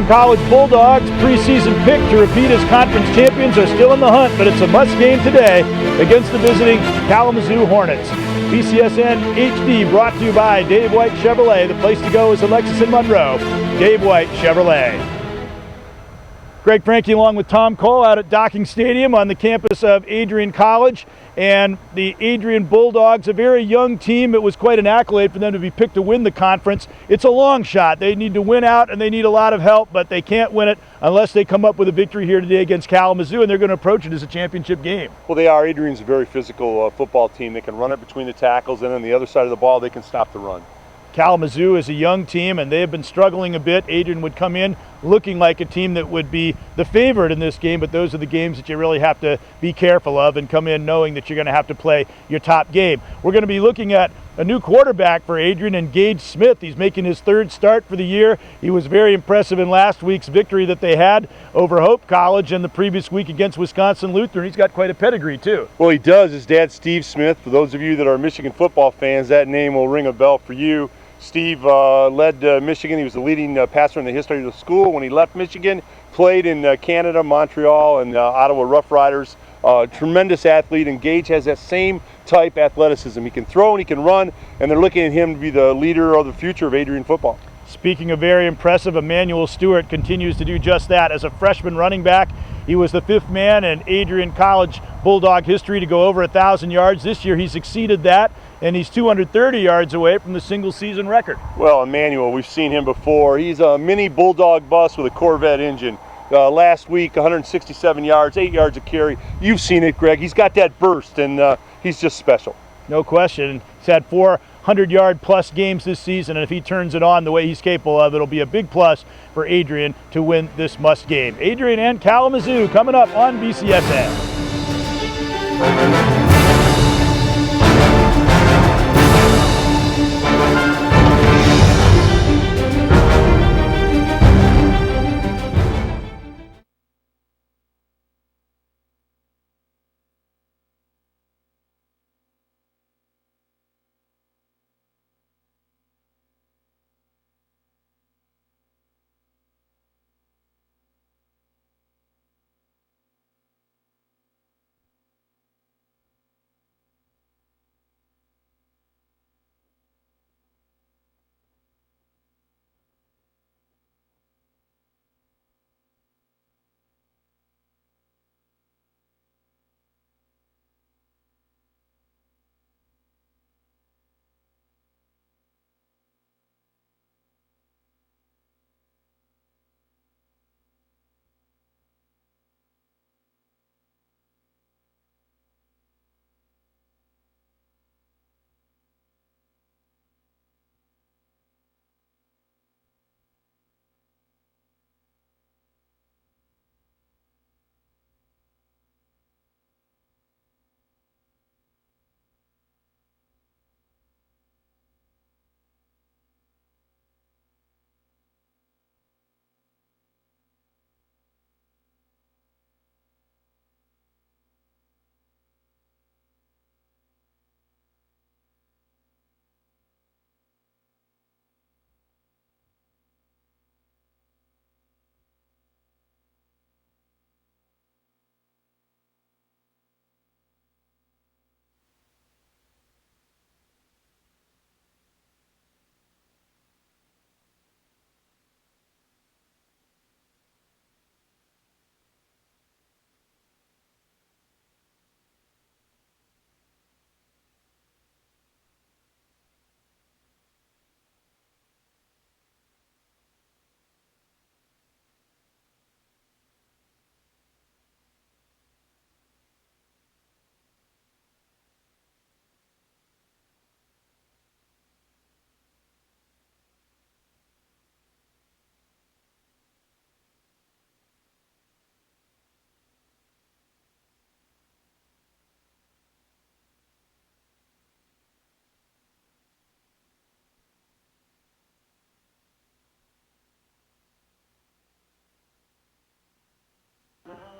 College Bulldogs, preseason pick to repeat as conference champions, are still in the hunt, but it's a must game today against the visiting Kalamazoo Hornets. BCSN HD brought to you by Dave White Chevrolet. The place to go is Alexis and Monroe. Dave White Chevrolet. Greg Franke along with Tom Cole out at Docking Stadium on the campus of Adrian College. And the Adrian Bulldogs, a very young team. It was quite an accolade for them to be picked to win the conference. It's a long shot. They need to win out and they need a lot of help, but they can't win it unless they come up with a victory here today against Kalamazoo, and they're going to approach it as a championship game. Well, they are. Adrian's a very physical football team. They can run it between the tackles, and on the other side of the ball, they can stop the run. Kalamazoo is a young team, and they have been struggling a bit. Adrian would come in looking like a team that would be the favorite in this game, but those are the games that you really have to be careful of and come in knowing that you're going to have to play your top game. We're going to be looking at a new quarterback for Adrian, and Gage Smith. He's making his third start for the year. He was very impressive in last week's victory that they had over Hope College and the previous week against Wisconsin Lutheran. He's got quite a pedigree too. Well, he does. His dad, Steve Smith. For those of you that are Michigan football fans, that name will ring a bell for you. Steve led Michigan. He was the leading passer in the history of the school. When he left Michigan, played in Canada, Montreal, and Ottawa Rough Riders. Tremendous athlete, and Gage has that same type athleticism. He can throw and he can run, and they're looking at him to be the leader of the future of Adrian football. Speaking of very impressive, Emmanuel Stewart continues to do just that. As a freshman running back, he was the fifth man in Adrian College Bulldog history to go over 1,000 yards. This year he's exceeded that, and he's 230 yards away from the single season record. Well, Emmanuel, we've seen him before. He's a mini Bulldog bus with a Corvette engine. Last week, 167 yards, 8 yards a carry. You've seen it, Greg. He's got that burst, and he's just special. No question. He's had 400-yard plus games this season, and if he turns it on the way he's capable of, it'll be a big plus for Adrian to win this must game. Adrian and Kalamazoo coming up on BCSN.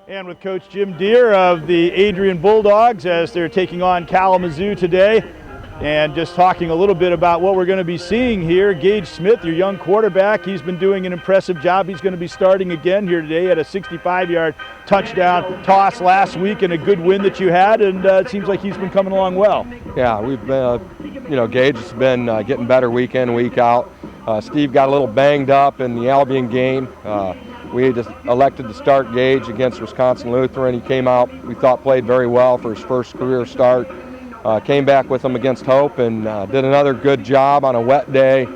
And with Coach Jim Deere of the Adrian Bulldogs as they're taking on Kalamazoo today. and just talking a little bit about what we're going to be seeing here. Gage Smith, your young quarterback, he's been doing an impressive job. He's going to be starting again here today at a 65-yard touchdown toss last week and a good win that you had, and it seems like he's been coming along well. Yeah, we've been, Gage has been getting better week in, week out. Steve got a little banged up in the Albion game. We just elected to start Gage against Wisconsin Lutheran. He came out, we thought, played very well for his first career start. Came back with him against Hope and did another good job on a wet day.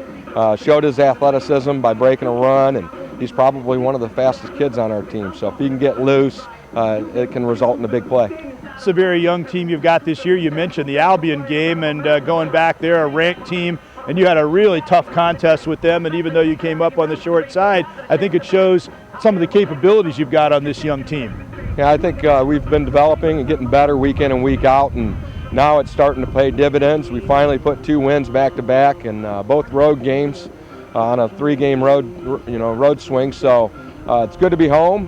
Showed his athleticism by breaking a run, and he's probably one of the fastest kids on our team. So if he can get loose, it can result in a big play. It's a very young team you've got this year. You mentioned the Albion game, and going back there, a ranked team, and you had a really tough contest with them, and even though you came up on the short side, I think it shows some of the capabilities you've got on this young team. Yeah, I think we've been developing and getting better week in and week out, and now it's starting to pay dividends. We finally put 2 wins back to back, and both road games on a 3-game road swing. So it's good to be home.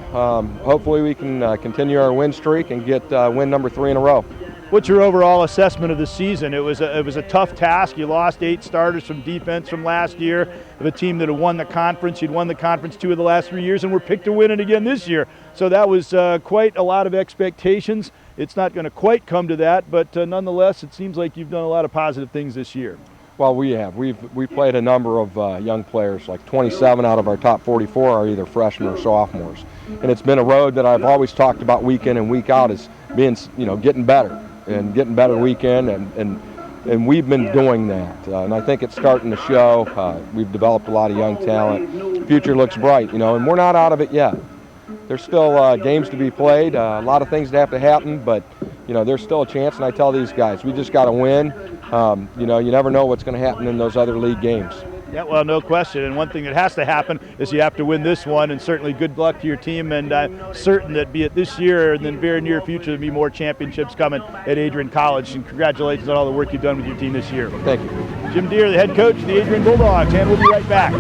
Hopefully we can continue our win streak and get win number 3 in a row. What's your overall assessment of the season? It was a tough task. You lost 8 starters from defense from last year of a team that had won the conference. You'd won the conference 2 of the last 3 years and were picked to win it again this year. So that was quite a lot of expectations. It's not going to quite come to that, but nonetheless, it seems like you've done a lot of positive things this year. Well, we have. We've played a number of young players. Like 27 out of our top 44 are either freshmen or sophomores. And it's been a road that I've always talked about week in and week out as being, getting better and getting better week in, and we've been doing that. And I think it's starting to show. We've developed a lot of young talent. The future looks bright, and we're not out of it yet. There's still games to be played, a lot of things that have to happen, but there's still a chance, and I tell these guys, we just got to win. You never know what's going to happen in those other league games. Yeah, well, no question. And one thing that has to happen is you have to win this one, and certainly good luck to your team. And I'm certain that be it this year or in the very near future, there'll be more championships coming at Adrian College. And congratulations on all the work you've done with your team this year. Thank you. Jim Deere, the head coach of the Adrian Bulldogs, and we'll be right back.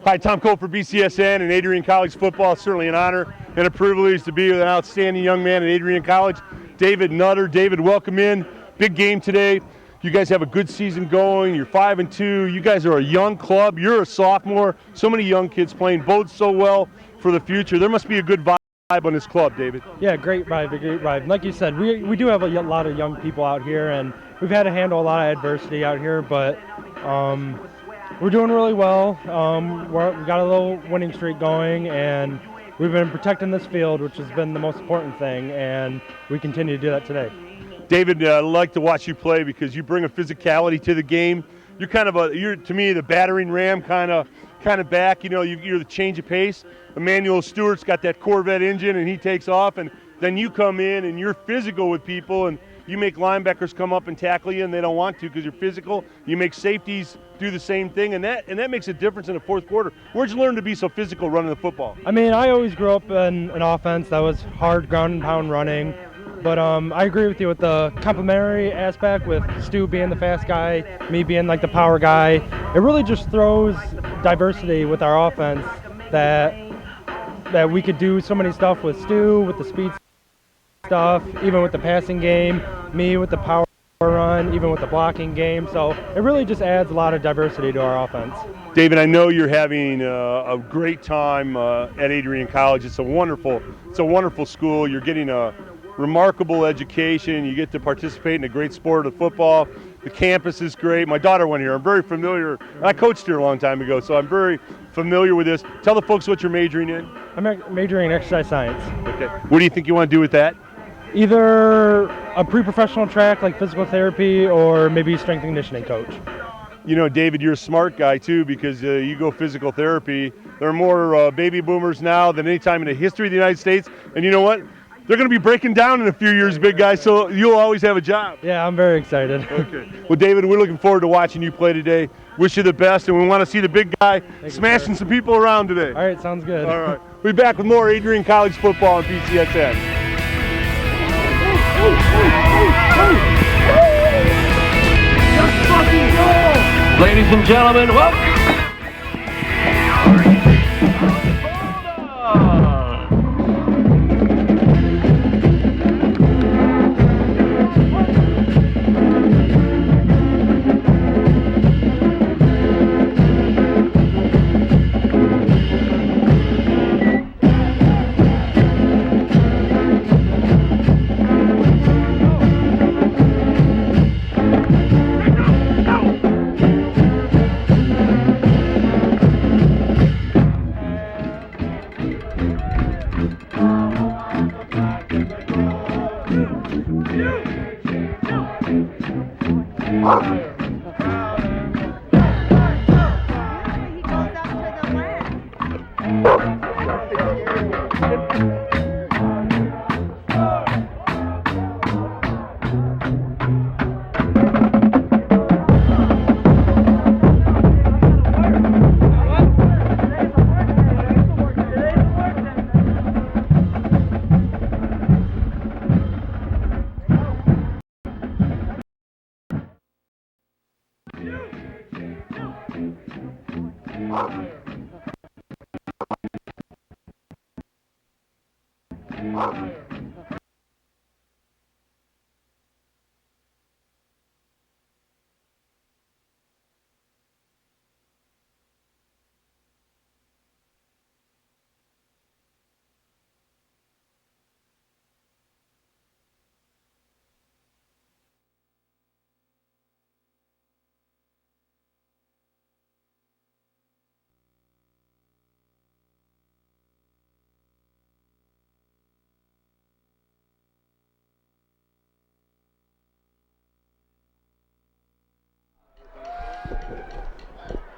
Hi, Tom Cole for BCSN and Adrian College football. It's certainly an honor and a privilege to be with an outstanding young man at Adrian College, David Nutter. David, welcome in. Big game today. You guys have a good season going. You're 5-2. You guys are a young club. You're a sophomore. So many young kids playing, bodes so well for the future. There must be a good vibe on this club, David. Yeah, great vibe, great vibe. Like you said, we do have a lot of young people out here, and we've had to handle a lot of adversity out here, but we're doing really well. We've got a little winning streak going, and we've been protecting this field, which has been the most important thing, and we continue to do that today. David, I like to watch you play because you bring a physicality to the game. You're to me the battering ram kind of back. You're the change of pace. Emmanuel Stewart's got that Corvette engine, and he takes off, and then you come in and you're physical with people, and You make linebackers come up and tackle you, and they don't want to because you're physical. You make safeties do the same thing, and that makes a difference in the fourth quarter. Where'd you learn to be so physical running the football? I mean, I always grew up in an offense that was hard ground and pound running. But I agree with you with the complementary aspect, with Stu being the fast guy, me being like the power guy. It really just throws diversity with our offense that we could do so many stuff with Stu, with the speed stuff, even with the passing game, me with the power run, even with the blocking game. So it really just adds a lot of diversity to our offense. David, I know you're having a great time at Adrian College. It's a wonderful school. You're getting a remarkable education. You get to participate in a great sport of football. The campus is great. My daughter went here. I'm very familiar. I coached here a long time ago, so I'm very familiar with this. Tell the folks what you're majoring in. I'm majoring in exercise science. Okay. What do you think you want to do with that? Either a pre-professional track like physical therapy or maybe strength and conditioning coach. You know, David, you're a smart guy too, because you go physical therapy. There are more baby boomers now than any time in the history of the United States. And you know what? They're going to be breaking down in a few years, big guy, so you'll always have a job. Yeah, I'm very excited. Okay. Well, David, we're looking forward to watching you play today. Wish you the best, and we want to see the big guy smashing some people around today. All right, sounds good. All right. We'll be back with more Adrian College football on BCSN. Let's fucking go! Ladies and gentlemen, welcome.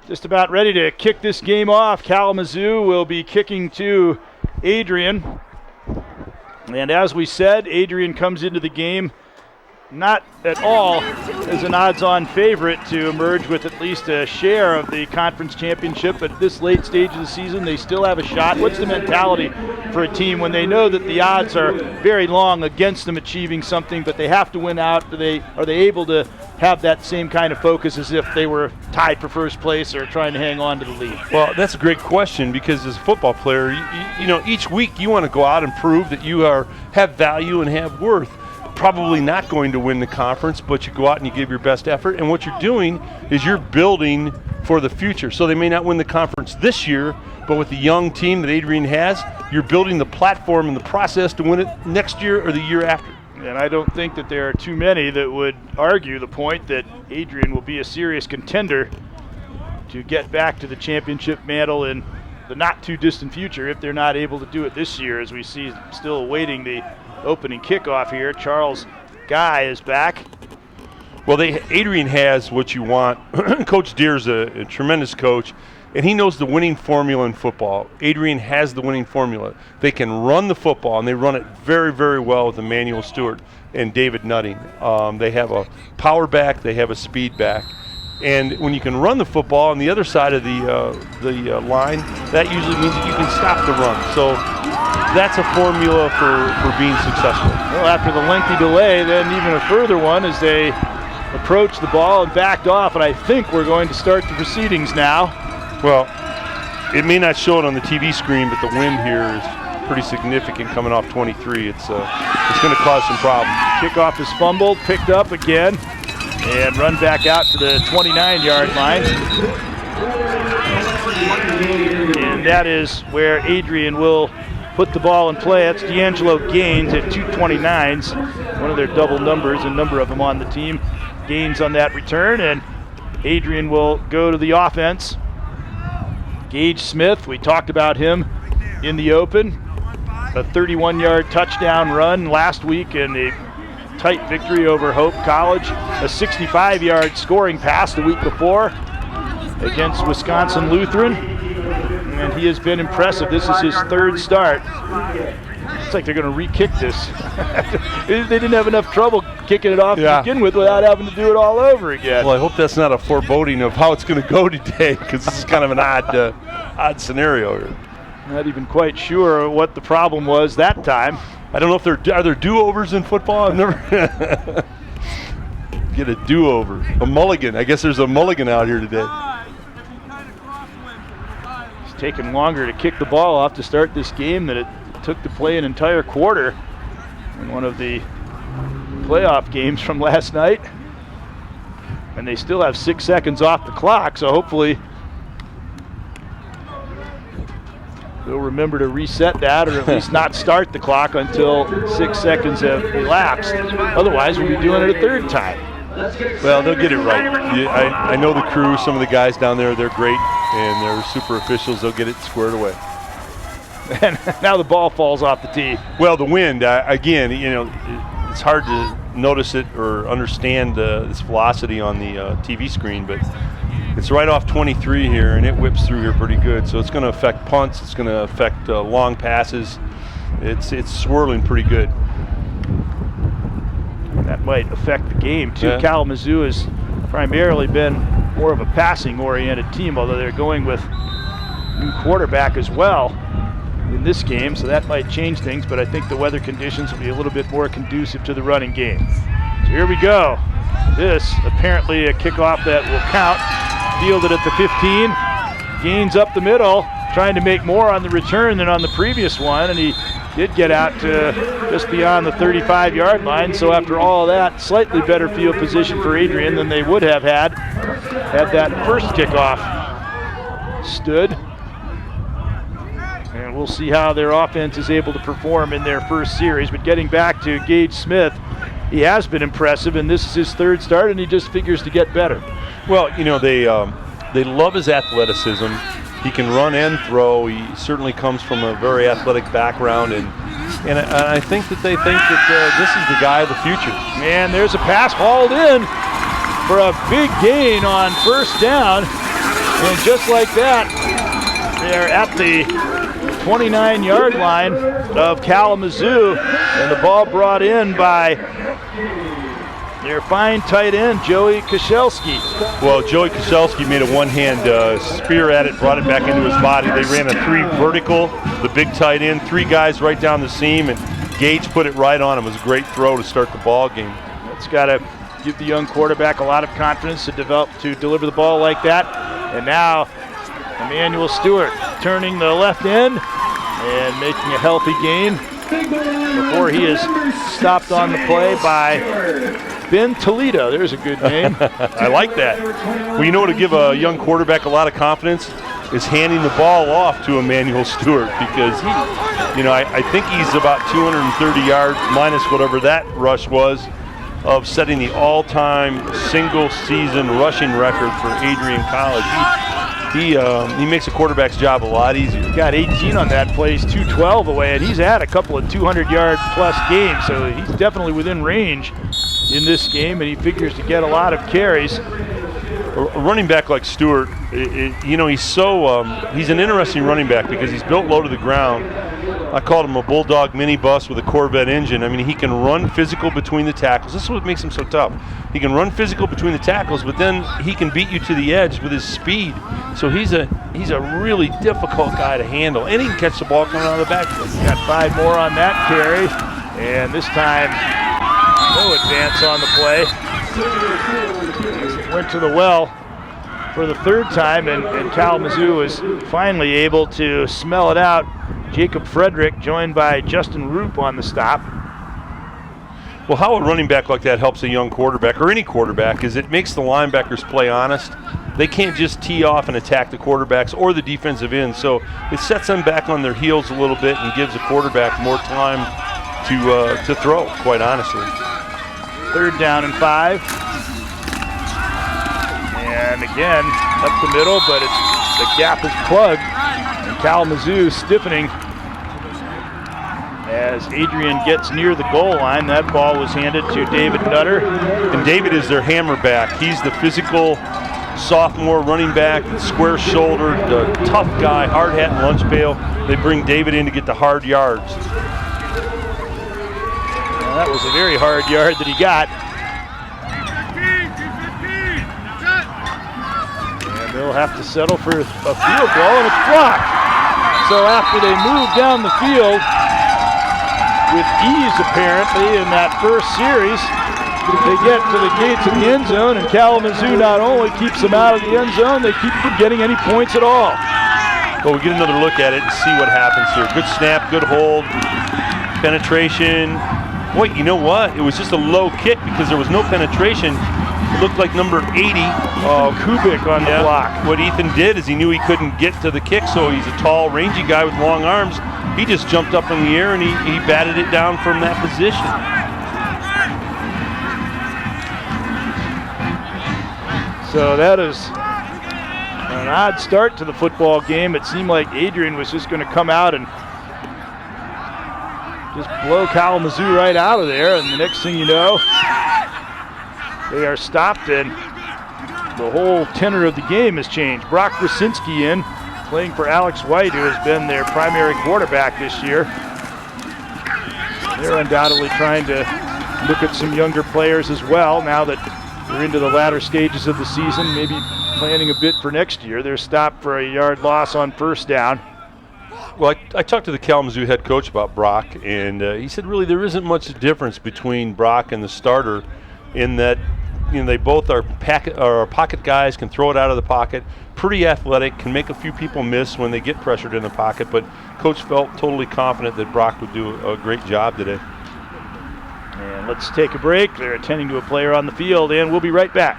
Just about ready to kick this game off. Kalamazoo will be kicking to Adrian. And as we said, Adrian comes into the game not at all as an odds-on favorite to emerge with at least a share of the conference championship. But at this late stage of the season, they still have a shot. What's the mentality for a team when they know that the odds are very long against them achieving something, but they have to win out? Are they able to have that same kind of focus as if they were tied for first place or trying to hang on to the lead? Well, that's a great question, because as a football player, you know, each week you want to go out and prove that you have value and have worth. Probably not going to win the conference, but you go out and you give your best effort, and what you're doing is you're building for the future. So they may not win the conference this year, but with the young team that Adrian has, you're building the platform and the process to win it next year or the year after. And I don't think that there are too many that would argue the point that Adrian will be a serious contender to get back to the championship mantle in the not too distant future if they're not able to do it this year, as we see still awaiting the opening kickoff here. Charles Guy is back. Well, Adrian has what you want. Coach Deere's a tremendous coach. And he knows the winning formula in football. Adrian has the winning formula. They can run the football, and they run it very, very well with Emmanuel Stewart and David Nutting. They have a power back. They have a speed back. And when you can run the football on the other side of the line, that usually means that you can stop the run. So that's a formula for being successful. Well, after the lengthy delay, then even a further one as they approached the ball and backed off. And I think we're going to start the proceedings now. Well, it may not show it on the TV screen, but the wind here is pretty significant coming off 23. It's going to cause some problems. Kickoff is fumbled, picked up again, and run back out to the 29-yard line. And that is where Adrian will put the ball in play. That's D'Angelo Gaines at 229s, one of their double numbers, a number of them on the team. Gaines on that return, and Adrian will go to the offense. Gage Smith, we talked about him in the open. A 31-yard touchdown run last week in a tight victory over Hope College. A 65-yard scoring pass the week before against Wisconsin Lutheran. And he has been impressive. This is his third start. Looks like they're going to re-kick this. They didn't have enough trouble kicking it off to begin with without having to do it all over again. Well, I hope that's not a foreboding of how it's going to go today, because this is kind of an odd scenario here. Not even quite sure what the problem was that time. I don't know if are there do-overs in football? I've never get a do-over, a mulligan. I guess there's a mulligan out here today. It's taken longer to kick the ball off to start this game than it took to play an entire quarter in one of the playoff games from last night. And they still have 6 seconds off the clock, so hopefully they'll remember to reset that, or at least not start the clock until 6 seconds have elapsed. Otherwise, we'll be doing it a third time. Well, they'll get it right. I know the crew, some of the guys down there, they're great, and they're super officials. They'll get it squared away. And now the ball falls off the tee. Well, the wind, again, it's hard to notice it or understand this velocity on the TV screen, but it's right off 23 here, and it whips through here pretty good. So it's going to affect punts. It's going to affect long passes. It's swirling pretty good. That might affect the game, too. Yeah. Kalamazoo has primarily been more of a passing-oriented team, although they're going with new quarterback as well in this game, so that might change things, but I think the weather conditions will be a little bit more conducive to the running game. So here we go. This apparently a kickoff that will count. Fielded at the 15. Gains up the middle, trying to make more on the return than on the previous one, and he did get out to just beyond the 35-yard line. So after all of that, slightly better field position for Adrian than they would have had that first kickoff stood. And we'll see how their offense is able to perform in their first series. But getting back to Gage Smith, he has been impressive, and this is his third start, and he just figures to get better. Well, they love his athleticism. He can run and throw. He certainly comes from a very athletic background, and I think that they think that this is the guy of the future. Man, there's a pass hauled in for a big gain on first down, and just like that, they're at the 29-yard line of Kalamazoo, and the ball brought in by their fine tight end, Joey Koszelski. Well, Joey Koszelski made a one-hand spear at it, brought it back into his body. They ran a 3 vertical, the big tight end, 3 guys right down the seam, and Gage put it right on him. It was a great throw to start the ball game. That's got to give the young quarterback a lot of confidence to deliver the ball like that. And now Emmanuel Stewart turning the left end and making a healthy gain before he is stopped on the play by Ben Toledo. There's a good name. I like that. Well, you know, to give a young quarterback a lot of confidence is handing the ball off to Emmanuel Stewart, because I think he's about 230 yards minus whatever that rush was of setting the all-time single-season rushing record for Adrian College. He makes a quarterback's job a lot easier. He got 18 on that play. He's 212 away, and he's had a couple of 200-yard-plus games, so he's definitely within range in this game, and he figures to get a lot of carries. a running back like Stewart, you know, he's an interesting running back because he's built low to the ground. I called him a bulldog minibus with a Corvette engine. I mean, he can run physical between the tackles. This is what makes him so tough. He can run physical between the tackles, but then he can beat you to the edge with his speed. So he's a really difficult guy to handle, and he can catch the ball coming out of the backfield. Got 5 more on that carry, and this time no advance on the play. Went to the well for the 3rd time, and Kalamazoo was finally able to smell it out. Jacob Frederick joined by Justin Roop on the stop. Well, how a running back like that helps a young quarterback, or any quarterback, is it makes the linebackers play honest. They can't just tee off and attack the quarterbacks or the defensive end, so it sets them back on their heels a little bit and gives a quarterback more time to throw, quite honestly. 3rd down and 5. And again, up the middle, but the gap is plugged. And Kalamazoo stiffening as Adrian gets near the goal line. That ball was handed to David Nutter. And David is their hammer back. He's the physical sophomore running back, square-shouldered, tough guy, hard hat and lunch pail. They bring David in to get the hard yards. Well, that was a very hard yard that he got. And they'll have to settle for a field goal, and it's blocked. So after they move down the field with ease, apparently, in that first series, they get to the gates of the end zone, and Kalamazoo not only keeps them out of the end zone, they keep from getting any points at all. Well, we get another look at it and see what happens here. Good snap, good hold, penetration. Boy, you know what? It was just a low kick because there was no penetration. It looked like number 80. Kubik on the block. What Ethan did is he knew he couldn't get to the kick, so he's a tall, rangy guy with long arms. He just jumped up in the air and he batted it down from that position. So that is an odd start to the football game. It seemed like Adrian was just going to come out and just blow Kalamazoo right out of there, and the next thing you know, they are stopped, and the whole tenor of the game has changed. Brock Krasinski in, playing for Alex White, who has been their primary quarterback this year. They're undoubtedly trying to look at some younger players as well, now that we're into the latter stages of the season, maybe planning a bit for next year. They're stopped for a yard loss on 1st down. Well, I talked to the Kalamazoo head coach about Brock, and he said really there isn't much difference between Brock and the starter in that, you know, they both are pocket guys, can throw it out of the pocket, pretty athletic, can make a few people miss when they get pressured in the pocket, but Coach felt totally confident that Brock would do a great job today. And let's take a break. They're attending to a player on the field, and we'll be right back.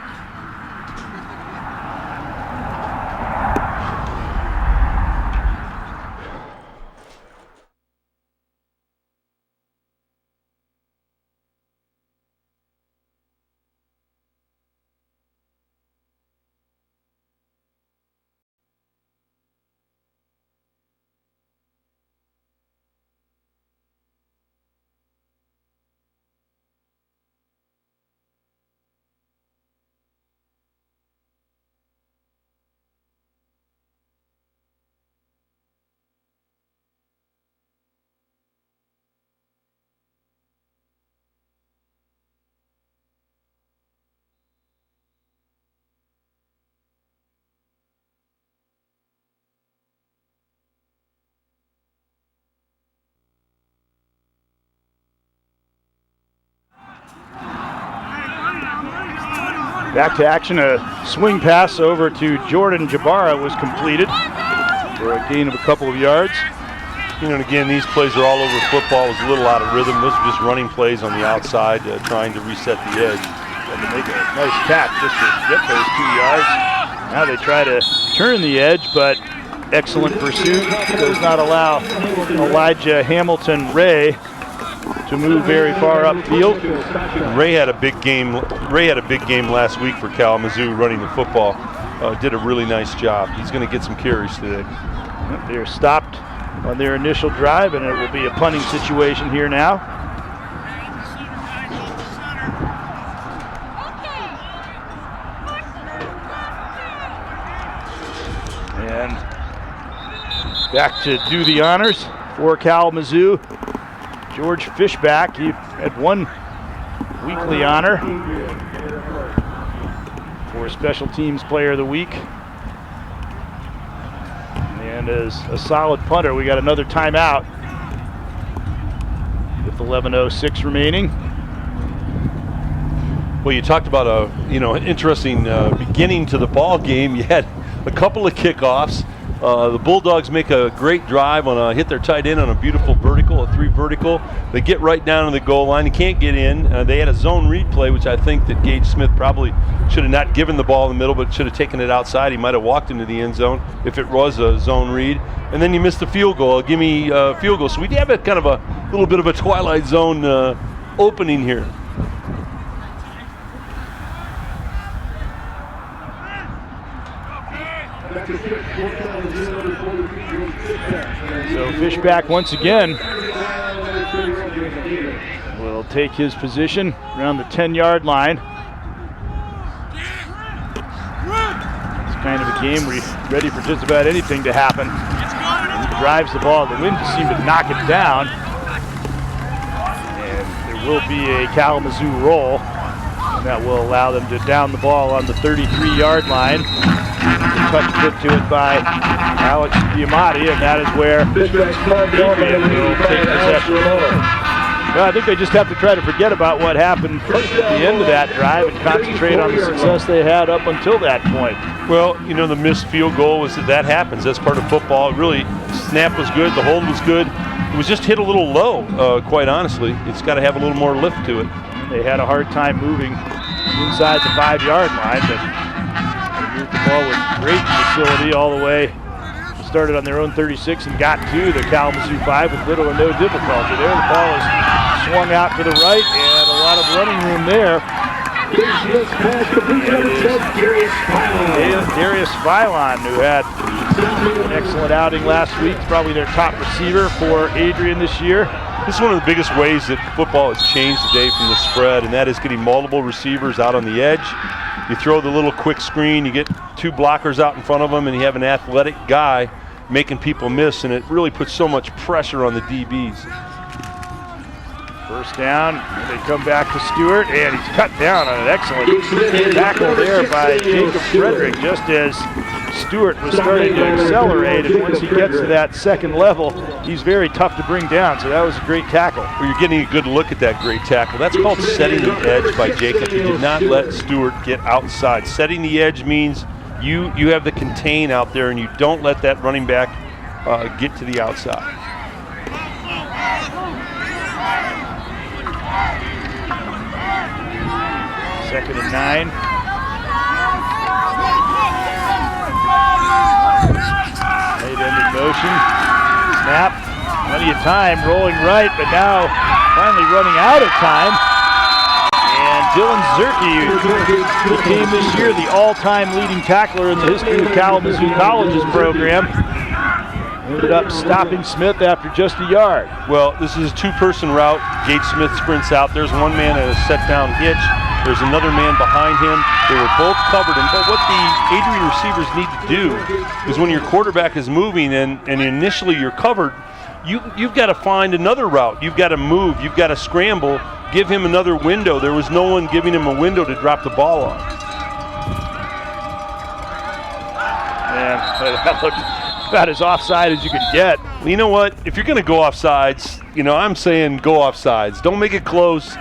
Back to action, a swing pass over to Jordan Jabara was completed for a gain of a couple of yards. You know, and again, these plays are all over football. It was a little out of rhythm. Those are just running plays on the outside, trying to reset the edge. And to make a nice catch just to get those 2 yards. Now they try to turn the edge, but excellent pursuit does not allow Elijah Hamilton Ray to move very far upfield. Ray had a big game. Ray had a big game last week for Kalamazoo running the football. Did a really nice job. He's going to get some carries today. They're stopped on their initial drive, and it will be a punting situation here now. Back to do the honors for Kalamazoo, George Fishback. He had one weekly honor for Special Teams Player of the Week. And as a solid punter, we got another timeout with 11:06 remaining. Well, you talked about an interesting beginning to the ball game. You had a couple of kickoffs. The Bulldogs make a great drive on hit their tight end on a beautiful vertical, a 3 vertical. They get right down to the goal line. They can't get in. They had a zone read play, which I think that Gage Smith probably should have not given the ball in the middle, but should have taken it outside. He might have walked into the end zone if it was a zone read. And then you missed the field goal, a gimme field goal. So we have a kind of a little bit of a twilight zone opening here. So Fishback once again will take his position around the 10-yard line. It's kind of a game where you're ready for just about anything to happen. And he drives the ball. The wind just seemed to knock it down. And there will be a Kalamazoo roll. And that will allow them to down the ball on the 33-yard line. A touch put to it by Alex Diamati, and that is where Adrian will take possession. Well, I think they just have to try to forget about what happened at the end of that drive and concentrate on the success they had up until that point. Well, the missed field goal was that happens. That's part of football. Really, snap was good. The hold was good. It was just hit a little low, quite honestly. It's got to have a little more lift to it. They had a hard time moving inside the 5-yard line, but they moved the ball with great facility all the way. Started on their own 36 and got to the Kalamazoo 5 with little or no difficulty there. The ball is swung out to the right and a lot of running room there. Darius Philon, who had an excellent outing last week, probably their top receiver for Adrian this year. This is one of the biggest ways that football has changed today from the spread, and that is getting multiple receivers out on the edge. You throw the little quick screen, you get 2 blockers out in front of them, and you have an athletic guy making people miss, and it really puts so much pressure on the DBs. First down, and they come back to Stewart, and he's cut down on an excellent tackle there by Jacob Frederick, just as Stewart was starting to accelerate, and once he gets to that second level, he's very tough to bring down, so that was a great tackle. Well, you're getting a good look at that great tackle. That's called setting the edge by Jacob. He did not let Stewart get outside. Setting the edge means you have the contain out there, and you don't let that running back get to the outside. Second and 9. Late ended motion. Snap. Plenty of time rolling right, but now finally running out of time. And Dylan Zerke, who became this year the all-time leading tackler in the history of Kalamazoo College's program, ended up stopping Smith after just a yard. Well, this is a 2-person route. Gage Smith sprints out. There's one man at a set-down hitch. There's another man behind him. They were both covered. But what the Adrian receivers need to do is when your quarterback is moving and initially you're covered, you've got to find another route. You've got to move. You've got to scramble. Give him another window. There was no one giving him a window to drop the ball on. Man, that looked about as offside as you could get. Well, you know what? If you're going to go offsides, I'm saying go offsides. Don't make it close.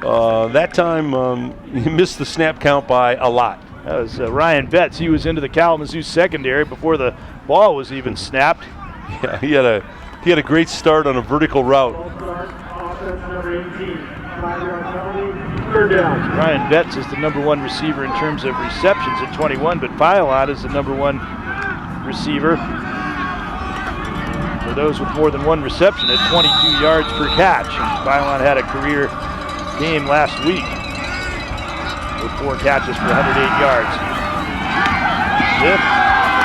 That time, he missed the snap count by a lot. That was Ryan Betts. He was into the Kalamazoo secondary before the ball was even snapped. Yeah, he had a great start on a vertical route. Ryan Betts is the #1 receiver in terms of receptions at 21, but Philon is the #1 receiver for those with more than one reception at 22 yards per catch. Philon had a career game last week with 4 catches for 108 yards. Smith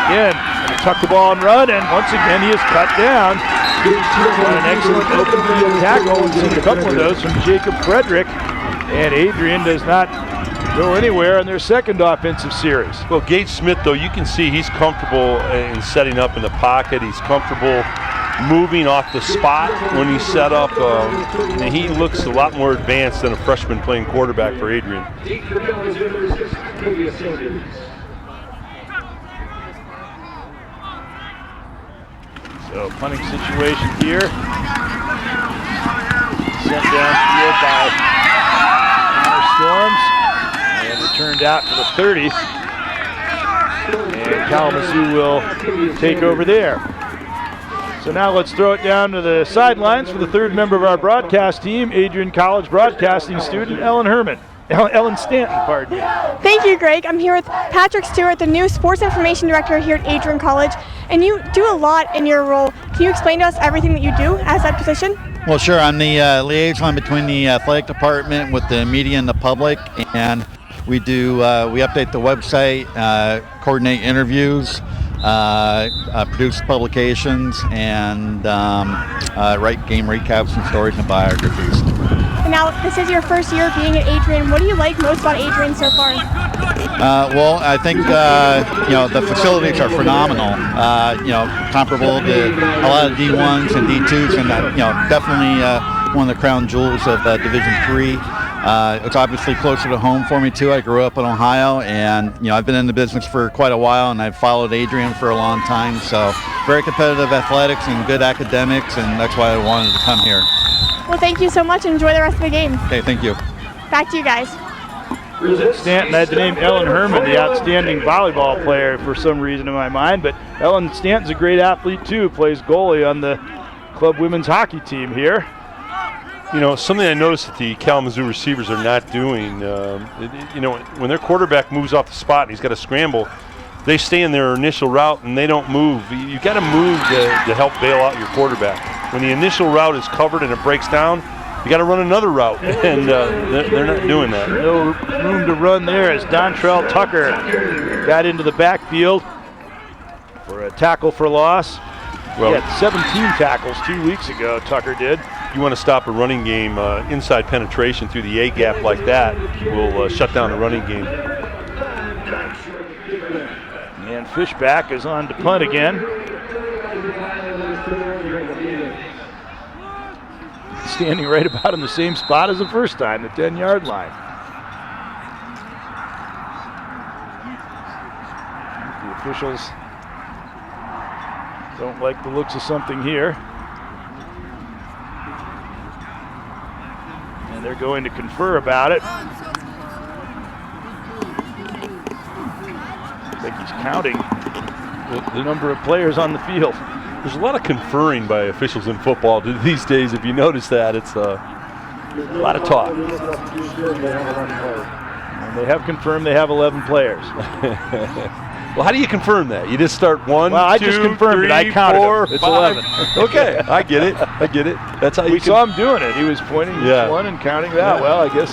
again, going to tuck the ball and run, and once again he is cut down. On an excellent open field tackle. We've seen a couple of those from Jacob Frederick, and Adrian does not go anywhere in their second offensive series. Well, Gage Smith, though, you can see he's comfortable in setting up in the pocket. He's comfortable moving off the spot when he's set up, and he looks a lot more advanced than a freshman playing quarterback for Adrian. So punting situation here. Sent downfield by Connor Storms and returned out to the 30. And Kalamazoo will take over there. So now let's throw it down to the sidelines for the third member of our broadcast team, Adrian College broadcasting student Ellen Stanton, pardon me. Thank you, Greg. I'm here with Patrick Stewart, the new Sports Information Director here at Adrian College, and you do a lot in your role. Can you explain to us everything that you do as that position? Well, sure. I'm the liaison between the athletic department with the media and the public, and we update the website, coordinate interviews, produce publications, and write game recaps and stories and biographies. And now, this is your first year being at Adrian. What do you like most about Adrian so far? Well, I think the facilities are phenomenal. Comparable to a lot of D1s and D2s, and definitely one of the crown jewels of Division III. It's obviously closer to home for me too. I grew up in Ohio, and I've been in the business for quite a while, and I've followed Adrian for a long time. So very competitive athletics and good academics, and that's why I wanted to come here. Well, thank you so much, and enjoy the rest of the game. Okay, thank you. Back to you guys. Stanton had the name Ellen Herman, the outstanding volleyball player for some reason in my mind, but Ellen Stanton's a great athlete too, plays goalie on the club women's hockey team here. Something I noticed that the Kalamazoo receivers are not doing, when their quarterback moves off the spot and he's got to scramble, they stay in their initial route and they don't move. You got to move to help bail out your quarterback. When the initial route is covered and it breaks down, you got to run another route, and they're not doing that. No room to run there as Dontrell Tucker got into the backfield for a tackle for loss. Well, he had 17 tackles 2 weeks ago, Tucker did. You want to stop a running game, inside penetration through the A-gap like that will shut down the running game. And Fishback is on to punt again. Standing right about in the same spot as the first time, the 10-yard line. The officials don't like the looks of something here. And they're going to confer about it. I think he's counting the number of players on the field. There's a lot of conferring by officials in football these days. If you notice that, it's a lot of talk. And they have confirmed they have 11 players. Well, how do you confirm that? You just start one, well, I two, just confirmed three, it. I counted 4, them. It's 5. 11. Okay, I get it. That's how you We saw him doing it. He was pointing each one and counting that. Well, I guess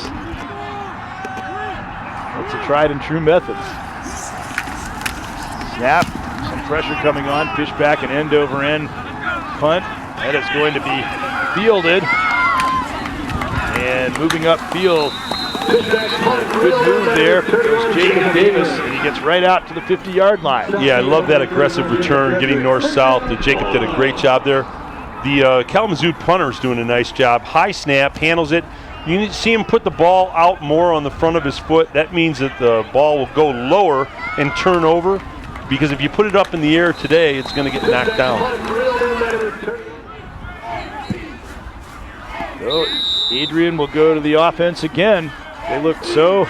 that's a tried and true method. Snap. Some pressure coming on. Fishback and end over end punt. That is going to be fielded. And moving upfield. Good move there. There's Jacob Davis, and he gets right out to the 50-yard line. Yeah, I love that aggressive return, getting north-south. Jacob did a great job there. The Kalamazoo punter's doing a nice job. High snap, handles it. You need to see him put the ball out more on the front of his foot. That means that the ball will go lower and turn over, because if you put it up in the air today, it's going to get knocked down. So Adrian will go to the offense again. They looked so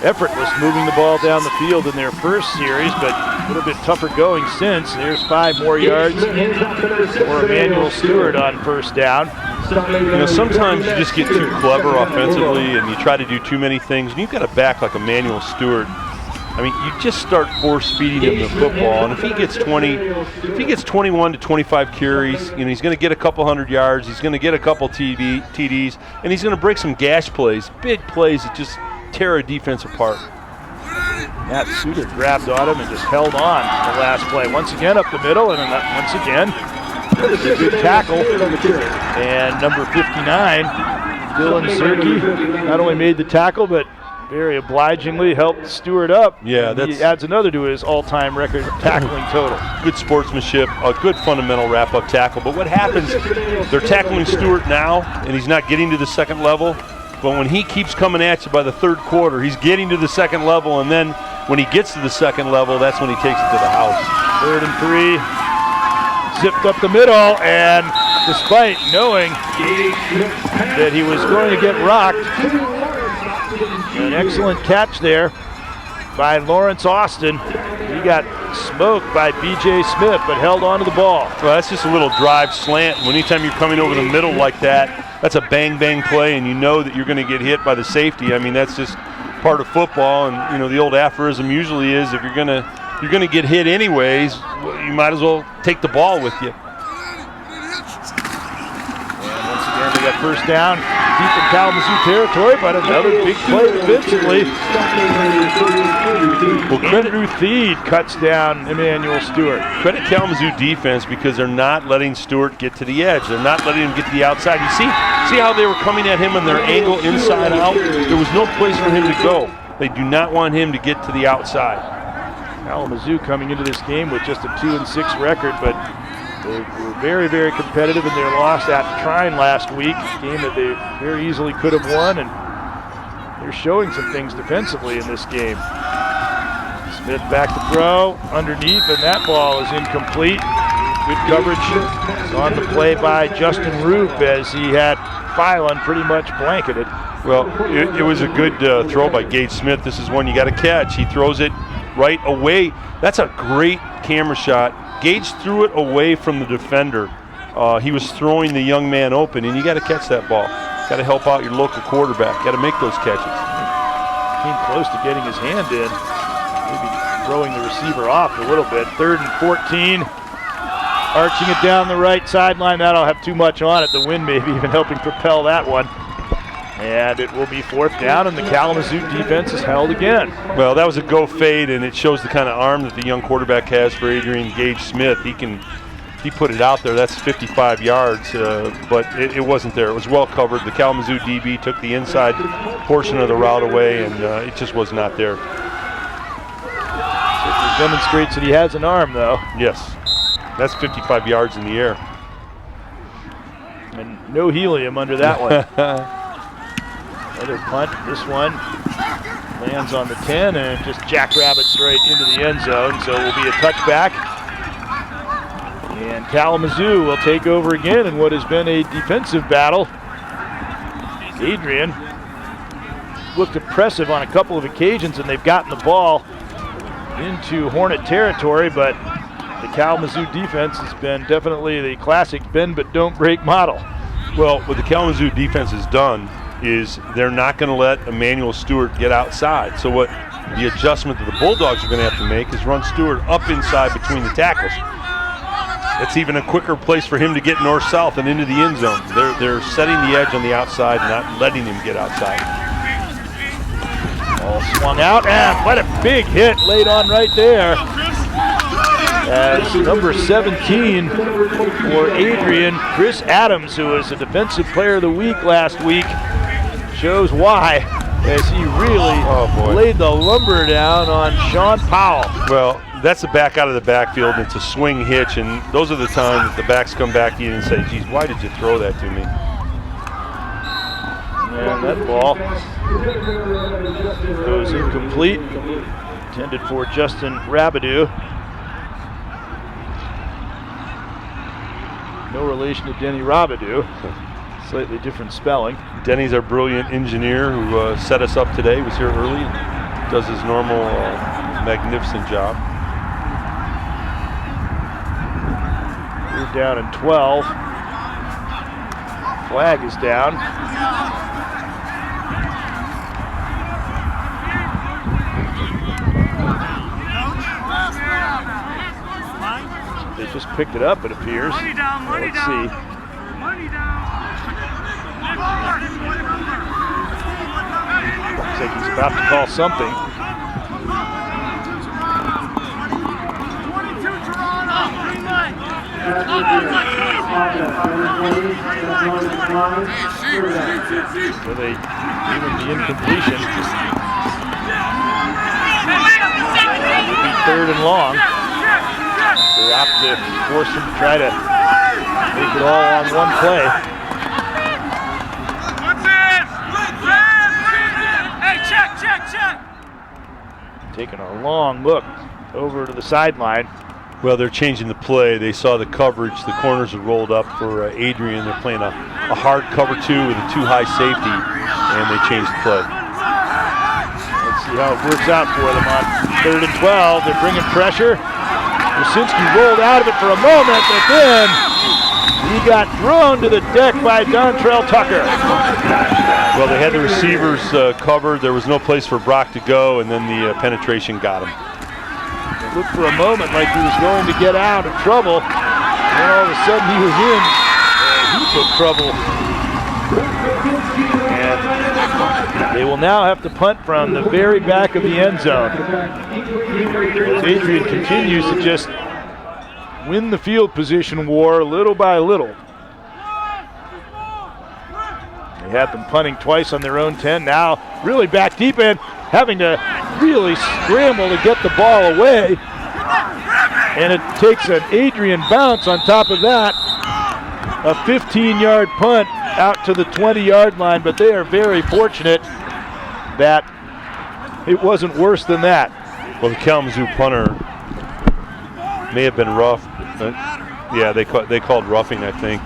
effortless moving the ball down the field in their first series, but a little bit tougher going since. There's 5 more yards for Emmanuel Stewart on first down. Sometimes you just get too clever offensively and you try to do too many things, and you've got a back like Emmanuel Stewart. I mean, you just start force feeding him the football, and if he gets 21 to 25 carries, he's going to get a couple hundred yards, he's going to get a couple TDs, and he's going to break some gash plays, big plays that just tear a defense apart. Matt Suter grabbed on him and just held on the last play. Once again up the middle, and once again, it's a good tackle. And number 59, Dylan Zerke, not only made the tackle, but very obligingly helped Stewart up. Yeah, he adds another to his all-time record tackling total. Good sportsmanship, a good fundamental wrap-up tackle. But what happens, they're tackling Stewart now, and he's not getting to the second level. But when he keeps coming at you by the third quarter, he's getting to the second level, and then when he gets to the second level, that's when he takes it to the house. 3rd and 3, zipped up the middle, and despite knowing that he was going to get rocked, an excellent catch there by Lawrence Austin. He got smoked by B.J. Smith, but held on to the ball. Well, that's just a little drive slant. Anytime you're coming over the middle like that, that's a bang-bang play, and you know that you're going to get hit by the safety. I mean, that's just part of football, and you know the old aphorism usually is if you're going to get hit anyways, you might as well take the ball with you. And once again, they got first down deep in Kalamazoo territory, but another big play defensively. Well, Andrew Theed cuts down Emmanuel Stewart. Credit Kalamazoo defense because they're not letting Stewart get to the edge. They're not letting him get to the outside. You see how they were coming at him on their angle inside out? There was no place for him to go. They do not want him to get to the outside. Kalamazoo coming into this game with just a 2-6 record, but they were very, very competitive in their loss at Trine last week, a game that they very easily could have won, and they're showing some things defensively in this game. Smith back to throw, underneath, and that ball is incomplete. Good coverage on the play by Justin Roop as he had Phylon pretty much blanketed. Well, it was a good throw by Gage Smith. This is one you got to catch. He throws it right away. That's a great camera shot. Gage threw it away from the defender. He was throwing the young man open, and you got to catch that ball. Got to help out your local quarterback. Got to make those catches. Came close to getting his hand in. Maybe throwing the receiver off a little bit. 3rd and 14. Arching it down the right sideline. That'll have too much on it. The wind maybe even helping propel that one. And it will be 4th down, and the Kalamazoo defense is held again. Well, that was a go fade, and it shows the kind of arm that the young quarterback has for Adrian Gage Smith. He put it out there. That's 55 yards, but it wasn't there. It was well covered. The Kalamazoo DB took the inside portion of the route away, and it just was not there. Certainly demonstrates that he has an arm, though. Yes, that's 55 yards in the air. And no helium under that one. Another punt. This one lands on the 10 and just jackrabbits right into the end zone. So it will be a touchback. And Kalamazoo will take over again in what has been a defensive battle. Adrian looked impressive on a couple of occasions, and they've gotten the ball into Hornet territory, but the Kalamazoo defense has been definitely the classic bend but don't break model. Well, what the Kalamazoo defense has done is they're not going to let Emmanuel Stewart get outside. So what the adjustment that the Bulldogs are going to have to make is run Stewart up inside between the tackles. It's even a quicker place for him to get north-south and into the end zone. They're setting the edge on the outside, not letting him get outside. Ball swung out, and what a big hit laid on right there. As number 17 for Adrian, Chris Adams, who was the Defensive Player of the Week last week, shows why, as he really laid the lumber down on Sean Powell. Well, that's the back out of the backfield, and it's a swing hitch, and those are the times that the backs come back to you and say, geez, why did you throw that to me? And that ball goes incomplete, intended for Justin Rabideau. No relation to Denny Rabideau, slightly different spelling. Denny's our brilliant engineer who set us up today, was here early, does his normal magnificent job. We're down in 12. Flag is down. They just picked it up, it appears. Let's see. Looks like he's about to call something. So they give him the incompletion. It'll be 3rd and long. They opt to force him to try to make it all on one play. Taking a long look over to the sideline. Well, they're changing the play. They saw the coverage. The corners are rolled up for Adrian. They're playing a hard cover 2 with a too high safety, and they changed the play. Let's see how it works out for them on 3rd and 12. They're bringing pressure. Wasinski rolled out of it for a moment, but then he got thrown to the deck by Dontrell Tucker. Well, they had the receivers covered. There was no place for Brock to go, and then the penetration got him. It looked for a moment like he was going to get out of trouble, and then all of a sudden he was in a heap of trouble. And they will now have to punt from the very back of the end zone. As Adrian continues to just win the field position war little by little. They have been punting twice on their own 10. Now really back deep in, having to really scramble to get the ball away. And it takes an Adrian bounce on top of that. A 15-yard punt out to the 20-yard line, but they are very fortunate that it wasn't worse than that. Well, the Kalamazoo punter may have been rough. Yeah, they called roughing, I think.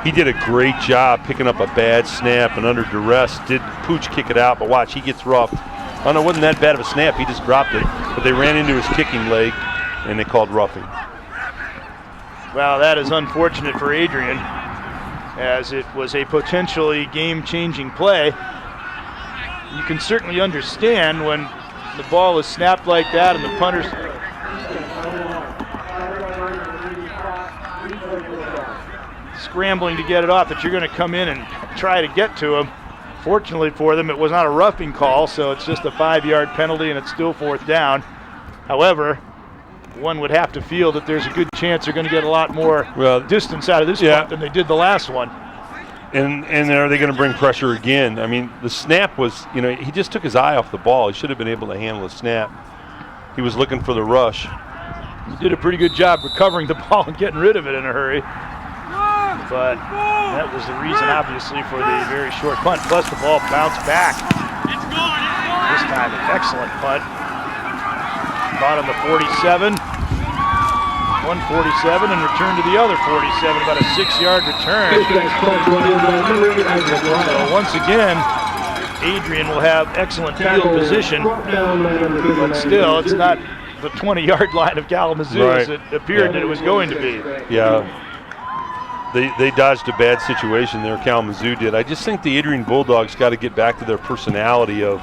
He did a great job picking up a bad snap and under duress. Did Pooch kick it out, but watch, he gets roughed. Oh no, it wasn't that bad of a snap. He just dropped it, but they ran into his kicking leg, and they called roughing. Well, that is unfortunate for Adrian, as it was a potentially game-changing play. You can certainly understand when the ball is snapped like that and the punter's scrambling to get it off, that you're going to come in and try to get to him. Fortunately for them, it was not a roughing call, so it's just a 5-yard penalty and it's still 4th down. However, one would have to feel that there's a good chance they're going to get a lot more distance out of this punt than they did the last one. And are they going to bring pressure again? I mean, the snap was, he just took his eye off the ball. He should have been able to handle the snap. He was looking for the rush. He did a pretty good job recovering the ball and getting rid of it in a hurry. But that was the reason, obviously, for the very short punt. Plus, the ball bounced back. This time, an excellent punt. Caught on the 47. 147 and returned to the other 47, about a 6-yard return. So once again, Adrian will have excellent field position, but still, it's not the 20-yard line of Kalamazoo as it appeared that it was going to be. Yeah, they dodged a bad situation there, Kalamazoo did. I just think the Adrian Bulldogs got to get back to their personality of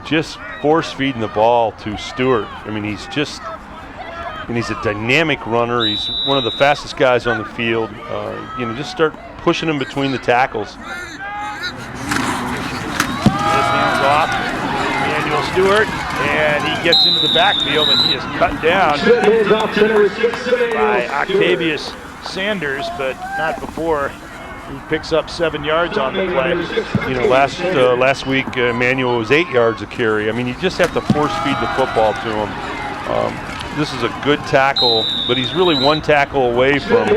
just force-feeding the ball to Stewart. I mean, he's a dynamic runner. He's one of the fastest guys on the field. Just start pushing him between the tackles. Hands off, Emmanuel Stewart, and he gets into the backfield, and he is cut down by Octavius Sanders, but not before he picks up 7 yards on the play. Last week, Emmanuel was 8 yards a carry. I mean, you just have to force feed the football to him. This is a good tackle, but he's really one tackle away from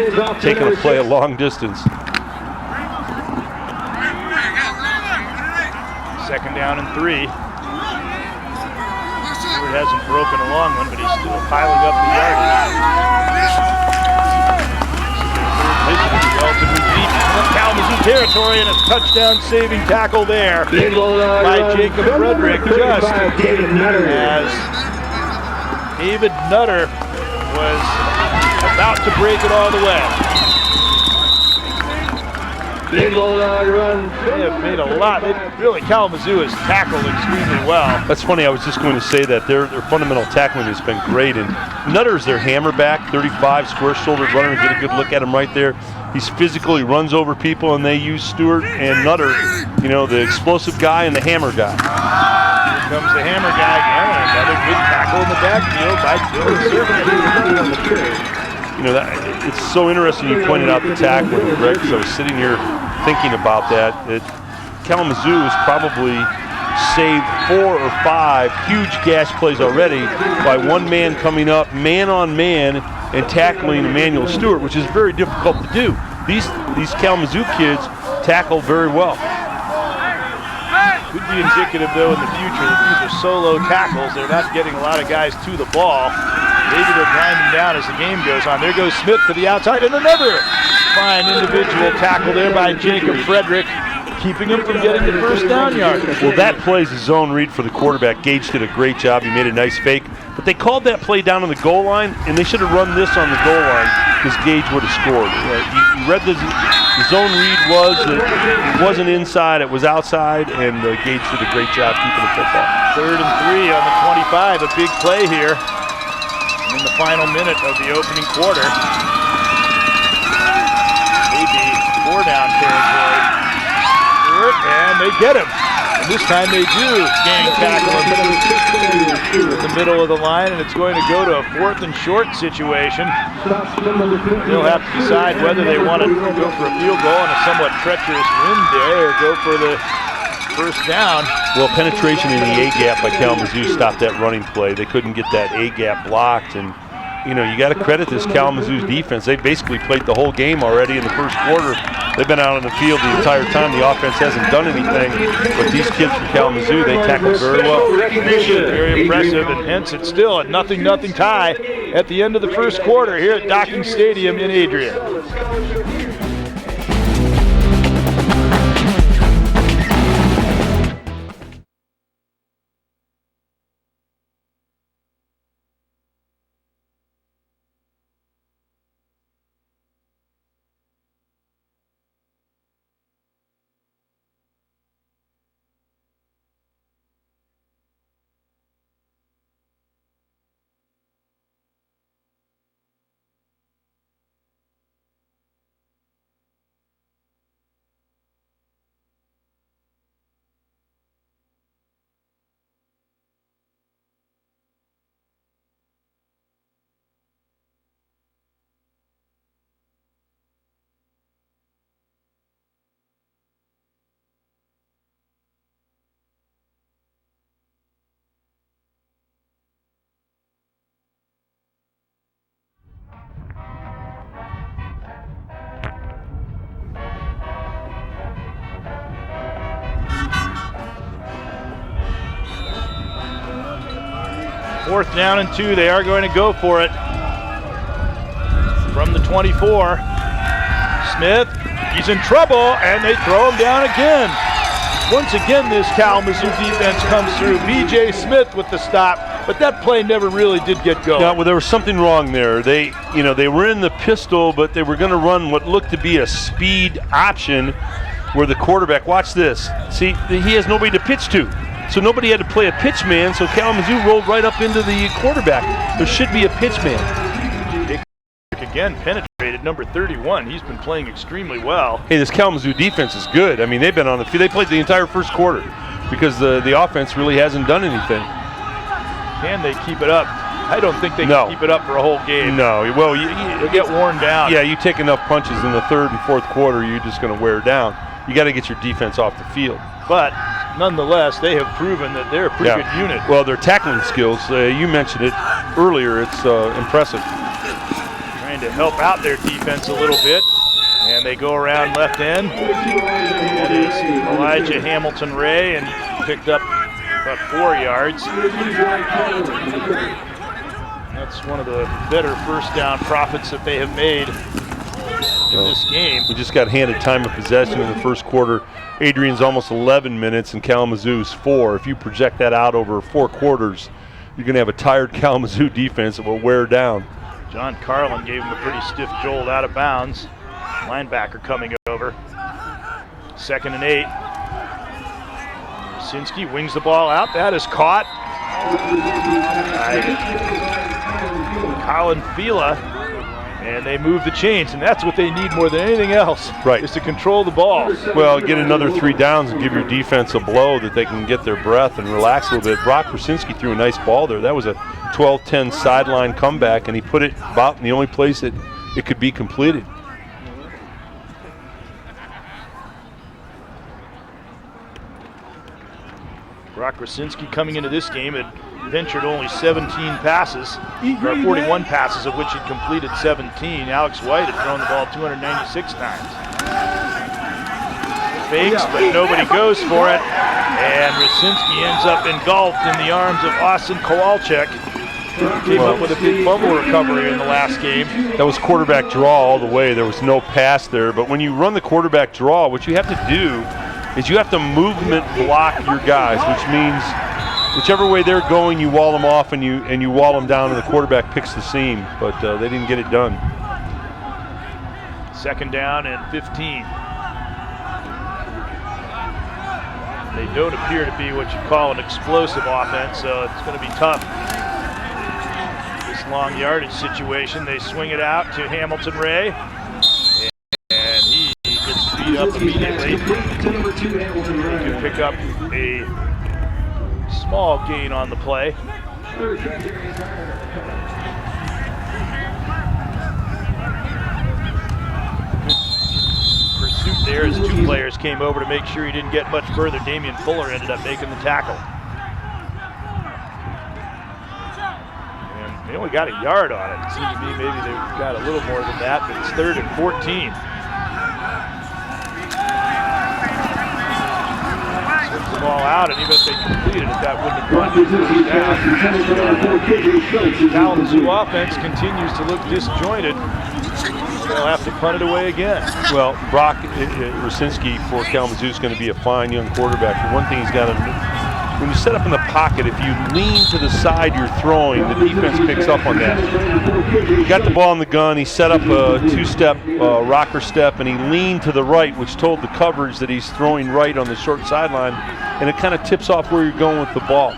taking a play a long distance. 2nd down and 3. Stewart hasn't broken a long one, but he's still piling up the yardage. Relatively deep in Kalamazoo territory, and a touchdown-saving tackle there by Jacob Frederick, just as David Nutter was about to break it all the way. They have made a lot. Kalamazoo has tackled extremely well. That's funny. I was just going to say that their fundamental tackling has been great. And Nutter's their hammerback, 35, square-shouldered runner. Get a good look at him right there. He's physical. He runs over people, and they use Stewart and Nutter, the explosive guy and the hammer guy. Here comes the hammer guy again, and another good tackle in the backfield by Dylan Servant. It's so interesting you pointed out the tackling, Greg, because I was sitting here thinking about that. Kalamazoo has probably saved 4 or 5 huge gash plays already by one man coming up, man on man, and tackling Emmanuel Stewart, which is very difficult to do. These Kalamazoo kids tackle very well. Could be indicative, though, in the future that these are solo tackles. They're not getting a lot of guys to the ball. Maybe they're grinding down as the game goes on. There goes Smith to the outside, and another fine individual tackle there by Jacob Frederick, keeping him from getting the first down yard. Well, that play's a zone read for the quarterback. Gage did a great job. He made a nice fake. But they called that play down on the goal line, and they should have run this on the goal line because Gage would have scored. You read the zone read was that it wasn't inside, it was outside, and Gage did a great job keeping the football. 3rd and 3 on the 25, a big play here in the final minute of the opening quarter. Maybe 4-down territory. And they get him. And this time they do gang tackle him in the middle of the line, and it's going to go to a 4th and short situation. They'll have to decide whether they want to go for a field goal on a somewhat treacherous wind day or go for the first down. Well, penetration in the A-gap by Kalamazoo stopped that running play. They couldn't get that A-gap blocked, and you know, you got to credit this Kalamazoo's defense. They basically played the whole game already in the first quarter. They've been out on the field the entire time. The offense hasn't done anything, but these kids from Kalamazoo, they tackled very well. Very impressive, and hence it's still a 0-0 tie at the end of the first quarter here at Docking Stadium in Adrian. Fourth down and 2, they are going to go for it. From the 24, Smith, he's in trouble, and they throw him down again. Once again, this Kalamazoo defense comes through. B.J. Smith with the stop, but that play never really did get going. No, well, there was something wrong there. They were in the pistol, but they were going to run what looked to be a speed option where the quarterback, watch this. See, he has nobody to pitch to. So nobody had to play a pitch man, so Kalamazoo rolled right up into the quarterback. There should be a pitch man. Again, penetrated, number 31. He's been playing extremely well. Hey, this Kalamazoo defense is good. I mean, they've been on the field. They played the entire first quarter because the offense really hasn't done anything. Can they keep it up? I don't think they can keep it up for a whole game. No, well, they'll get worn down. Yeah, you take enough punches in the 3rd and 4th quarter, you're just going to wear down. You got to get your defense off the field. But nonetheless, they have proven that they're a pretty good unit. Well, their tackling skills, you mentioned it earlier, it's impressive. Trying to help out their defense a little bit. And they go around left end. That is Elijah Hamilton Ray, and picked up about 4 yards. That's one of the better first down profits that they have made in this game. We just got handed time of possession in the first quarter. Adrian's almost 11 minutes and Kalamazoo's 4. If you project that out over 4 quarters, you're going to have a tired Kalamazoo defense that will wear down. John Carlin gave him a pretty stiff jolt out of bounds. Linebacker coming over. 2nd and 8. Brzezinski wings the ball out. That is caught by Colin Fila. And they move the chains, and that's what they need more than anything else, is to control the ball. Well, get another 3 downs and give your defense a blow that they can get their breath and relax a little bit. Brock Brzezinski threw a nice ball there. That was a 12-10 sideline comeback, and he put it about in the only place that it could be completed. Brock Rosinski coming into this game had ventured only 17 passes, or 41 passes, of which he'd completed 17. Alex White had thrown the ball 296 times. Fakes, but nobody goes for it. And Rosinski ends up engulfed in the arms of Austin Kowalczyk. Came up with a big fumble recovery in the last game. That was quarterback draw all the way. There was no pass there. But when you run the quarterback draw, what you have to do is you have to movement block your guys, which means whichever way they're going, you wall them off and you wall them down, and the quarterback picks the seam. But they didn't get it done. 2nd down and 15. They don't appear to be what you call an explosive offense, so it's going to be tough. This long yardage situation, they swing it out to Hamilton Ray, and he gets beat up immediately. He can pick up a small gain on the play. Pursuit there as 2 players came over to make sure he didn't get much further. Damian Fuller ended up making the tackle. And they only got a yard on it. It seemed to me maybe they got a little more than that, but it's 3rd and 14. Slips the ball out, and even if they completed it, that wouldn't have gone down. Kalamazoo offense continues to look disjointed. They'll have to punt it away again. Well, Brock Rosinski for Kalamazoo is going to be a fine young quarterback. And one thing he's got to, when you set up in the pocket, if you lean to the side you're throwing, the defense picks up on that. He got the ball in the gun, he set up a 2-step rocker step, and he leaned to the right, which told the coverage that he's throwing right on the short sideline, and it kind of tips off where you're going with the ball.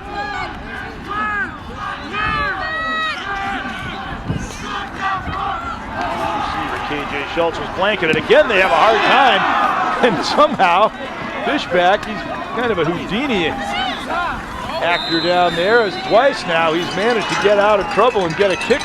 KJ Schultz was blanketed. Again, they have a hard time. And somehow, Fishback, he's kind of a Houdini actor down there, as twice now he's managed to get out of trouble and get a kick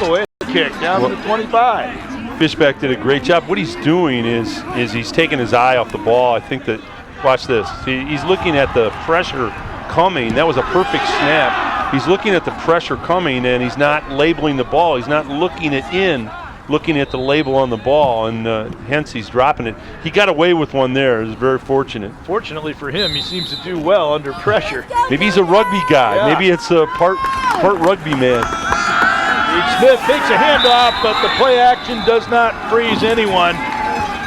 down to the 25. Fishback did a great job. What he's doing is he's taking his eye off the ball. I think that, watch this. He's looking at the pressure coming. That was a perfect snap. He's looking at the pressure coming, and he's not labeling the ball. He's not looking it in, looking at the label on the ball, and hence he's dropping it. He got away with one there. It was very fortunate. Fortunately for him, he seems to do well under pressure. Maybe he's a rugby guy. Yeah. Maybe it's a part rugby man. Gage Smith takes a handoff, but the play action does not freeze anyone.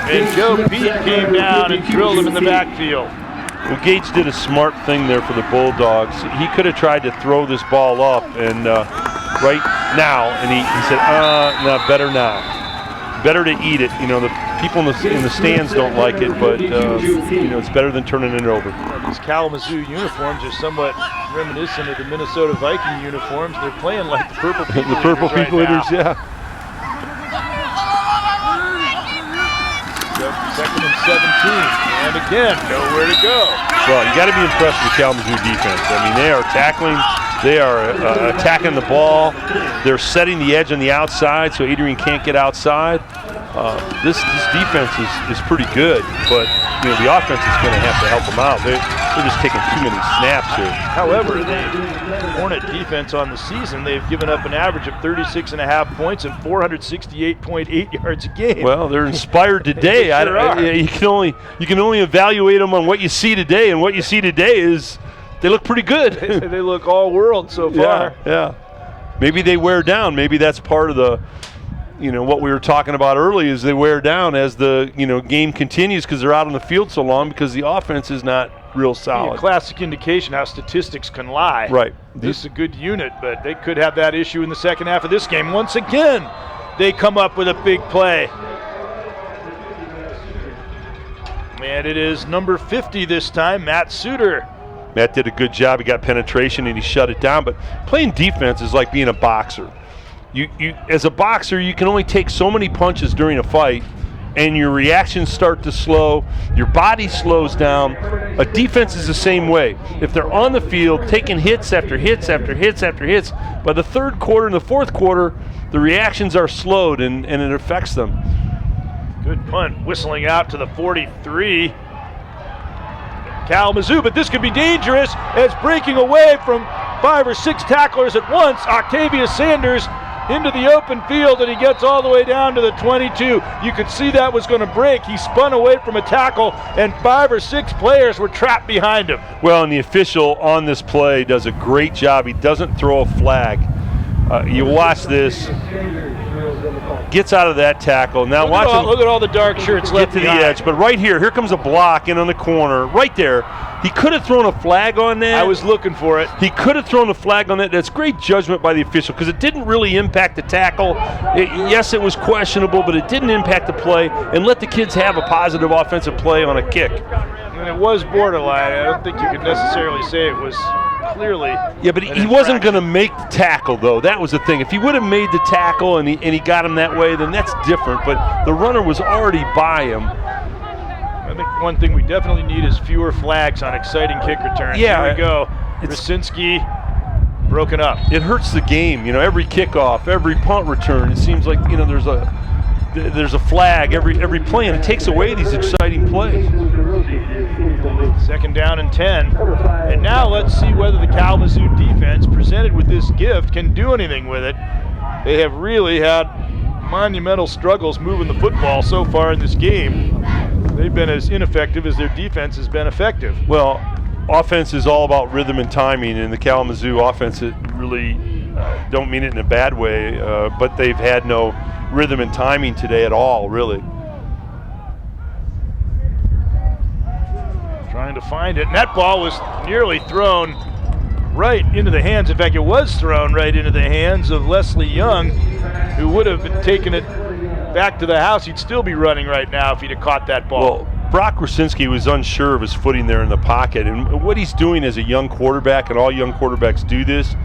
And Joe Pete came down and drilled him in the backfield. Well, Gage did a smart thing there for the Bulldogs. He could have tried to throw this ball up and right now, and he said, no, better not. Better to eat it. You know, the people in the stands don't like it, but you know, it's better than turning it over. These Kalamazoo uniforms are somewhat reminiscent of the Minnesota Viking uniforms. They're playing like the Purple People The Purple People right Eaters, yeah. 2nd and 17, and again, nowhere to go. Well, you got to be impressed with the Kalamazoo defense. I mean, they are tackling, they are attacking the ball, they're setting the edge on the outside so Adrian can't get outside. This defense is pretty good, but you know, the offense is going to have to help them out. They're just taking too many snaps here. However, the Hornet defense on the season, they've given up an average of 36.5 points and 468.8 yards a game. Well, they're inspired today. You can only evaluate them on what you see today, and what you see today is they look pretty good. They look all world so far. Yeah. Maybe they wear down. Maybe that's part of the, you know, what we were talking about early, is they wear down as the, you know, game continues because they're out on the field so long because the offense is not real solid. A classic indication how statistics can lie. Right. This is a good unit, but they could have that issue in the second half of this game. Once again, they come up with a big play. And it is number 50 this time, Matt Suter. Matt did a good job. He got penetration and he shut it down. But playing defense is like being a boxer. You as a boxer, you can only take so many punches during a fight, and your reactions start to slow. Your body slows down. A defense is the same way. If they're on the field taking hits after hits after hits after hits, by the third quarter and the fourth quarter, the reactions are slowed and it affects them. Good punt, whistling out to the 43. Kalamazoo, but this could be dangerous as breaking away from 5 or 6 tacklers at once. Octavius Sanders into the open field, and he gets all the way down to the 22. You could see that was going to break. He spun away from a tackle, and 5 or 6 players were trapped behind him. Well, and the official on this play does a great job. He doesn't throw a flag. You watch this. Gets out of that tackle. Now watch him. Look at all the dark shirts left to the edge. But right here comes a block in on the corner. Right there. He could have thrown a flag on that. I was looking for it. He could have thrown a flag on that. That's great judgment by the official because it didn't really impact the tackle. Yes, it was questionable, but it didn't impact the play and let the kids have a positive offensive play on a kick. And it was borderline. I don't think you could necessarily say it was clearly. Yeah, but he wasn't going to make the tackle, though. That was the thing. If he would have made the tackle and he got him that way, then that's different. But the runner was already by him. I think one thing we definitely need is fewer flags on exciting kick returns. Yeah, here we go. Rasinski broken up. It hurts the game. You know, every kickoff, every punt return, it seems like, you know, there's a flag every play, and it takes away these exciting plays. 2nd down and 10. And now let's see whether the Kalamazoo defense, presented with this gift, can do anything with it. They have really had monumental struggles moving the football so far in this game. They've been as ineffective as their defense has been effective. Well, offense is all about rhythm and timing, and the Kalamazoo offense, it really don't mean it in a bad way, but they've had no rhythm and timing today at all, really. Trying to find it, and that ball was nearly thrown right into the hands. In fact, it was thrown right into the hands of Leslie Young, who would have been taking it back to the house. He'd still be running right now if he'd have caught that ball. Well, Brock Rasinski was unsure of his footing there in the pocket, and what he's doing as a young quarterback, and all young quarterbacks do this,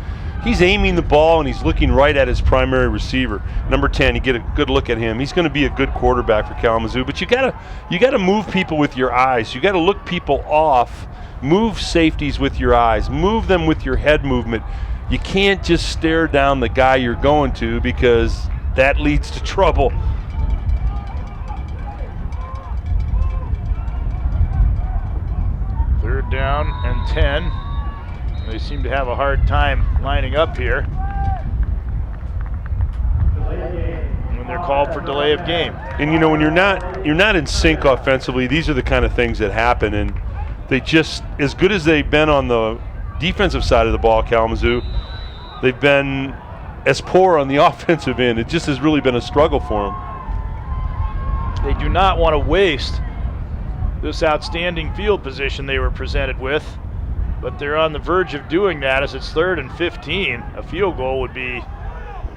he's aiming the ball and he's looking right at his primary receiver. Number 10, you get a good look at him. He's going to be a good quarterback for Kalamazoo, but you gotta move people with your eyes. You got to look people off, move safeties with your eyes, move them with your head movement. You can't just stare down the guy you're going to, because that leads to trouble. Third down and 10. They seem to have a hard time lining up here when they're called for delay of game. And you know, when you're not in sync offensively, these are the kind of things that happen. And they just, as good as they've been on the defensive side of the ball, Kalamazoo, they've been as poor on the offensive end. It just has really been a struggle for them. They do not want to waste this outstanding field position they were presented with, but they're on the verge of doing that as it's 3rd and 15. A field goal would be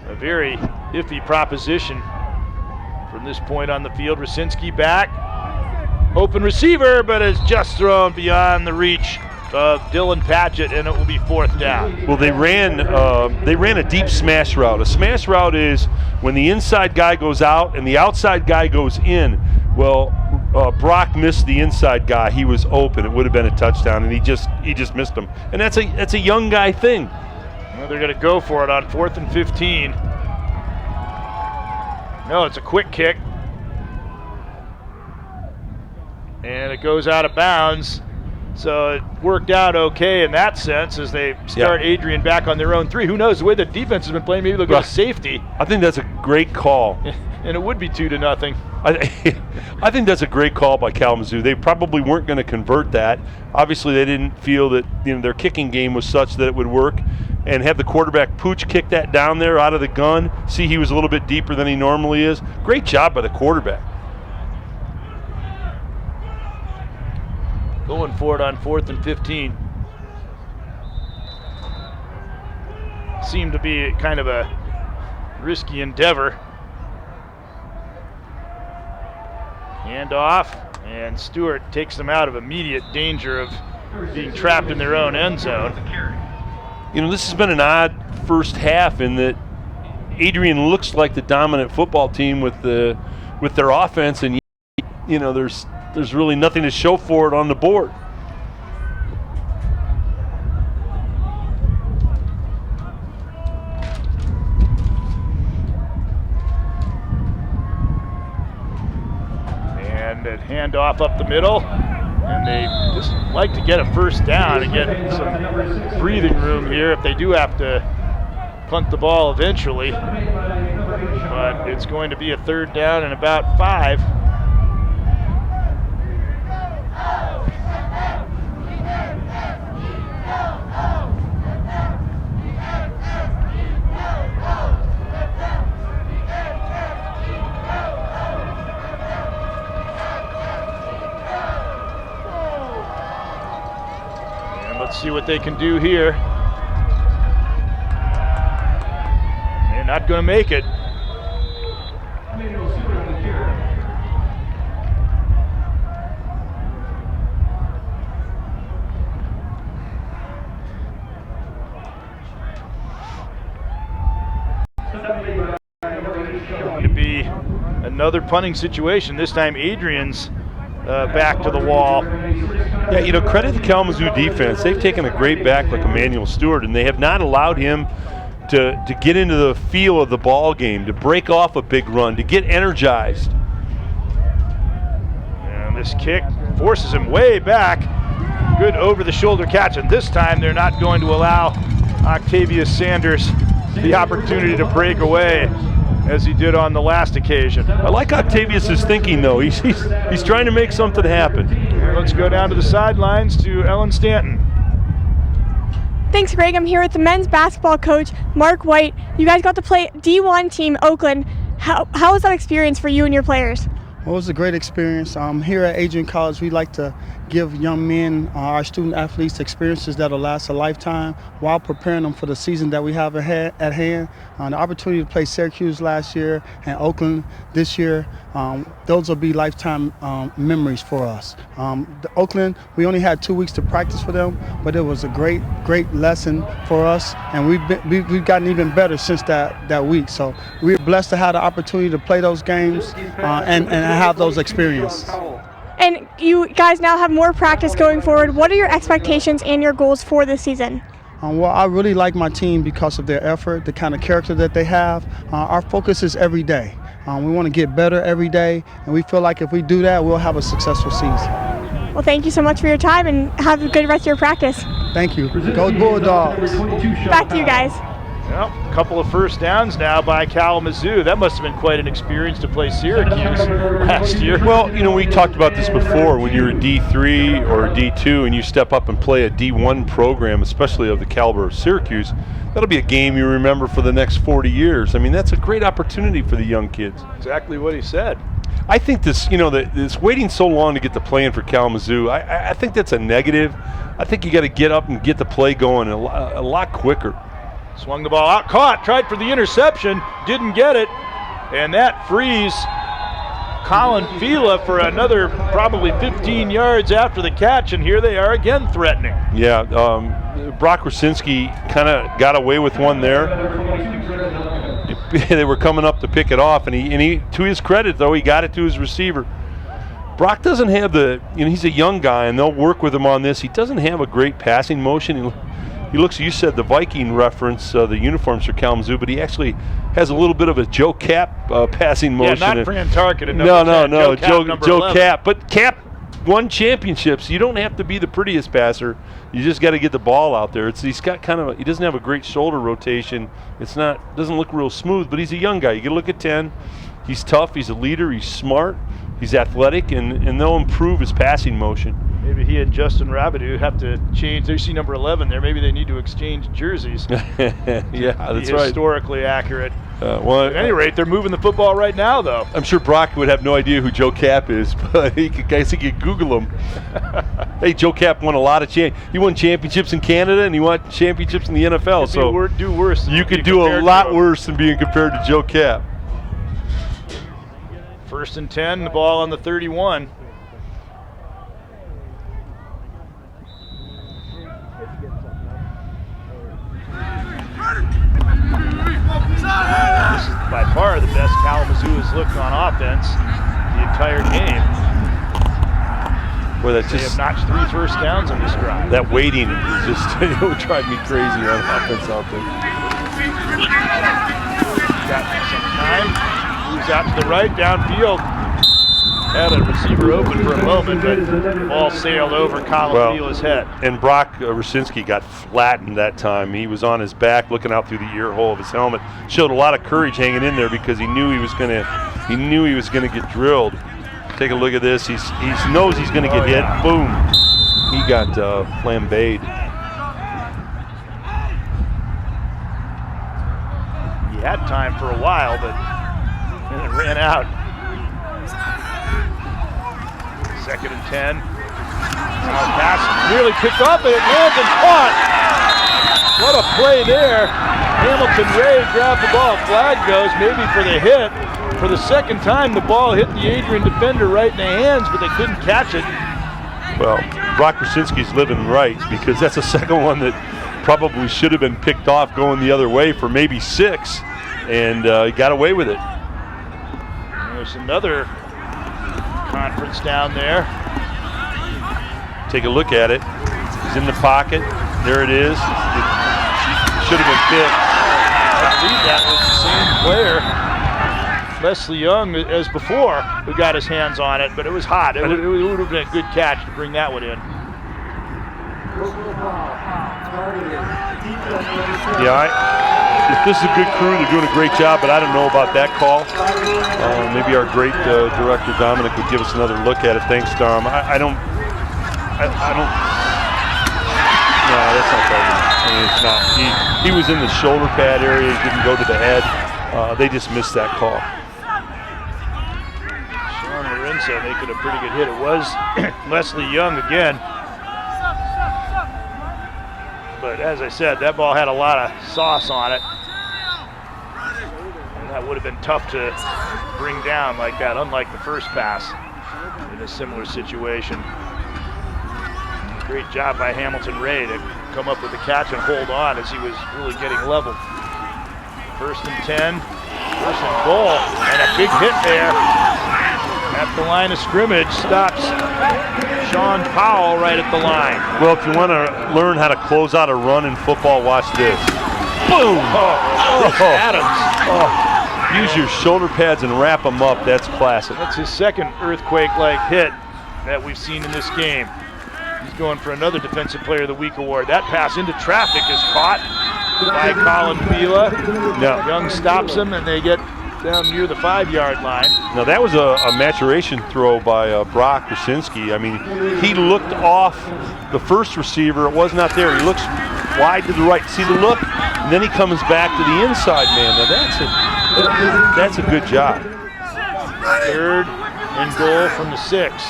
a very iffy proposition from this point on the field. Rasinski back, open receiver, but is just thrown beyond the reach of Dylan Patchett, and it will be 4th down. Well, they ran a deep smash route. A smash route is when the inside guy goes out and the outside guy goes in. Well, Brock missed the inside guy. He was open. It would have been a touchdown, and he just missed him. And that's a young guy thing. Well, they're going to go for it on 4th and 15. No, it's a quick kick, and it goes out of bounds. So it worked out okay in that sense as they start Adrian back on their own 3. Who knows, the way the defense has been playing, maybe they'll go to safety. I think that's a great call. And it would be 2-0. I think that's a great call by Kalamazoo. They probably weren't going to convert that. Obviously, they didn't feel that their kicking game was such that it would work, and have the quarterback Pooch kick that down there out of the gun. See, he was a little bit deeper than he normally is. Great job by the quarterback. Going for it on 4th and 15. Seemed to be kind of a risky endeavor. Handoff, and Stewart takes them out of immediate danger of being trapped in their own end zone. You know, this has been an odd first half in that Adrian looks like the dominant football team with their offense, and you know, there's really nothing to show for it on the board. And a handoff up the middle. And they just like to get a first down and get some breathing room here if they do have to punt the ball eventually. But it's going to be a 3rd down and about 5. Let's see what they can do here. They're not going to make it. Going to be another punting situation. This time Adrian's back to the wall. Yeah, you know, credit the Kalamazoo defense. They've taken a great back like Emmanuel Stewart, and they have not allowed him to get into the feel of the ball game, to break off a big run, to get energized. And this kick forces him way back. Good over-the-shoulder catch, and this time they're not going to allow Octavius Sanders the opportunity to break away as he did on the last occasion. I like Octavius' thinking, though. He's trying to make something happen. Let's go down to the sidelines to Ellen Stanton. Thanks, Greg. I'm here with the men's basketball coach, Mark White. You guys got to play D1 team Oakland. How was that experience for you and your players? Well, it was a great experience. Here at Adrian College, we like to give young men, our student athletes, experiences that will last a lifetime while preparing them for the season that we have at hand. The opportunity to play Syracuse last year and Oakland this year, those will be lifetime memories for us. The Oakland, we only had 2 weeks to practice for them, but it was a great lesson for us, and we've gotten even better since that week. So we're blessed to have the opportunity to play those games and have those experiences. And you guys now have more practice going forward. What are your expectations and your goals for this season? Well, I really like my team because of their effort, the kind of character that they have. Our focus is every day. We want to get better every day, and we feel like if we do that, we'll have a successful season. Well, thank you so much for your time, and have a good rest of your practice. Thank you. Go Bulldogs. Back to you guys. Well, a couple of first downs now by Kalamazoo. That must have been quite an experience to play Syracuse last year. Well, you know, we talked about this before. When you're a D3 or a D2 and you step up and play a D1 program, especially of the caliber of Syracuse, that'll be a game you remember for the next 40 years. I mean, that's a great opportunity for the young kids. Exactly what he said. I think this, you know, this waiting so long to get the play in for Kalamazoo, I think that's a negative. I think you got to get up and get the play going a lot quicker. Swung the ball out, caught, tried for the interception, didn't get it, and that frees Colin Fila for another probably 15 yards after the catch, and here they are again threatening. Yeah, Brock Krasinski kind of got away with one there. They were coming up to pick it off, and he, to his credit though, he got it to his receiver. Brock doesn't have the, you know, he's a young guy, and they'll work with him on this. He doesn't have a great passing motion. He looks, you said the Viking reference, the uniforms for Kalamazoo, but he actually has a little bit of a Joe Cap passing motion. Yeah, not Fran Tarkin. No, Joe Cap. But Cap won championships. You don't have to be the prettiest passer. You just got to get the ball out there. He's got kind of, he doesn't have a great shoulder rotation. Doesn't look real smooth, but he's a young guy. You got to look at 10. He's tough. He's a leader. He's smart. He's athletic, and they'll improve his passing motion. Maybe he and Justin Rabideau have to change. They see number 11 there. Maybe they need to exchange jerseys. Yeah, that's right. Historically accurate. Well, at any rate, they're moving the football right now, though. I'm sure Brock would have no idea who Joe Cap is, but I guess he could Google him. Hey, Joe Cap won a lot of he won championships in Canada, and he won championships in the NFL. So do worse. You could do a lot worse than being compared to Joe Cap. 1st and 10, the ball on the 31. This is by far the best Kalamazoo has looked on offense the entire game. Boy, they have notched 3 first downs on this drive. That waiting just it would drive me crazy on offense out there. Got some time. Moves out to the right, downfield. Had a receiver open for a moment, but the ball sailed over Colin Vila's head. And Brock Rusinski got flattened that time. He was on his back looking out through the ear hole of his helmet. Showed a lot of courage hanging in there because he knew he was gonna get drilled. Take a look at this. He knows he's gonna get hit. Boom. He got flambéed. He had time for a while, but then it ran out. 2nd and 10. Pass nearly picked up, and it lands and caught. What a play there. Hamilton Ray grabbed the ball. Flag goes, maybe for the hit. For the second time, the ball hit the Adrian defender right in the hands, but they couldn't catch it. Well, Brock Rusinski's living right, because that's the second one that probably should have been picked off going the other way for maybe 6, and he got away with it. There's another conference down there. Take a look at it. He's in the pocket. There it is. It should have been picked. I believe that was the same player, Leslie Young, as before, who got his hands on it, but it was hot. It would have been a good catch to bring that one in. Yeah, if this is a good crew, they're doing a great job, but I don't know about that call. Maybe our great director Dominic would give us another look at it. Thanks, Dom. I don't. No, that's not targeting. I mean, it's not. He was in the shoulder pad area. He didn't go to the head. They just missed that call. Sean Lorenzo making a pretty good hit. It was Leslie Young again. But as I said, that ball had a lot of sauce on it. And that would have been tough to bring down like that, unlike the first pass in a similar situation. Great job by Hamilton Ray to come up with the catch and hold on as he was really getting leveled. 1st and 10, 1st and goal, and a big hit there at the line of scrimmage. Stops Sean Powell right at the line. Well, if you want to learn how to close out a run in football, watch this. Boom! Adams. Use your shoulder pads and wrap them up. That's classic. That's his second earthquake-like hit that we've seen in this game. He's going for another Defensive Player of the Week award. That pass into traffic is caught by Colin Vila. Yeah. Young stops him, and they get down near the 5-yard line. Now that was a maturation throw by Brock Rusinski. I mean, he looked off the first receiver. It was not there. He looks wide to the right. See the look? And then he comes back to the inside man. Now that's a good job. 3rd and goal from the 6.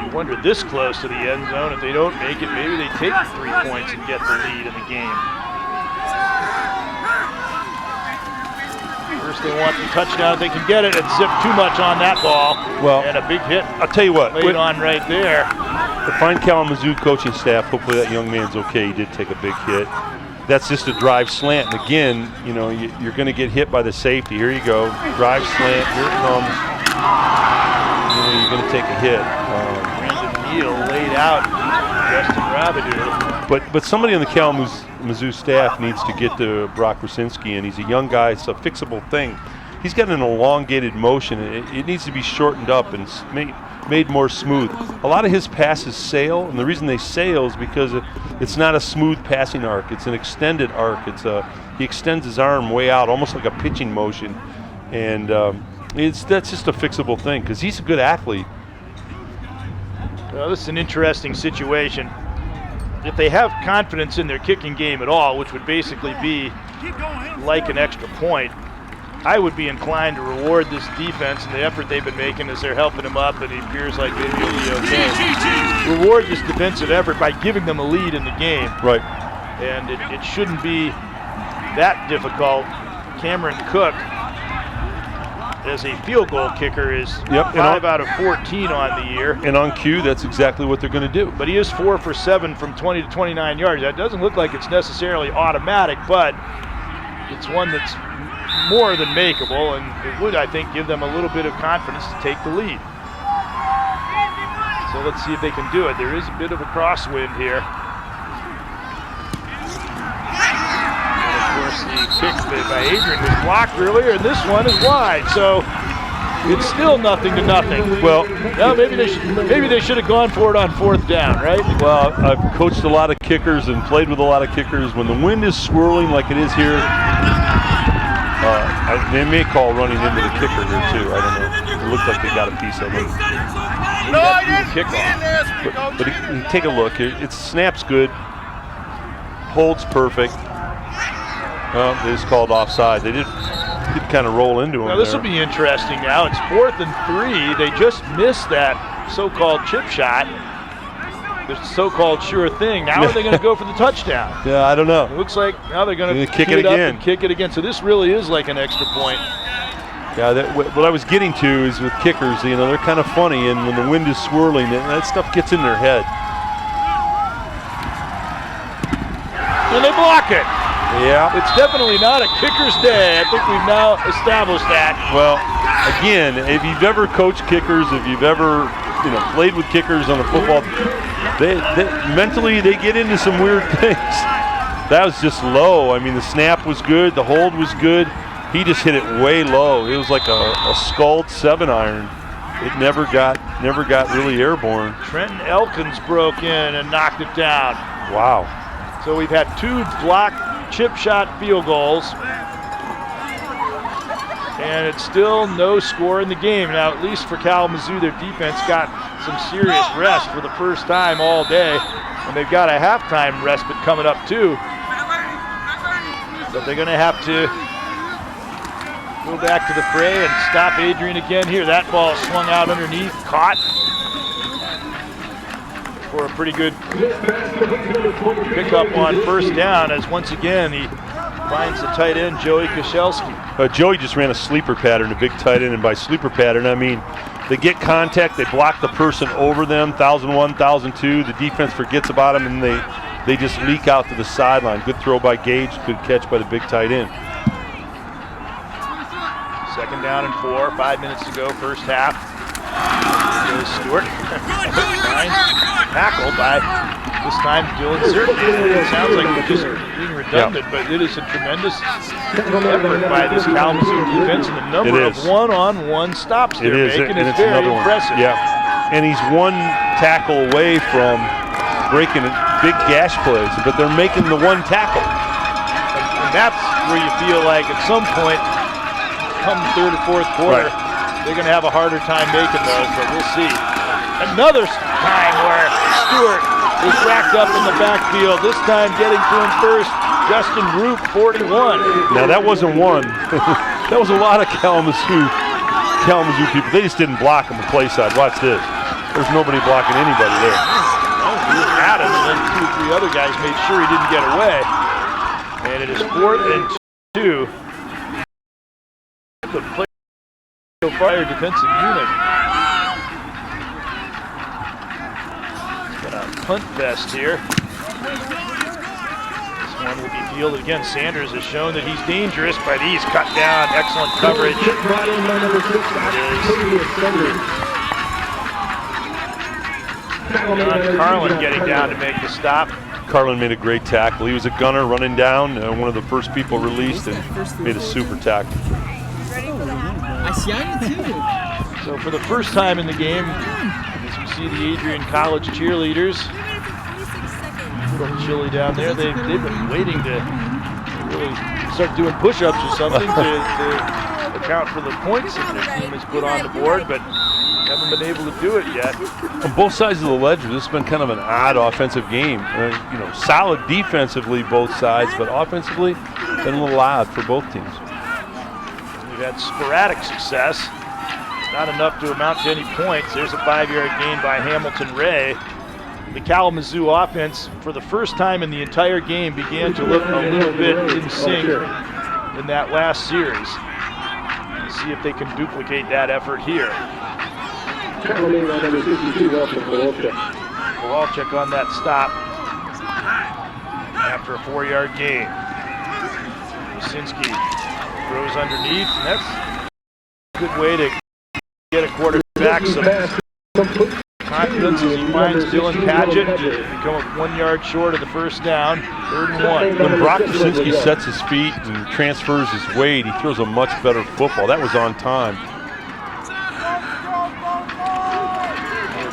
You wonder this close to the end zone, if they don't make it, maybe they take the 3 points and get the lead in the game. First they want the touchdown if they can get it, and zip too much on that ball. Well, and a big hit. I'll tell you what. Laid on right there. The fine Kalamazoo coaching staff, hopefully that young man's okay. He did take a big hit. That's just a drive slant. And again, you know, you're going to get hit by the safety. Here you go. Drive slant. Here it comes. You know, you're going to take a hit. Brandon Neal laid out Justin Rabideau. But somebody on the Kalamazoo staff needs to get to Brock Rusinski, and he's a young guy. It's a fixable thing. He's got an elongated motion. It needs to be shortened up and made more smooth. A lot of his passes sail, and the reason they sail is because it's not a smooth passing arc. It's an extended arc. He extends his arm way out, almost like a pitching motion, and that's just a fixable thing because he's a good athlete. Well, this is an interesting situation. If they have confidence in their kicking game at all, which would basically be like an extra point, I would be inclined to reward this defense and the effort they've been making as they're helping him up, and he appears like maybe he'll be okay. Reward this defensive effort by giving them a lead in the game. Right. And it shouldn't be that difficult. Cameron Cook, as a field goal kicker, is 5 out of 14 on the year. And on cue, that's exactly what they're going to do. But he is 4 for 7 from 20 to 29 yards. That doesn't look like it's necessarily automatic, but it's one that's more than makeable, and it would, I think, give them a little bit of confidence to take the lead. So let's see if they can do it. There is a bit of a crosswind here. And of course, kick by Adrian was blocked earlier, and this one is wide. So it's still nothing to nothing. Well, no, maybe they should have gone for it on 4th down, right? Well, I've coached a lot of kickers and played with a lot of kickers. When the wind is swirling like it is here, they may call running into the kicker here too. I don't know. It looked like they got a piece of it. No, I didn't. Kickoff. But take a look. It snaps good. Holds perfect. Well, they just called offside. They did kind of roll into him. Now this will be interesting. Now it's 4th and 3. They just missed that so-called chip shot. The so-called sure thing. Now are they going to go for the touchdown? Yeah, I don't know. It looks like now they're going to kick it again. And kick it again. So this really is like an extra point. Yeah, what I was getting to is with kickers, they're kind of funny, and when the wind is swirling, that stuff gets in their head. And they block it. Yeah. It's definitely not a kicker's day. I think we've now established that. Well, again, if you've ever coached kickers, if you've ever played with kickers on a football, they mentally they get into some weird things. That was just low. I mean, the snap was good, the hold was good. He just hit it way low. It was like a scald 7-iron. It never got really airborne. Trenton Elkins broke in and knocked it down. Wow. So we've had 2 blocked chip shot field goals, and it's still no score in the game. Now, at least for Kalamazoo, their defense got some serious rest for the first time all day, and they've got a halftime respite coming up too. But they're going to have to go back to the fray and stop Adrian again here. That ball swung out underneath, caught for a pretty good pickup on 1st down, as once again he finds the tight end, Joey Koszelski. Joey just ran a sleeper pattern, a big tight end, and by sleeper pattern, I mean they get contact, they block the person over them, 1,001, 1,002, the defense forgets about them, and they just leak out to the sideline. Good throw by Gage, good catch by the big tight end. 2nd down and 4, 5 minutes to go, 1st half. Here's Stewart. Tackled by, this time, Dylan Certain. It sounds like we're just being redundant, but it is a tremendous effort by this Kalamazoo defense, and the number of one-on-one stops they're making is very impressive. Yeah, and he's 1 tackle away from breaking big gash plays, but they're making the 1 tackle. And that's where you feel like at some point, come 3rd or 4th quarter, they're going to have a harder time making those, but we'll see. Another time where Stewart is racked up in the backfield, this time getting to him first, Justin Roop, 41. Now that wasn't one. That was a lot of Kalamazoo people. They just didn't block him the play side. Watch this. There's nobody blocking anybody there. He was at him, and then 2 or 3 other guys made sure he didn't get away. And it is 4th and 2. The play fire defensive unit. Got a punt vest here. This one will be fielded again. Sanders has shown that he's dangerous, but he's cut down. Excellent coverage. Carlin getting down to make the stop. Carlin made a great tackle. He was a gunner running down, one of the first people released, and made a super tackle. So for the first time in the game, as you see the Adrian College cheerleaders, a little chilly down there. They've been waiting to really start doing push-ups or something to account for the points that their team has put on the board, but haven't been able to do it yet. On both sides of the ledger, this has been kind of an odd offensive game. Solid defensively both sides, but offensively, been a little odd for both teams. We've had sporadic success, not enough to amount to any points. There's a 5-yard gain by Hamilton Ray. The Kalamazoo offense, for the first time in the entire game, began to look a little bit in sync in that last series. Let's see if they can duplicate that effort here. Kowalczyk on that stop after a 4-yard gain. Wasinski throws underneath, and that's a good way to get a quarterback some confidence as he finds Dylan Padgett. They come up 1 yard short of the first down, 3rd and 1. When Brock Kosinski sets his feet and transfers his weight, he throws a much better football. That was on time.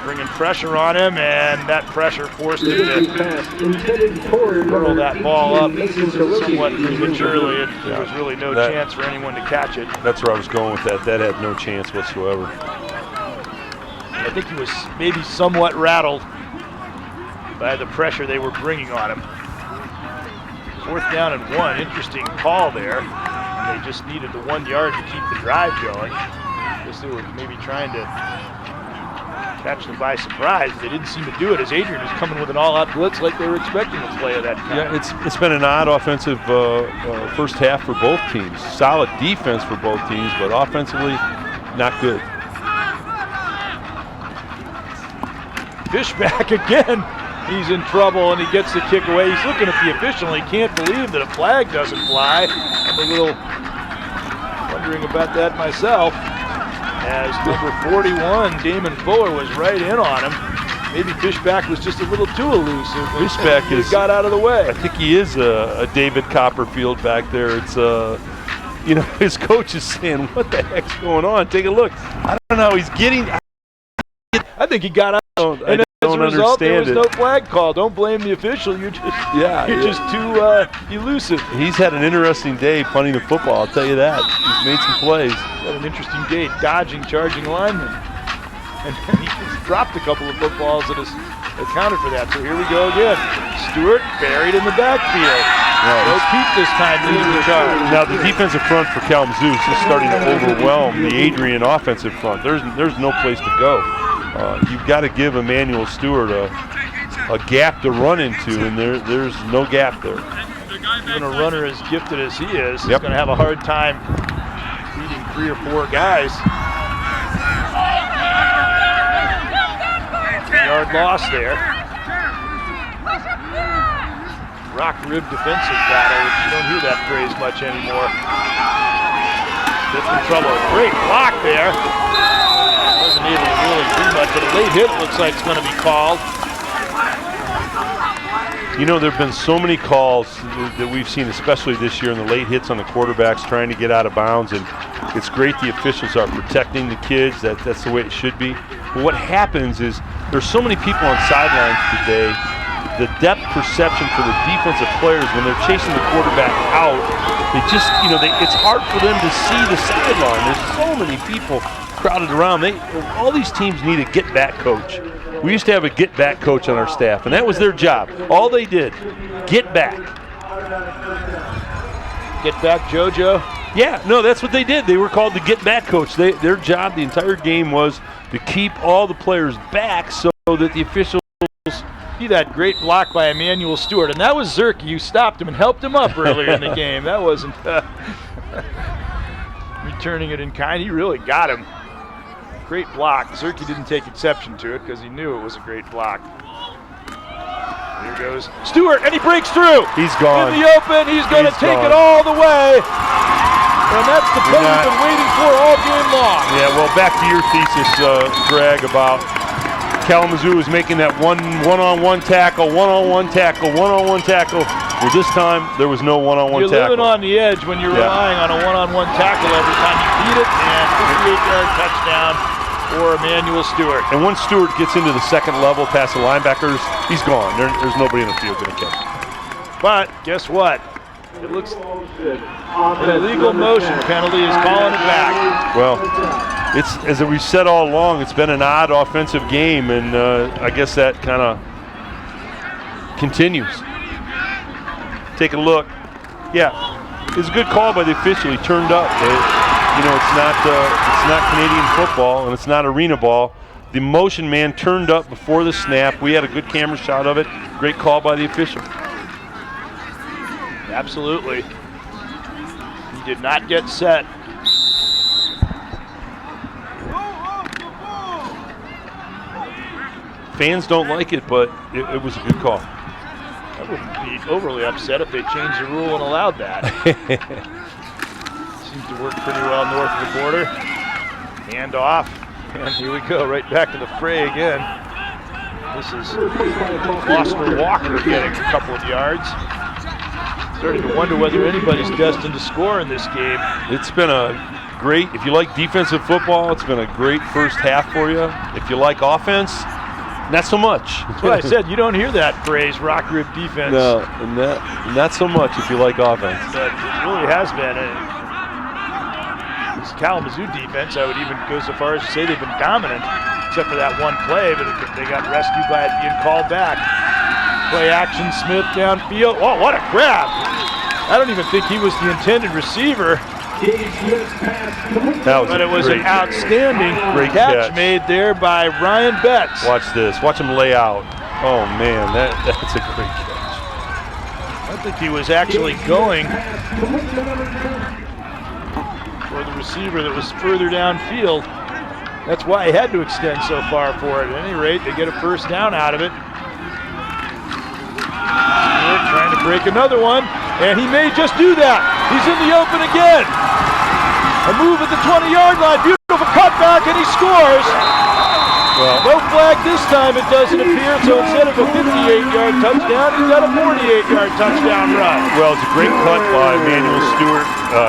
Bringing pressure on him, and that pressure forced him to hurl that ball up somewhat prematurely. And there was really no chance for anyone to catch it. That's where I was going with that. That had no chance whatsoever. I think he was maybe somewhat rattled by the pressure they were bringing on him. 4th down and 1, interesting call there. And they just needed the 1 yard to keep the drive going. I guess they were maybe trying to catch them by surprise. They didn't seem to do it as Adrian was coming with an all-out blitz like they were expecting a play of that kind. Yeah, it's been an odd offensive first half for both teams. Solid defense for both teams, but offensively, not good. Fishback again. He's in trouble and he gets the kick away. He's looking at the official and he can't believe that a flag doesn't fly. I'm a little wondering about that myself. As number 41, Damon Fuller, was right in on him. Maybe Fishback was just a little too elusive. Fishback got out of the way. I think he is a David Copperfield back there. It's you know, his coach is saying, "What the heck's going on? Take a look." I don't know. He's getting. I think he got out. I don't result, there understand was no flag call. Don't blame the official. You're just too elusive. He's had an interesting day punting the football. I'll tell you that. He's made some plays. Had an interesting day dodging, charging linemen, and he just dropped a couple of footballs that has accounted for that. So here we go again. Stewart buried in the backfield. No Pete this time leading the charge. Now the defensive front for Kalamazoo is just starting to overwhelm the Adrian offensive front. There's no place to go. You've got to give Emmanuel Stewart a gap to run into, and there's no gap there. Even a runner as gifted as he is going to have a hard time beating 3 or 4 guys. 3-yard loss there. Rock rib defensive battle. You don't hear that phrase much anymore. Smith in trouble. Great block there. Wasn't able to really do much, but a late hit looks like it's going to be called. You know, there have been so many calls that we've seen, especially this year, in the late hits on the quarterbacks trying to get out of bounds, and it's great the officials are protecting the kids. That's the way it should be. But what happens is there's so many people on sidelines today. The depth perception for the defensive players when they're chasing the quarterback out, they just, you know, it's hard for them to see the sideline. There's so many people crowded around. All these teams need a get-back coach. We used to have a get-back coach on our staff, and that was their job. All they did, get back. Get back, JoJo? Yeah, no, that's what they did. They were called the get-back coach. Their job the entire game was to keep all the players back so that the officials. See that great block by Emmanuel Stewart, and that was Zerke. You stopped him and helped him up earlier in the game. That wasn't returning it in kind. He really got him. Great block. Zerke didn't take exception to it because he knew it was a great block. Here goes Stewart, and he breaks through. He's gone. In the open, he's going to take it all the way. And that's the play we've been waiting for all game long. Yeah, well, back to your thesis, Greg, about Kalamazoo is making that one-on-one tackle, one-on-one tackle, one-on-one tackle. Well, this time there was no one-on-one tackle. You're living on the edge when you're relying on a one-on-one tackle every time you beat it, and 58-yard touchdown for Emmanuel Stewart. And once Stewart gets into the second level past the linebackers, he's gone. There's nobody in the field going to catch him. But guess what? It looks an illegal motion penalty is calling it back. Well, it's, as we've said all along, it's been an odd offensive game, and I guess that kind of continues. Take a look. Yeah, it's a good call by the official. He turned up. You know, it's not Canadian football, and it's not arena ball. The motion man turned up before the snap. We had a good camera shot of it. Great call by the official. Absolutely. He did not get set. Fans don't like it, but it was a good call. I wouldn't be overly upset if they changed the rule and allowed that. Seems to work pretty well north of the border. Hand off, and here we go, right back to the fray again. This is Foster Walker getting a couple of yards. Starting to wonder whether anybody's destined to score in this game. It's been a great, if you like defensive football, it's been a great first half for you. If you like offense, not so much. That's what I said. You don't hear that phrase, rock rib defense. No, not so much if you like offense. But it really has been. This Kalamazoo defense, I would even go so far as to say they've been dominant, except for that one play, but they got rescued by it being called back. Play action, Smith downfield. Oh, what a grab! I don't even think he was the intended receiver. But it was an outstanding catch made there by Ryan Betts. Watch this. Watch him lay out. Oh, man, that's a great catch. I think he was actually going for the receiver that was further downfield. That's why he had to extend so far for it. At any rate, they get a first down out of it. Stewart trying to break another one, and he may just do that. He's in the open again. A move at the 20-yard line. Beautiful cutback, and he scores. Well, no flag this time, it doesn't appear. So instead of a 58-yard touchdown, he's got a 48-yard touchdown run. Well, it's a great cut by Emmanuel Stewart.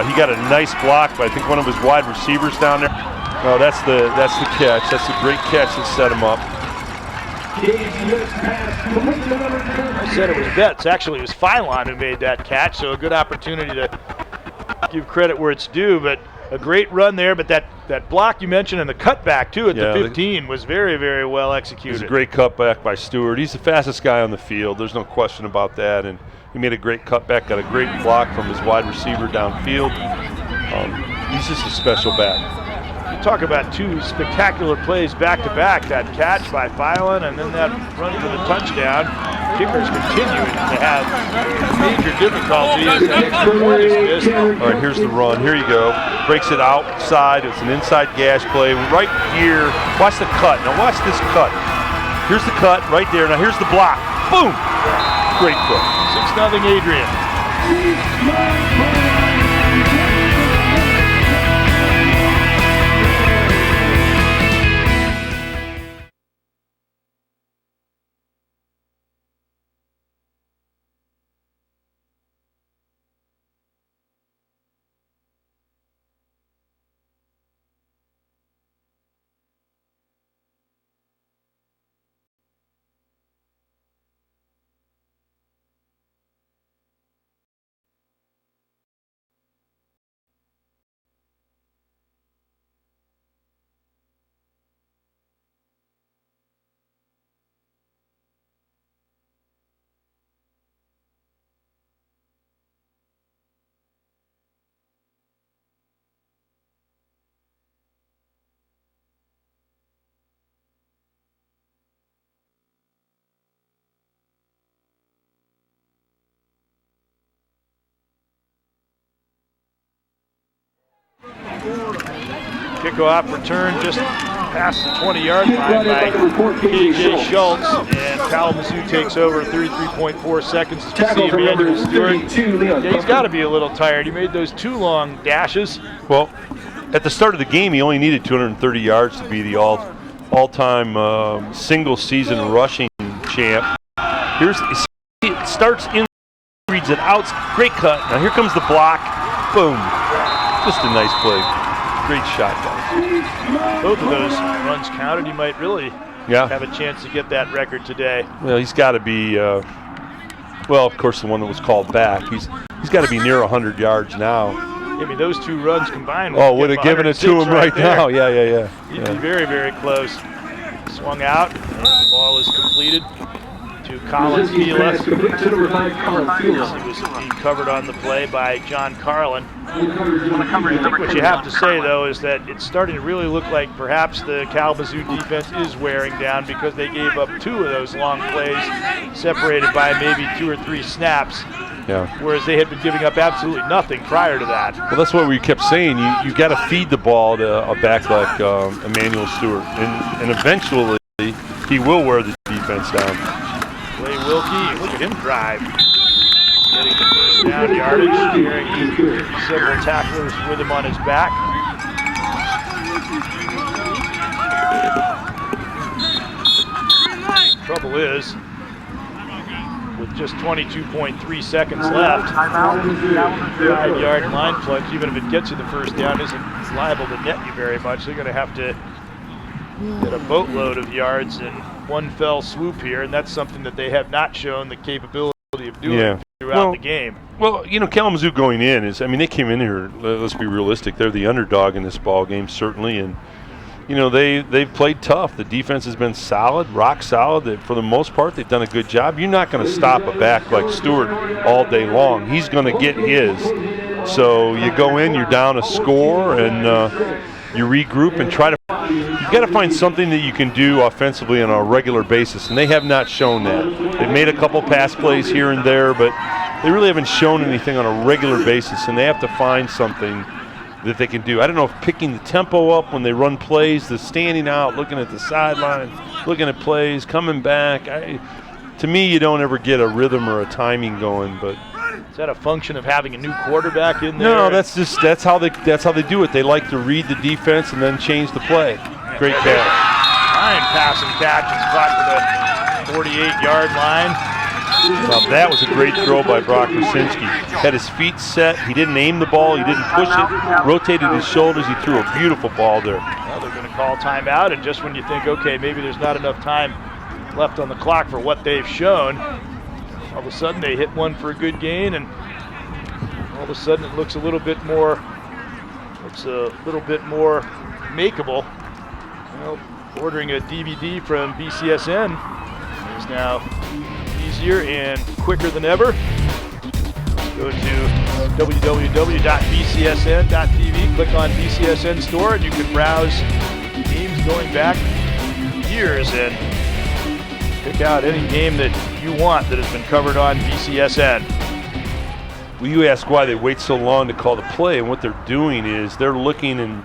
He got a nice block by I think one of his wide receivers down there. Oh, that's the catch. That's a great catch that set him up. I said it was Betts. Actually, it was Phylon who made that catch, so a good opportunity to give credit where it's due. But a great run there, but that block you mentioned and the cutback, too, at the 15 was very, very well executed. It was a great cutback by Stewart. He's the fastest guy on the field. There's no question about that. And he made a great cutback, got a great block from his wide receiver downfield. He's just a special back. You talk about two spectacular plays back-to-back, that catch by Phylon and then that run for the touchdown. Kickers continuing to have major difficulty as that extra point is missed. All right, here's the run. Here you go. Breaks it outside. It's an inside gash play. Right here. Watch the cut. Now watch this cut. Here's the cut right there. Now here's the block. Boom! Great play. 6-0 Adrian. Kickoff return just past the 20-yard line by K.J. Schultz, and Kalamazoo takes over 33.4 seconds to see Emmanuel Stewart. Yeah, he's got to be a little tired. He made those two long dashes. Well, at the start of the game, he only needed 230 yards to be the all-time single-season rushing champ. It starts in, reads it out, great cut. Now here comes the block, boom. Just a nice play. Great shot, guys. Both of those runs counted. He might really have a chance to get that record today. Well, he's got to be, well, of course, the one that was called back. He's got to be near 100 yards now. I mean, those two runs combined would have given it to him right now. Yeah. He'd be very, very close. Swung out, and the ball is completed to Colin Fila. He was being covered on the play by John Carlin. I think what you have to say, though, is that it's starting to really look like perhaps the Kalamazoo defense is wearing down because they gave up two of those long plays separated by maybe 2 or 3 snaps. Yeah. Whereas they had been giving up absolutely nothing prior to that. Well, that's what we kept saying. You got to feed the ball to a back like Emmanuel Stewart, and eventually he will wear the defense down. Clay Wilkie, look at him drive. Getting the first down yardage, carrying several tacklers with him on his back. Trouble just 22.3 seconds left. 5-yard line plunge, even if it gets you the first down, isn't liable to net you very much. They're going to have to get a boatload of yards in one fell swoop here, and that's something that they have not shown the capability of doing throughout the game. Well, you know, Kalamazoo going in is, I mean, they came in here, let's be realistic, they're the underdog in this ball game, certainly, and you know, they've played tough. The defense has been solid, rock solid. For the most part, they've done a good job. You're not going to stop a back like Stewart all day long. He's going to get his. So you go in, you're down a score, and you regroup and try to. You've got to find something that you can do offensively on a regular basis, and they have not shown that. They've made a couple pass plays here and there, but they really haven't shown anything on a regular basis, and they have to find something that they can do. I don't know if picking the tempo up when they run plays, the standing out, looking at the sideline, looking at plays, coming back. To me, you don't ever get a rhythm or a timing going. But is that a function of having a new quarterback in there? No, that's how they do it. They like to read the defense and then change the play. Great catch. Fine pass and catch. It's caught to the 48-yard line. Now that was a great throw by Brock Rusinski. Had his feet set. He didn't aim the ball. He didn't push it. Rotated his shoulders. He threw a beautiful ball there. Well, they're going to call timeout, and just when you think, okay, maybe there's not enough time left on the clock for what they've shown, all of a sudden they hit one for a good gain, and all of a sudden it looks a little bit more makeable. Well, ordering a DVD from BCSN is now easier and quicker than ever. Go to www.bcsn.tv, click on BCSN Store, and you can browse games going back years and pick out any game that you want that has been covered on BCSN. Well, you ask why they wait so long to call the play, and what they're doing is they're looking and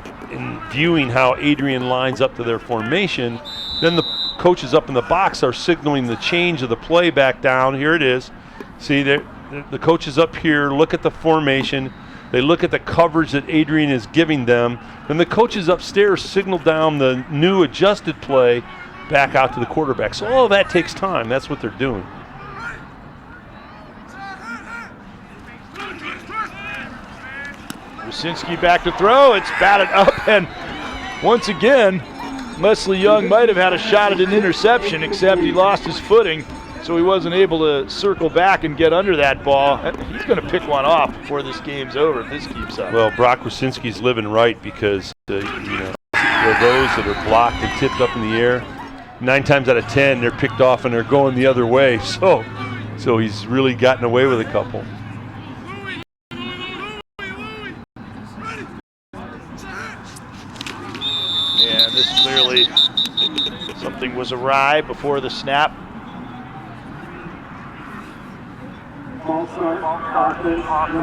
viewing how Adrian lines up to their formation. Then the coaches up in the box are signaling the change of the play back down. Here it is. See, the coaches up here look at the formation. They look at the coverage that Adrian is giving them. Then the coaches upstairs signal down the new adjusted play back out to the quarterback. So all of that takes time. That's what they're doing. Rusinski back to throw. It's batted up, and once again, Leslie Young might have had a shot at an interception, except he lost his footing, so he wasn't able to circle back and get under that ball. He's going to pick one off before this game's over if this keeps up. Well, Brock Rusinski's living right because there are those that are blocked and tipped up in the air. 9 times out of 10, they're picked off and they're going the other way. So he's really gotten away with a couple. And this clearly, something was awry before the snap.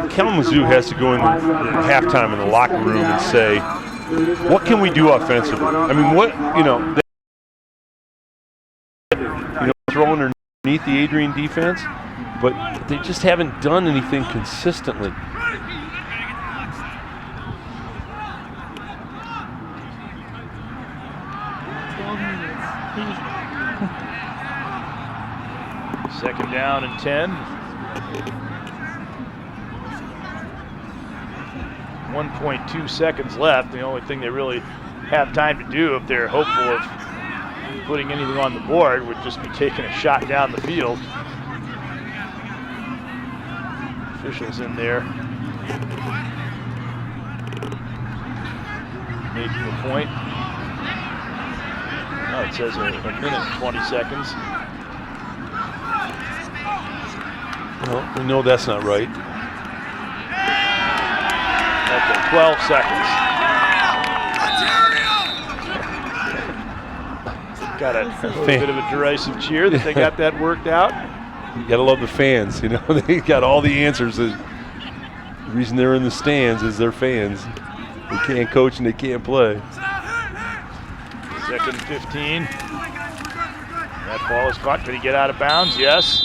Kalamazoo has to go in at halftime in the locker room and say, what can we do offensively? I mean, throw underneath the Adrian defense, but they just haven't done anything consistently. Second down and 10. 1.2 seconds left. The only thing they really have time to do if they're hopeful of putting anything on the board would just be taking a shot down the field. Officials in there making a point. Oh, it says a minute and 20 seconds. Well, we know that's not right. Okay, 12 seconds. Got a little bit of a derisive cheer that they got that worked out. You gotta love the fans, you know. They got all the answers. The reason they're in the stands is they're fans. They can't coach and they can't play. Second 15. That ball is caught. Could he get out of bounds? Yes.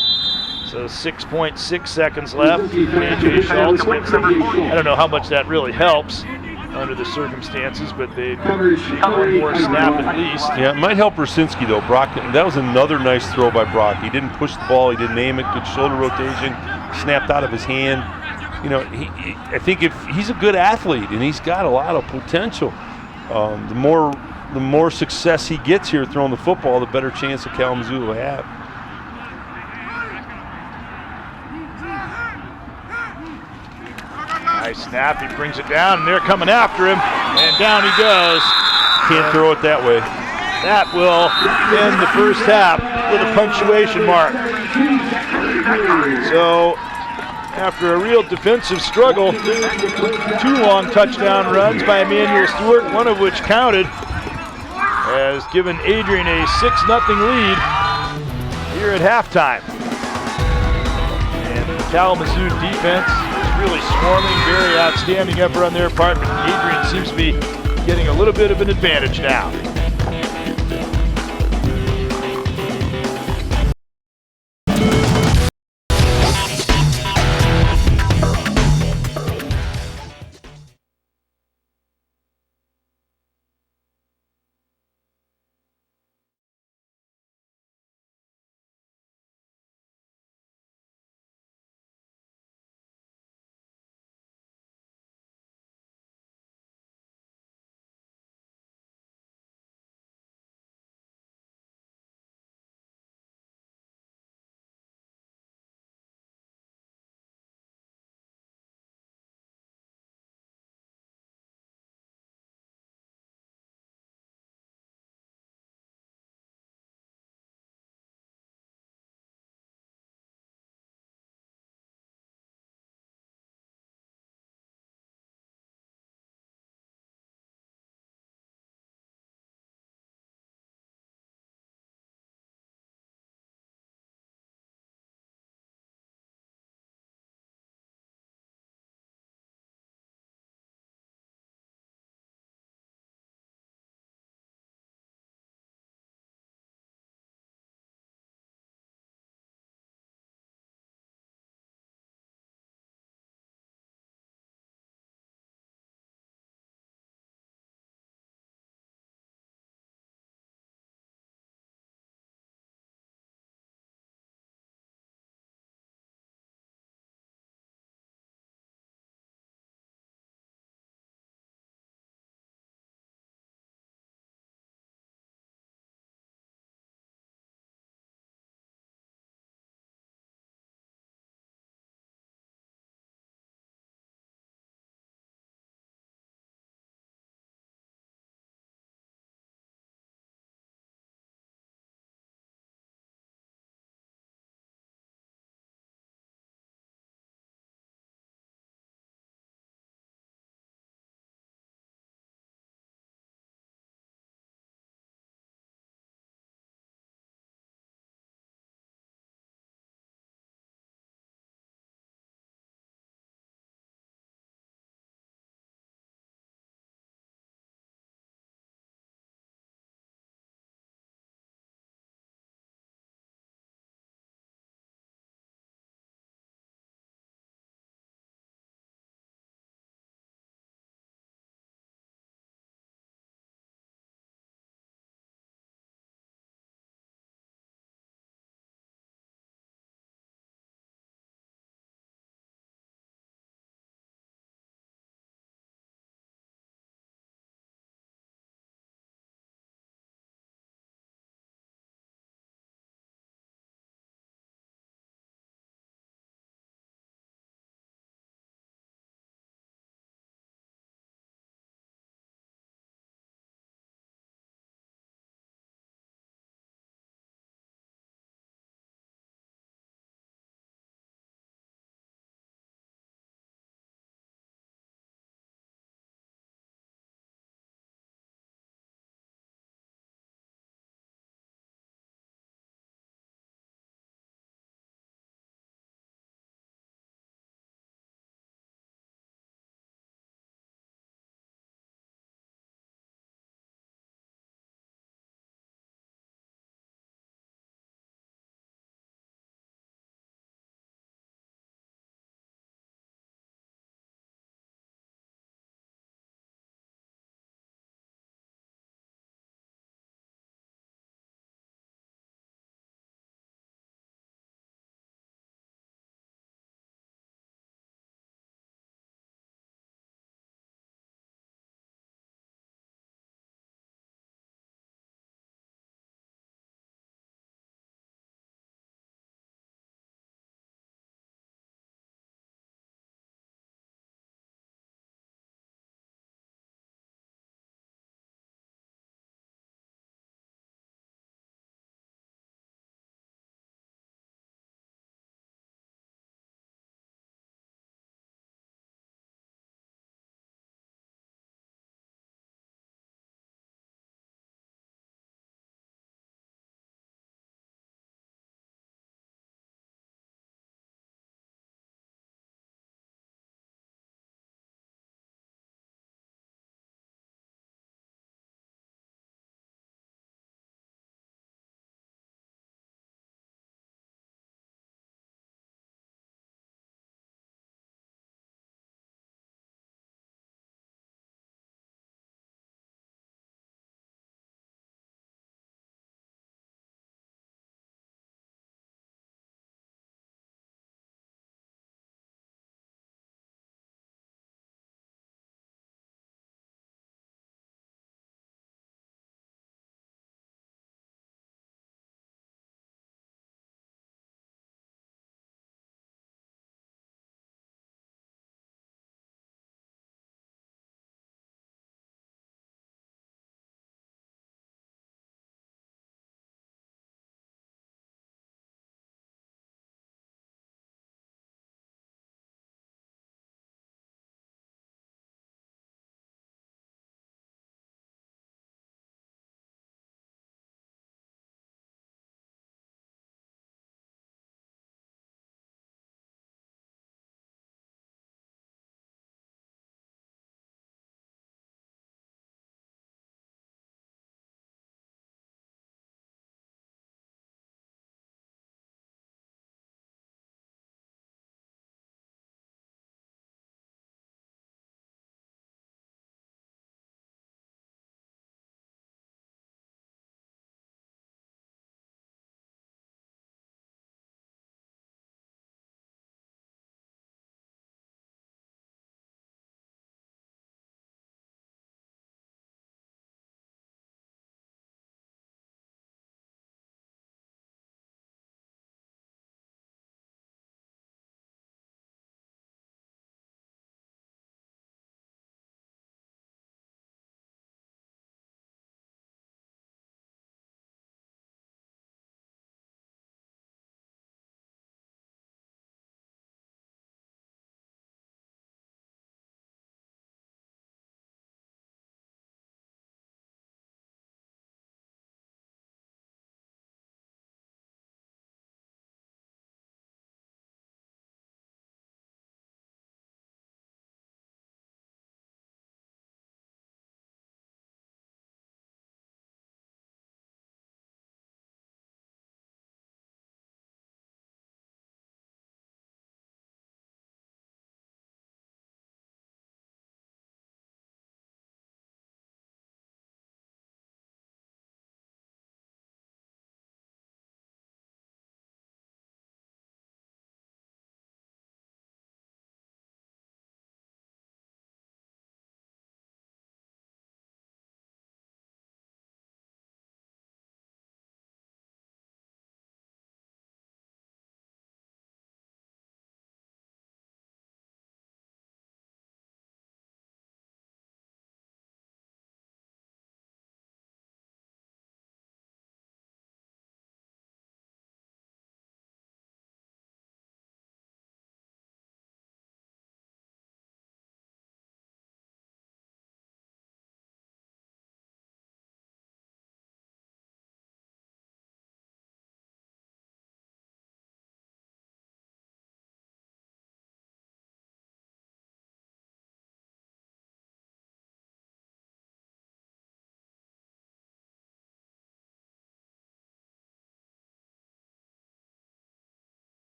So 6.6 seconds left. AJ Schultz gets, I don't know how much that really helps. under the circumstances, but they take one more snap at least. Yeah, it might help Rosinski though. Brock, that was another nice throw by Brock. He didn't push the ball, he didn't aim it, good shoulder rotation, snapped out of his hand. You know, I think if he's a good athlete and he's got a lot of potential, the more success he gets here throwing the football, the better chance that Kalamazoo will have. Nice snap, he brings it down, and they're coming after him, and down he goes. Can't throw it that way. That will end the first half with a punctuation mark. So, after a real defensive struggle, 2 long touchdown runs by Emmanuel Stewart, one of which counted, has given Adrian a 6-0 lead here at halftime. And the Kalamazoo defense really swarming, very outstanding effort on their part. Adrian seems to be getting a little bit of an advantage now.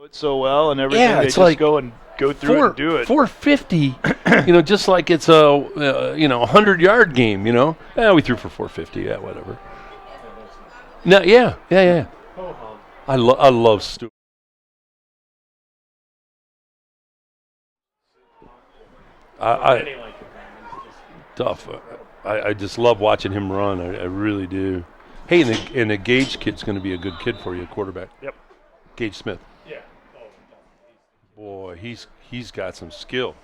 it so well and everything. Yeah, they it's just like go through it and do it. 450, just like it's a 100-yard game. We threw for 450. Yeah, whatever. No, yeah. I love Stu. Tough. I just love watching him run. I really do. Hey, and the Gage kid's going to be a good kid for you, quarterback. Yep. Gage Smith. Yeah. Boy, he's got some skill.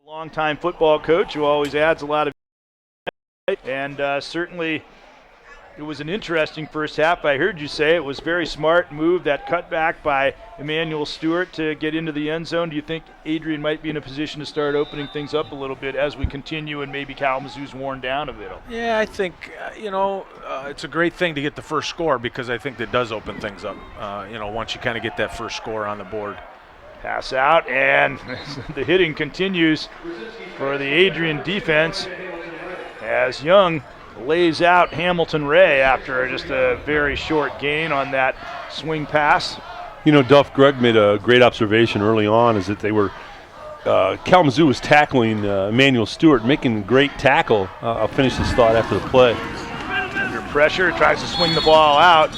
Longtime football coach who always adds a lot of, and certainly it was an interesting first half. I heard you say it was very smart move, that cutback by Emmanuel Stewart to get into the end zone. Do you think Adrian might be in a position to start opening things up a little bit as we continue and maybe Kalamazoo's worn down a bit? Yeah, I think, it's a great thing to get the first score because I think that does open things up, once you kind of get that first score on the board. Pass out, and the hitting continues for the Adrian defense as Young lays out Hamilton Ray after just a very short gain on that swing pass. Duff, Greg made a great observation early on, is that they were Kalamazoo was tackling Emmanuel Stewart, making a great tackle. I'll finish this thought after the play. Under pressure, tries to swing the ball out,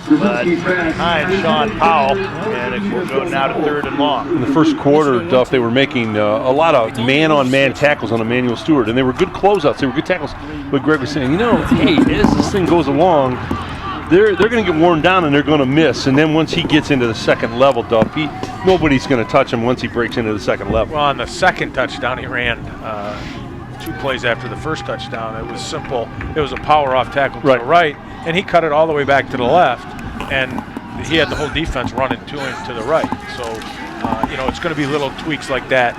but behind Sean Powell, and it will go now to 3rd and long. In the first quarter, Duff, they were making a lot of man-on-man tackles on Emmanuel Stewart, and they were good closeouts. They were good tackles. But Greg was saying, hey, as this thing goes along, they're going to get worn down and they're going to miss. And then once he gets into the second level, Duff, nobody's going to touch him once he breaks into the second level. Well, on the second touchdown, he ran 2 plays after the first touchdown. It was simple. It was a power-off tackle to the right, and he cut it all the way back to the left, and he had the whole defense running to him to the right. So, it's going to be little tweaks like that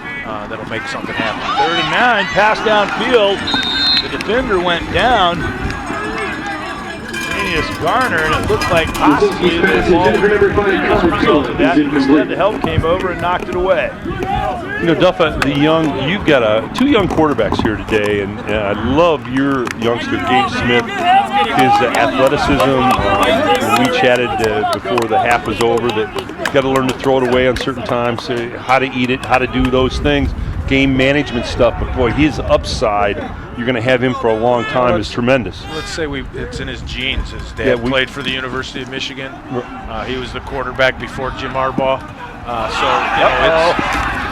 that'll make something happen. 3rd and 9, pass downfield. The defender went down. Garner, and it looked like possibly the ball would result of that. Instead, the help came over and knocked it away. Duff, you've got 2 young quarterbacks here today, and I love your youngster, Gage Smith, his athleticism. We chatted before the half was over that you've got to learn to throw it away on certain times, how to eat it, how to do those things, game management stuff. But boy, his upside, you're going to have him for a long time, is tremendous. Let's say it's in his genes. His dad played for the University of Michigan. He was the quarterback before Jim Harbaugh.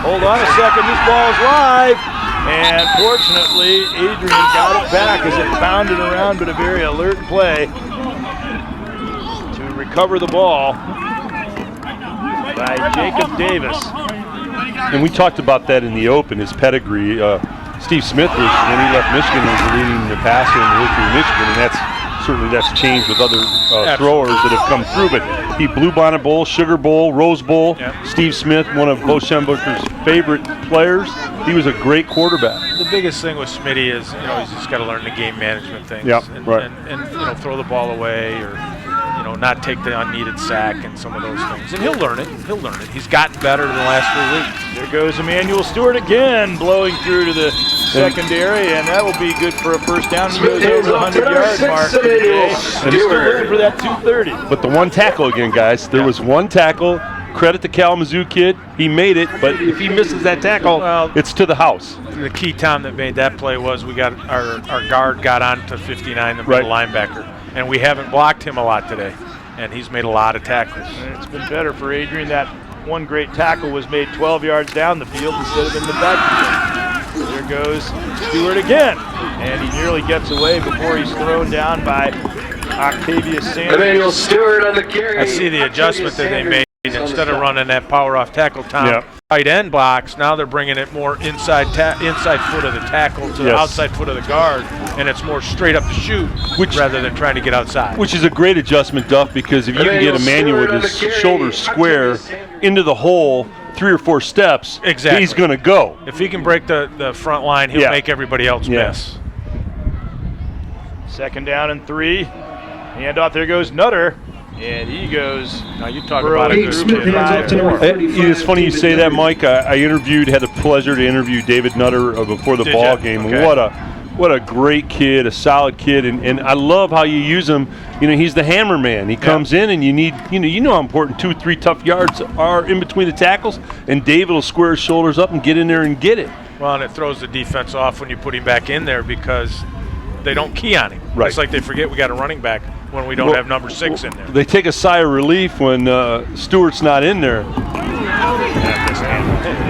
Hold on a second, this ball's live. And fortunately, Adrian got it back as it bounded around, but a very alert play to recover the ball by Jacob Davis. And we talked about that in the open, his pedigree. Steve Smith was, when he left Michigan, was the leading passer in the history of Michigan, and that's changed with other throwers that have come through. But he Bluebonnet Bowl, Sugar Bowl, Rose Bowl. Yep. Steve Smith, one of Bo Schembechler's favorite players. He was a great quarterback. The biggest thing with Smitty is, he's just got to learn the game management things. Yep, and throw the ball away, or not take the unneeded sack and some of those things. And he'll learn it. He's gotten better in the last 3 weeks. There goes Emmanuel Stewart again, blowing through to the secondary, and that will be good for a first down. He goes over the 100-yard mark today. And he's still looking for that 230. But the one tackle again, guys. There was one tackle. Credit the Kalamazoo kid. He made it, but if he misses that tackle, it's to the house. The key time that made that play was we got our guard got on to 59, the middle linebacker, and we haven't blocked him a lot today, and he's made a lot of tackles. And it's been better for Adrian. That one great tackle was made 12 yards down the field instead of in the backfield. There goes Stewart again, and he nearly gets away before he's thrown down by Octavius Sanders. Emmanuel Stewart on the carry. I see the adjustment that they made. Instead of running that power off tackle time, tight end blocks, now they're bringing it more inside foot of the tackle to the outside foot of the guard, and it's more straight up the chute rather than trying to get outside. Which is a great adjustment, Duff, because if you can get Emmanuel with his shoulders square into the hole 3 or 4 steps, he's going to go. If he can break the front line, he'll make everybody else miss. 2nd down and 3. Handoff, there goes Nutter. And he goes. Now you talk about a good It's funny you say that, Mike. I had the pleasure to interview David Nutter before the ball game. Okay. What a great kid, a solid kid, and I love how you use him. You know, he's the hammer man. He comes in, and you need, you know how important 2 or 3 tough yards are in between the tackles, and David will square his shoulders up and get in there and get it. Well, and it throws the defense off when you put him back in there because they don't key on him. Right. It's like they forget we got a running back when we don't have number 6 in there. They take a sigh of relief when Stewart's not in there.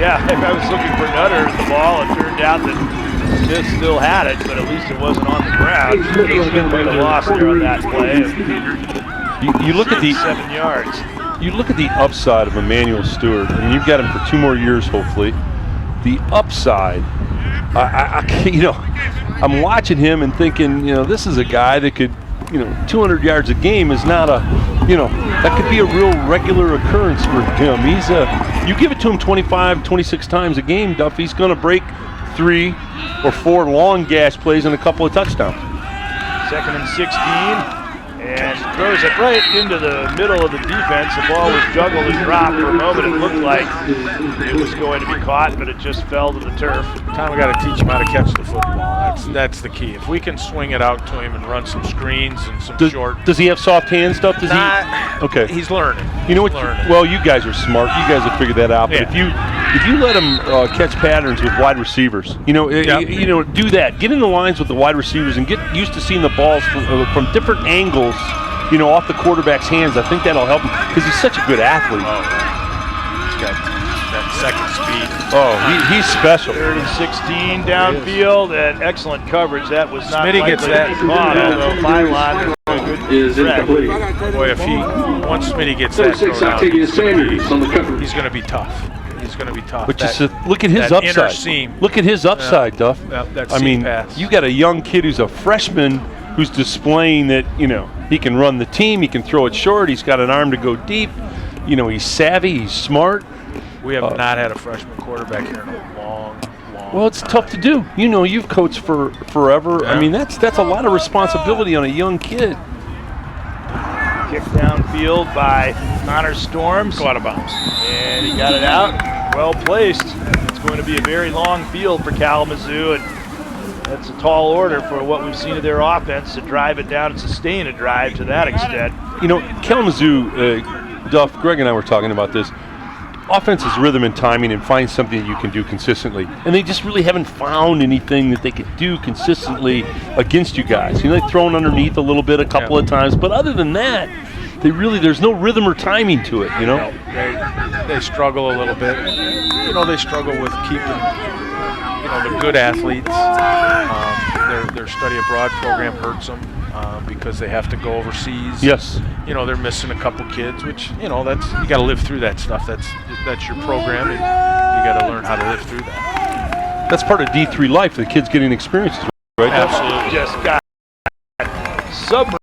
Yeah, I was looking for Nutter at the ball. It turned out that Smith still had it, but at least it wasn't on the ground. Smith might have lost there on that play. You look at the 7 yards. You look at the upside of Emmanuel Stewart. I mean, you've got him for 2 more years, hopefully. The upside, I'm watching him and thinking, this is a guy that could, 200 yards a game is not that could be a real regular occurrence for him. You give it to him 25, 26 times a game, Duff, he's going to break 3 or 4 long gash plays and a couple of touchdowns. 2nd and 16. And throws it right into the middle of the defense. The ball was juggled and dropped. For a moment, it looked like it was going to be caught, but it just fell to the turf. Time we got to teach him how to catch the football. That's the key. If we can swing it out to him and run some screens and some short. Does he have soft hand stuff? Okay. He's learning. You know what? Well, you guys are smart. You guys have figured that out. But if you let him catch patterns with wide receivers, do that. Get in the lines with the wide receivers and get used to seeing the balls from different angles, off the quarterback's hands. I think that'll help him because he's such a good athlete. He's got that second speed. Oh, he's special. 3rd and 16 downfield and excellent coverage. That was not Smitty gets that caught, although Pylon is a good threat. Boy, once Smitty gets that throw down, he's going to be tough. He's going to be tough. But just look at his upside. Look at his upside, Duff. Pass. You got a young kid who's a freshman who's displaying that, he can run the team, he can throw it short, he's got an arm to go deep, he's savvy, he's smart. We have not had a freshman quarterback here in a long Well, it's tough to do. You've coached for forever. Yeah. I mean, that's a lot of responsibility on a young kid. Kick downfield by Connor Storms. Go out of bounds. And he got it out. Well placed. It's going to be a very long field for Kalamazoo, and that's a tall order for what we've seen of their offense to drive it down and sustain a drive to that extent. Kalamazoo, Duff, Greg and I were talking about this. Offense is rhythm and timing and find something that you can do consistently. And they just really haven't found anything that they could do consistently against you guys. They've thrown underneath a little bit a couple of times, but other than that, there's no rhythm or timing to it, No, they struggle a little bit. They struggle with keeping, the good athletes. Their study abroad program hurts them because they have to go overseas. Yes. They're missing a couple kids, which, you got to live through that stuff. That's your program, and you got to learn how to live through that. That's part of D3 life, the kids getting experiences, right? Absolutely. Just got submarine.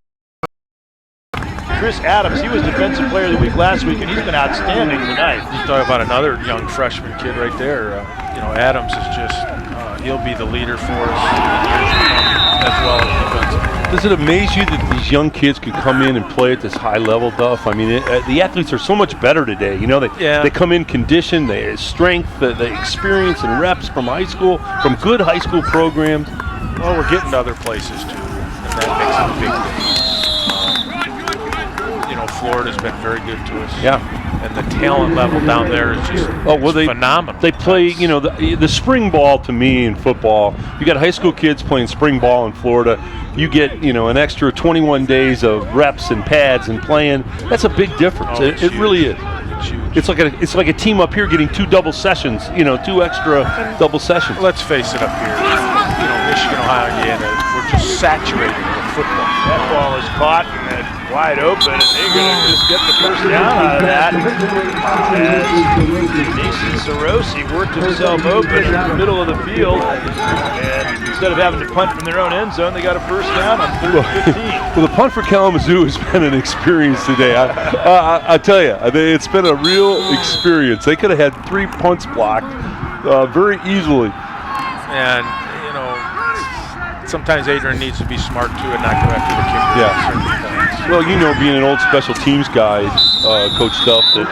Chris Adams, he was Defensive Player of the Week last week, and he's been outstanding tonight. You talk about another young freshman kid right there. Adams is just, he'll be the leader for us as well as defensive. Does it amaze you that these young kids can come in and play at this high level, Duff? I mean, the athletes are so much better today. They come in conditioned, they have strength, the experience and reps from high school, from good high school programs. Well, we're getting to other places too, and that makes it a big thing. Florida's been very good to us. Yeah. And the talent level down there is just phenomenal. They play, the spring ball to me in football. You got high school kids playing spring ball in Florida. You get, an extra 21 days of reps and pads and playing. That's a big difference. It really is. It's like a team up here getting 2 double sessions. 2 extra double sessions. Let's face it, up here, Michigan, Ohio, Indiana, we're just saturated with football. That ball is caught and wide open, and they're going to just get the first down out of that. As Mason Sarosi worked himself open in the middle of the field, and instead of having to punt from their own end zone, they got a first down on 3rd and 15. Well, the punt for Kalamazoo has been an experience today. I tell you, it's been a real experience. They could have had 3 punts blocked very easily. And, you know, sometimes Adrian needs to be smart too and not go after the kicker. Yeah. Well, you know, being an old special teams guy, Coach Stuff, that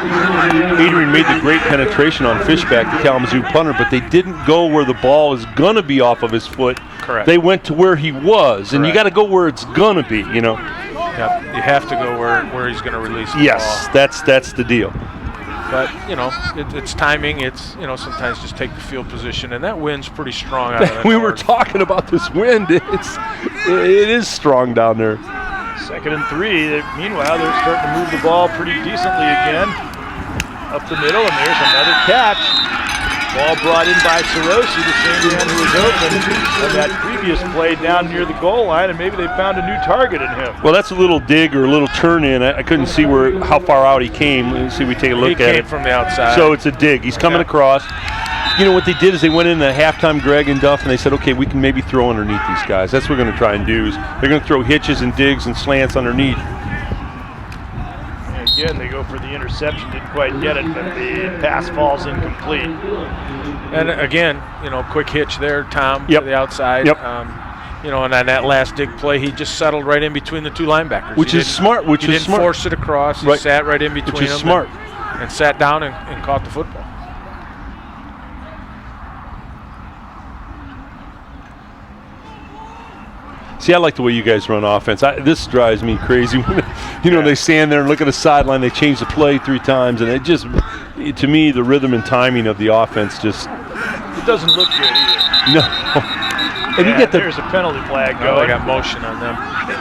Adrian made the great penetration on Fishback, the Kalamazoo punter, but they didn't go where the ball is going to be off of his foot. Correct. They went to where he was, and you got to go where it's going to be, you know. Yep. You have to go where he's going to release the ball. Yes, that's the deal. But, you know, it's timing. It's, you know, sometimes just take the field position, and that wind's pretty strong out of that We were talking about this wind. It is strong down there. 2nd and 3. Meanwhile, they're starting to move the ball pretty decently again. Up the middle, and there's another catch. Ball brought in by Sarosi, the same man who was open on that previous play down near the goal line, and maybe they found a new target in him. Well, that's a little dig or a little turn in. I couldn't see how far out he came. Let's see if we take a look at it. He came from the outside. So it's a dig. He's coming across. You know what they did is they went in at halftime, Greg and Duff, and they said, okay, we can maybe throw underneath these guys. That's what we're going to try and do. Is they're going to throw hitches and digs and slants underneath. And again, they go for the interception. Didn't quite get it, but the pass falls incomplete. And again, you know, quick hitch there, Tom, to the outside. Yep. You know, and on that last dig play, he just settled right in between the 2 linebackers. Which is smart. He didn't force it across. He sat right in between them. Which is smart. And sat down and caught the football. See, I like the way you guys run offense. This drives me crazy. You know, they stand there and look at the sideline. They change the play 3 times, and it just, to me, the rhythm and timing of the offense just. It doesn't look good either. No. And you get there's a penalty flag going. They got motion on them.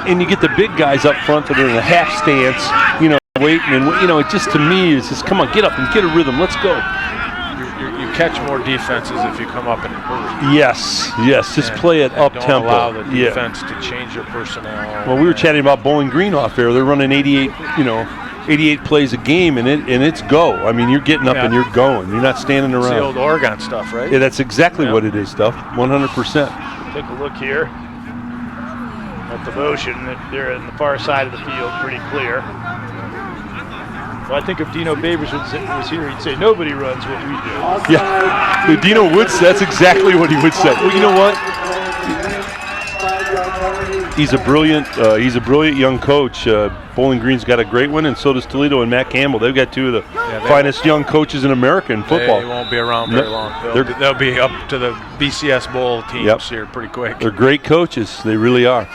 And you get the big guys up front that are in a half stance, you know, waiting, and you know, it just to me is just come on, get up and get a rhythm. Let's go. You catch more defenses if you come up in a hurry. Yes, just play it up tempo. Don't allow the defense to change their personnel. Well, we were chatting about Bowling Green off there. They're running 88 plays a game, and it's go. I mean, you're getting up and you're going. You're not standing around. It's the old Oregon stuff, right? Yeah, that's exactly what it is, stuff. 100%. Take a look here at the motion. They're on the far side of the field, pretty clear. Well, I think if Dino Babers was here, he'd say, nobody runs what we do. Yeah, Dino would. That's exactly what he would say. Well, you know what? He's a brilliant young coach. Bowling Green's got a great one, and so does Toledo and Matt Campbell. They've got 2 of the finest young coaches in America in football. They won't be around very long. They'll be up to the BCS Bowl teams here pretty quick. They're great coaches. They really are.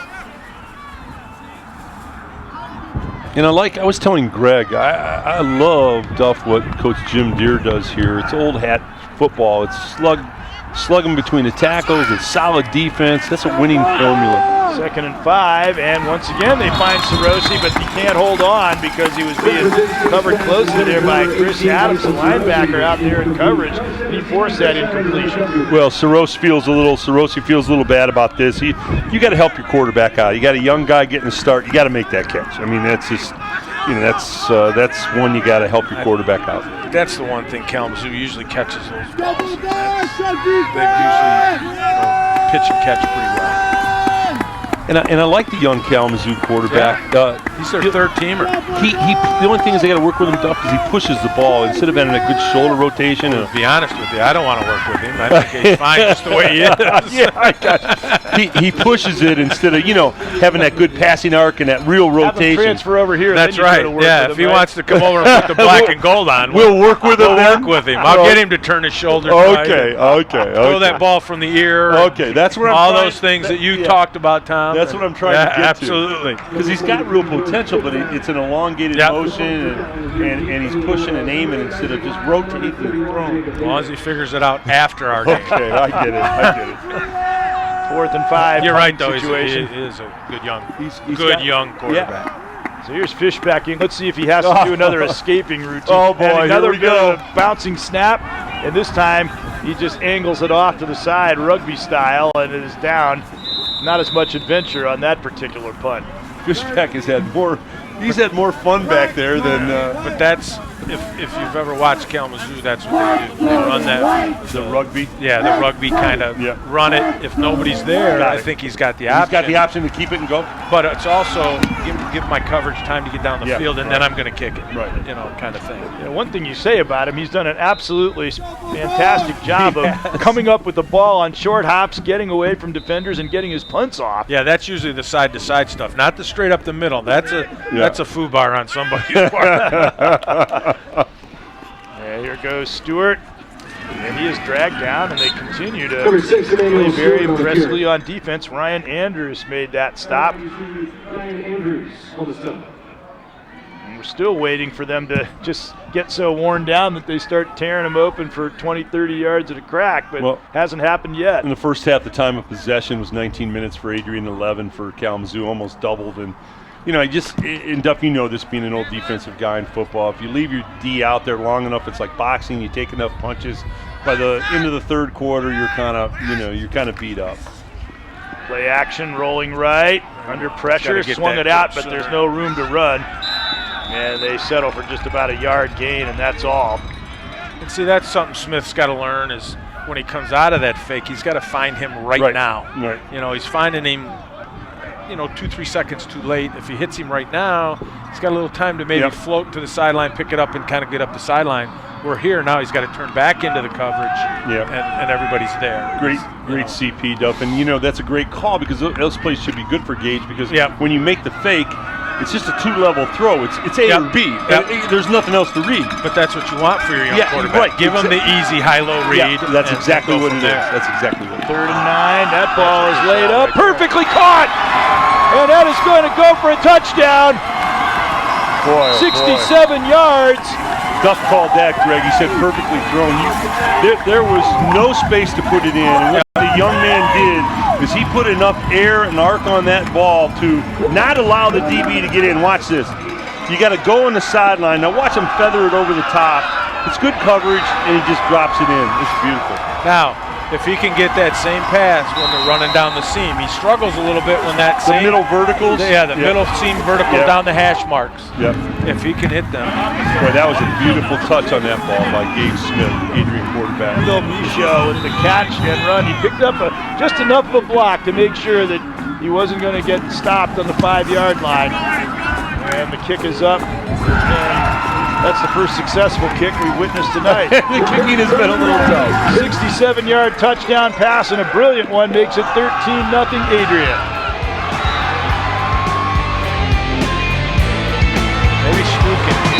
And I was telling Greg, I love, Duff, what Coach Jim Deere does here. It's old hat football. It's slugging between the tackles. It's solid defense. That's a winning formula. 2nd and 5, and once again they find Sarosi, but he can't hold on because he was being covered closely there by Chris Adams, a linebacker out there in coverage, and he forced that incompletion. Well, Sarosi feels a little bad about this. You got to help your quarterback out. You got a young guy getting a start. You got to make that catch. I mean, that's just, you know, that's one you got to help your quarterback out. That's the one thing Kalamazoo usually catches those balls. They usually pitch and catch pretty well. And I like the young Kalamazoo quarterback. He's their 3rd teamer. The only thing is they got to work with him, Duff, because he pushes the ball instead of having a good shoulder rotation. To be honest with you, I don't want to work with him. I think he's fine just the way he is. He pushes it instead of, you know, having that good passing arc and that real rotation. Have him transfer over here. That's right. If he wants to come over and put the black and gold on, we'll work with him. We'll work with him. I'll get him to turn his shoulder. Okay. Throw that ball from the ear. Okay, that's what I'm all those things that you talked about, Tom. That's what I'm trying to get absolutely. Because he's got real potential, but it's an elongated motion, and he's pushing and aiming instead of just rotating and throwing. As long as he figures it out after our game. Okay, I get it. 4th and 5. You're right, though. Situation. He is a good young, young quarterback. Yeah. So here's Fishback. Let's see if he has to do another escaping routine. Oh, boy, and another here we go. Bouncing snap, and this time he just angles it off to the side, rugby style, and it is down not as much adventure on that particular punt. Fishback has had more. He's had more fun back there than. But that's if you've ever watched Kalamazoo, that's what they do. They run that the rugby. Yeah, the rugby kind of run it. If nobody's there, I think he's got the option. He's got the option to keep it and go. But it's also give my coverage time to get down the field, and then I'm going to kick it. Right. You know, kind of thing. You know, one thing you say about him, he's done an absolutely fantastic job of coming up with the ball on short hops, getting away from defenders, and getting his punts off. Yeah, that's usually the side-to-side stuff, not the straight up the middle. That's a foobar on somebody's part. Yeah, here goes Stewart. And he is dragged down, and they continue to play very impressively on defense. Ryan Andrews made that stop. And we're still waiting for them to just get so worn down that they start tearing them open for 20, 30 yards at a crack, but hasn't happened yet. In the first half, the time of possession was 19 minutes for Adrian, 11 for Kalamazoo, almost doubled. And you know, and Duff, you know this being an old defensive guy in football. If you leave your D out there long enough, it's like boxing. You take enough punches. By the end of the third quarter, you're kind of beat up. Play action, rolling right, under pressure, swung it out, but there's no room to run. And they settle for just about a yard gain, and that's all. And see, that's something Smith's got to learn is when he comes out of that fake, he's got to find him right now. Right. You know, he's finding him 2-3 seconds too late. If he hits him right now, he's got a little time to maybe float to the sideline, pick it up, and kind of get up the sideline. We're here now. He's got to turn back into the coverage, and everybody's there. Great CP, Duff. And, you know, that's a great call because those plays should be good for Gage because when you make the fake, it's just a two-level throw. It's A or B. There's nothing else to read. But that's what you want for your young quarterback. Right. Give him the easy high-low read. That's exactly what it is. That's exactly what it is. 3rd and 9. That ball is laid up. Perfectly caught. And that is going to go for a touchdown. 67 yards. Duff called that, Greg. He said perfectly thrown. There was no space to put it in. And what the young man did is he put enough air and arc on that ball to not allow the DB to get in. Watch this. You got to go on the sideline. Now watch him feather it over the top. It's good coverage, and he just drops it in. It's beautiful. Now, if he can get that same pass when they're running down the seam, he struggles a little bit when that the middle verticals. Yeah, the middle seam vertical down the hash marks. Yep. If he can hit them. Boy, that was a beautiful touch on that ball by Gage Smith, Adrian quarterback. Bill Michaud with the catch and run. He picked up just enough of a block to make sure that he wasn't going to get stopped on the 5-yard line. And the kick is up. And that's the first successful kick we've witnessed tonight. The kicking has been a little tough. 67-yard touchdown pass and a brilliant one makes it 13-0 Adrian. Maybe Shnukin.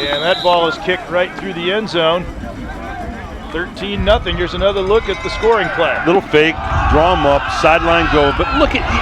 And that ball is kicked right through the end zone. 13-0. Here's another look at the scoring play. Little fake, draw him up, sideline go. But look at you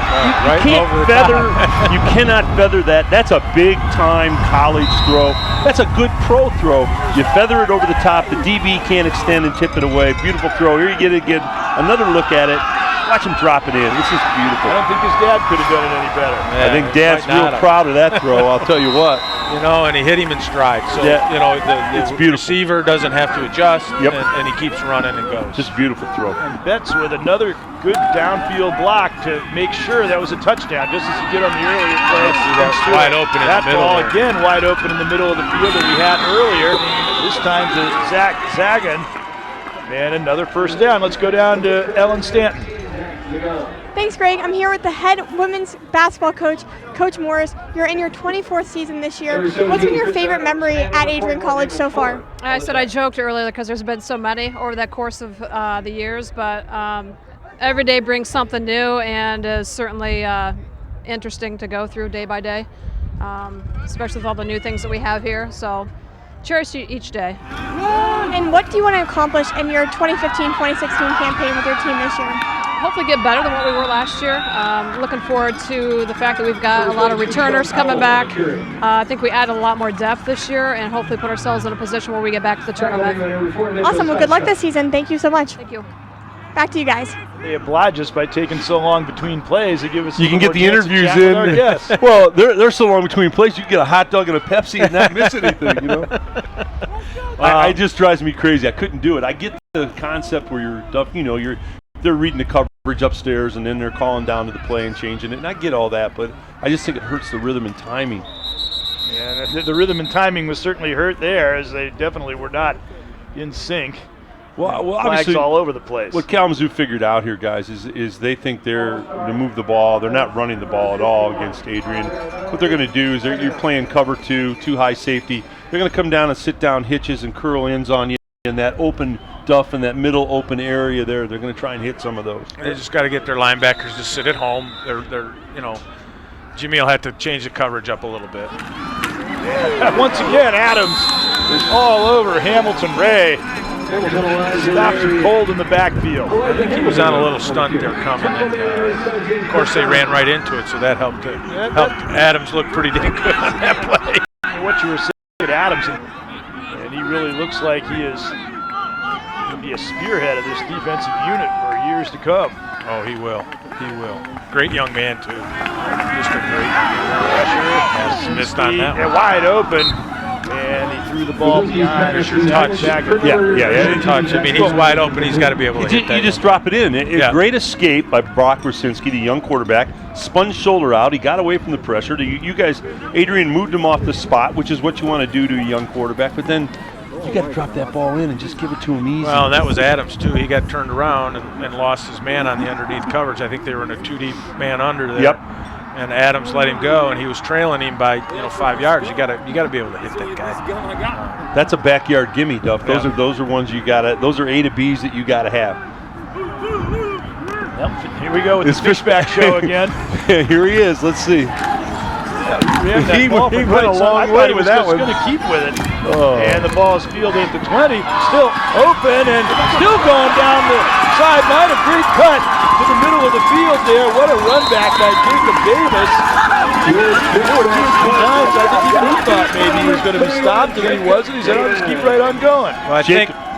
can't feather. You cannot feather that. That's a big time college throw. That's a good pro throw. You feather it over the top. The DB can't extend and tip it away. Beautiful throw. Here you get another look at it. Watch him drop it in. This is beautiful. I don't think his dad could have done it any better. Yeah, I think Dad's real proud of that throw. I'll tell you what. You know, and he hit him in stride. So, you know, the receiver doesn't have to adjust, and he keeps running and goes. Just beautiful throw. And Betts with another good downfield block to make sure that was a touchdown, just as he did on the earlier play. That's wide open in the middle. That ball again wide open in the middle of the field that we had earlier. This time to Zach Zagan. And another first down. Let's go down to Ellen Stanton. Thanks, Greg. I'm here with the head women's basketball coach, Coach Morris. You're in your 24th season this year. What's been your favorite memory at Adrian College so far? I said I joked earlier because there's been so many over that course of the years, but every day brings something new and is certainly interesting to go through day by day, especially with all the new things that we have here. So cherish each day. And what do you want to accomplish in your 2015-2016 campaign with your team this year? Hopefully get better than what we were last year. Looking forward to the fact that we've got a lot of returners coming back. I think we added a lot more depth this year and hopefully put ourselves in a position where we get back to the tournament. Awesome. Well, good luck this season. Thank you so much. Thank you. Back to you guys. They oblige us by taking so long between plays. They give us. You can get the interviews in. Yes. Well, they're so long between plays. You can get a hot dog and a Pepsi and not miss anything. You know. It just drives me crazy. I couldn't do it. I get the concept where they're reading the coverage upstairs and then they're calling down to the play and changing it, and I get all that, but I just think it hurts the rhythm and timing. Yeah, the rhythm and timing was certainly hurt there, as they definitely were not in sync. Well, Flags obviously, all over the place. What Kalamazoo figured out here, guys, is they think they're to move the ball. They're not running the ball at all against Adrian. What they're going to do is you're playing cover two high safety. They're going to come down and sit down hitches and curl ins on you in that open duff in that middle open area there. They're going to try and hit some of those. They just got to get their linebackers to sit at home. Jimmy will have to change the coverage up a little bit. Once again, Adams is all over Hamilton Ray. Stops him cold in the backfield. I think he was on a little stunt there coming, and of course they ran right into it, so that helped Adams look pretty dang good on that play. What you were saying at Adams, and he really looks like he is going to be a spearhead of this defensive unit for years to come. Oh, he will. He will. Great young man, too. Just a great pressure. Missed on that one. Wide open, and he threw the ball behind. Touch. Yeah. Touch. I mean, he's wide open. He's got to be able to hit that. You just drop it in. Great escape by Brock Rosinski, the young quarterback. Spun shoulder out. He got away from the pressure. You guys, Adrian moved him off the spot, which is what you want to do to a young quarterback. But then you got to drop that ball in and just give it to him easy. Well, and that was Adams, too. He got turned around and lost his man on the underneath coverage. I think they were in a 2-deep man under there. Yep. And Adams let him go, and he was trailing him by 5 yards. You got to be able to hit that guy. That's a backyard gimme, Duff. Those are ones you got to. Those are A to B's that you got to have. Yep. Here we go with the fishback show again. Here he is. Let's see. He went a long way with that one. Going to keep with it. Oh. And the ball is fielded at the 20. Still open and still going down the sideline. A great cut to the middle of the field there. What a run back by Jacob Davis. Two times I think he thought maybe he was going to be stopped, and he wasn't. He said, I'll just keep right on going. Well,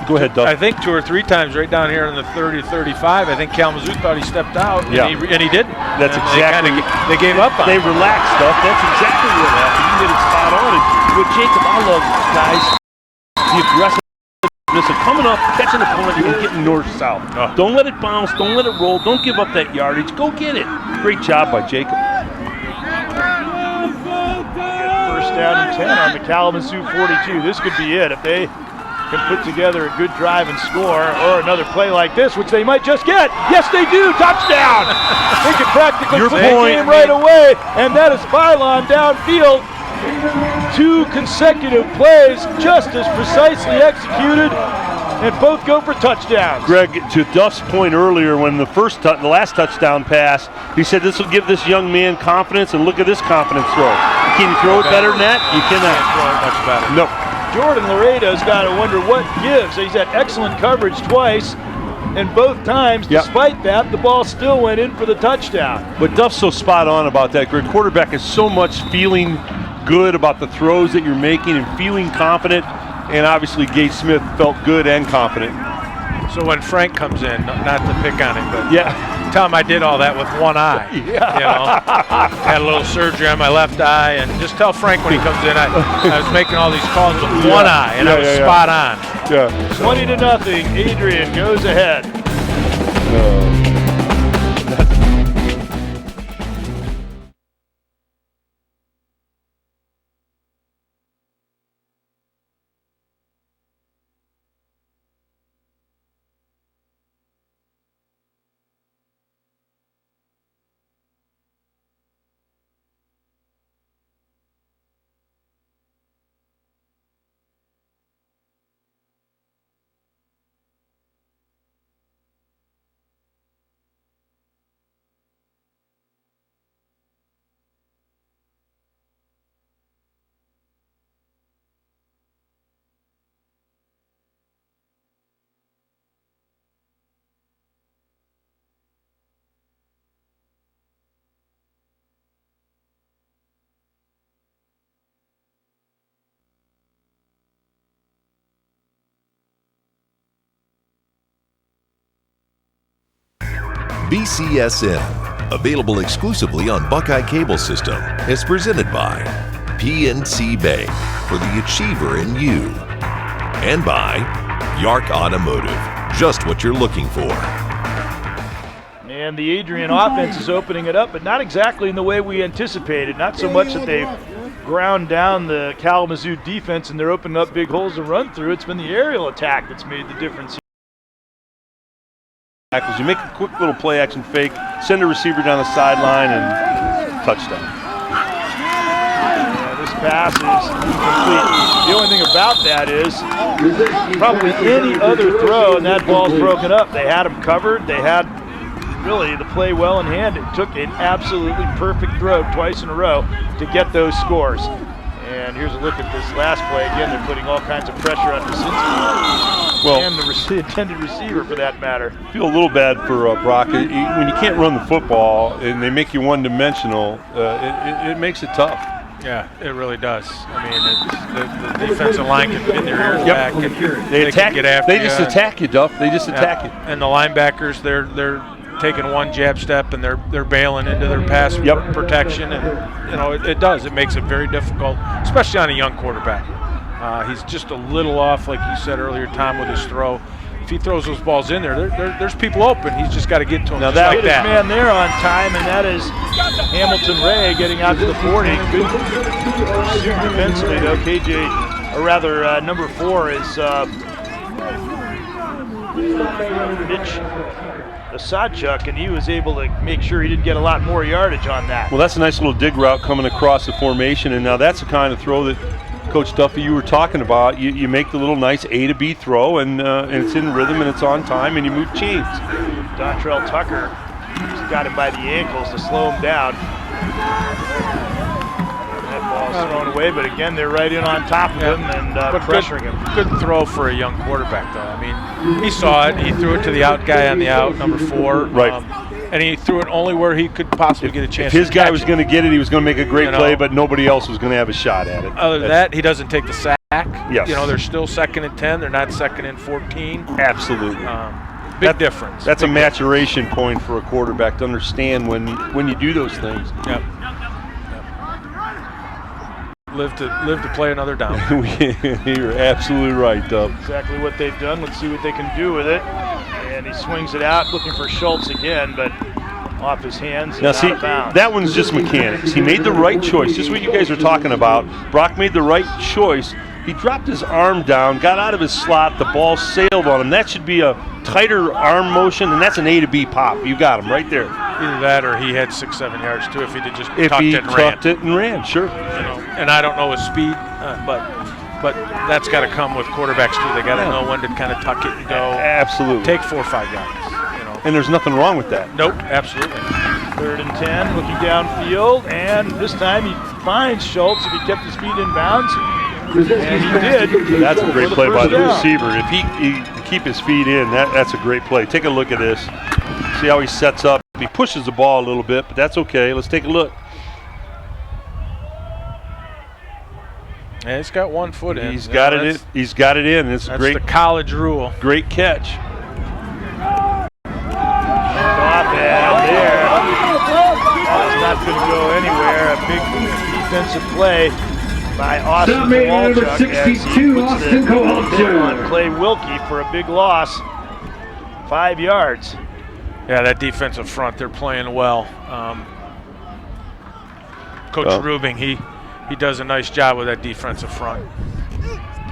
Go ahead, Doug. I think 2 or 3 times right down here in the 30-35. I think Kalamazoo thought he stepped out, and he didn't. That's exactly. They gave up on it. They relaxed, Duff. That's exactly what happened. You hit it spot on. And with Jacob, I love guys, the aggressiveness of coming up, catching the punt, and getting north-south. Don't let it bounce. Don't let it roll. Don't give up that yardage. Go get it. Great job by Jacob. First down and 10 on the Kalamazoo 42. This could be it if they can put together a good drive and score, or another play like this, which they might just get. Yes, they do. Touchdown. They could practically flip the game right away, and that is Pylon downfield. 2 consecutive plays, just as precisely executed, and both go for touchdowns. Greg, to Duff's point earlier, when the last touchdown pass, he said this will give this young man confidence, and look at this confidence throw. Can you throw it better than that? You cannot. Throw it much better. No. Jordan Laredo's got to wonder what gives. He's had excellent coverage twice, and both times, despite that, the ball still went in for the touchdown. But Duff's so spot on about that. Great quarterback is so much feeling good about the throws that you're making and feeling confident, and obviously Gage Smith felt good and confident. So when Frank comes in, not to pick on him, but tell him I did all that with one eye. Had a little surgery on my left eye, and just tell Frank when he comes in, I was making all these calls with one eye, and I was spot on. 20-0, Adrian goes ahead. BCSN, available exclusively on Buckeye Cable System, is presented by PNC Bank for the achiever in you, and by Yark Automotive, just what you're looking for. And the Adrian offense is opening it up, but not exactly in the way we anticipated. Not so much that they've ground down the Kalamazoo defense and they're opening up big holes to run through. It's been the aerial attack that's made the difference. You make a quick little play action fake, send a receiver down the sideline, and touchdown. Yeah, this pass is incomplete. The only thing about that is probably any other throw and that ball's broken up. They had him covered. They had really the play well in hand. It took an absolutely perfect throw twice in a row to get those scores. And here's a look at this last play. Again, they're putting all kinds of pressure on Brzezinski, and the intended receiver for that matter. I feel a little bad for Brock. When you can't run the football and they make you one-dimensional, it makes it tough. Yeah, it really does. I mean, the defensive line can pin their ears back and they attack, can get after you. They just attack you, Duff. They just attack you. And the linebackers, they're taking one jab step and they're bailing into their pass protection, and you know it does. It makes it very difficult, especially on a young quarterback. He's just a little off, like you said earlier, Tom, with his throw. If he throws those balls in there's people open. He's just got to get to them. Now that like that. Man there on time, and that is Hamilton Ray getting out to the 40. Good defensively though. KJ, or rather number 4 is Mitch Sadchuk, and he was able to make sure he didn't get a lot more yardage on that. Well, that's a nice little dig route coming across the formation, and now that's the kind of throw that Coach Duffy, you were talking about. You make the little nice A to B throw, and it's in rhythm and it's on time, and you move chains. Dontrell Tucker just got him by the ankles to slow him down. That ball's thrown away, but again, they're right in on top of him and pressuring him. Good throw for a young quarterback, though. I mean, he saw it. He threw it to the out guy on the out, number 4. Right. And he threw it only where he could possibly get a chance. If his guy was going to get it, he was going to make a great play, but nobody else was going to have a shot at it. Other than that, he doesn't take the sack. Yes. You know, they're still 2nd and 10. They're not 2nd and 14. Absolutely. Big difference. That's a maturation point for a quarterback to understand when you do those things. Yep. Live to play another down. You're absolutely right, Dub. Exactly what they've done. Let's see what they can do with it. And he swings it out, looking for Schultz again, but off his hands. Now, see, that one's just mechanics. He made the right choice. Just what you guys are talking about. Brock made the right choice. He dropped his arm down, got out of his slot. The ball sailed on him. That should be a tighter arm motion, and that's an A to B pop. You got him right there. Either that or he had 6-7 yards too if he did just tucked it and ran. Sure. You know, and I don't know his speed, but that's got to come with quarterbacks too. They got to know when to kind of tuck it and go. Absolutely. Take 4 or 5 yards. You know. And there's nothing wrong with that. Nope, absolutely. 3rd and 10, looking downfield, and this time he finds Schultz if he kept his feet in bounds. And he did. That's a great play by the receiver. If he keep his feet in, that's a great play. Take a look at this. See how he sets up. He pushes the ball a little bit, but that's okay. Let's take a look. And he's got 1 foot in. He's got it in. He's got it in. It's that's great. The college rule. Great catch. Off and there. That's not going to go anywhere. A big defensive play by Austin Kowalczyk as he puts the on Clay Wilkie for a big loss. 5 yards. Yeah, that defensive front, they're playing well. Coach Rubing, he does a nice job with that defensive front.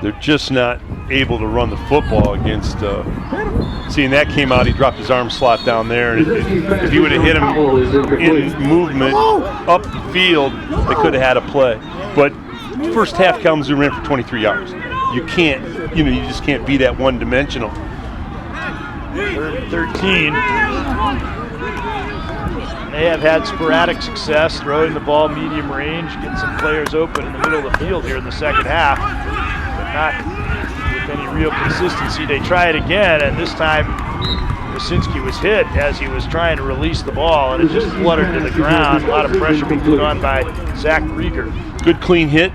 They're just not able to run the football against. Seeing that came out, he dropped his arm slot down there. And if he would have hit him in movement up the field, they could have had a play. But first half, Kalamazoo ran for 23 yards. You can't, you just can't be that one-dimensional. 3rd and 13. They have had sporadic success throwing the ball medium range, getting some players open in the middle of the field here in the second half, but not with any real consistency. They try it again, and this time Brzezinski was hit as he was trying to release the ball, and it just fluttered to the ground. A lot of pressure being put on by Zach Rieger. Good clean hit,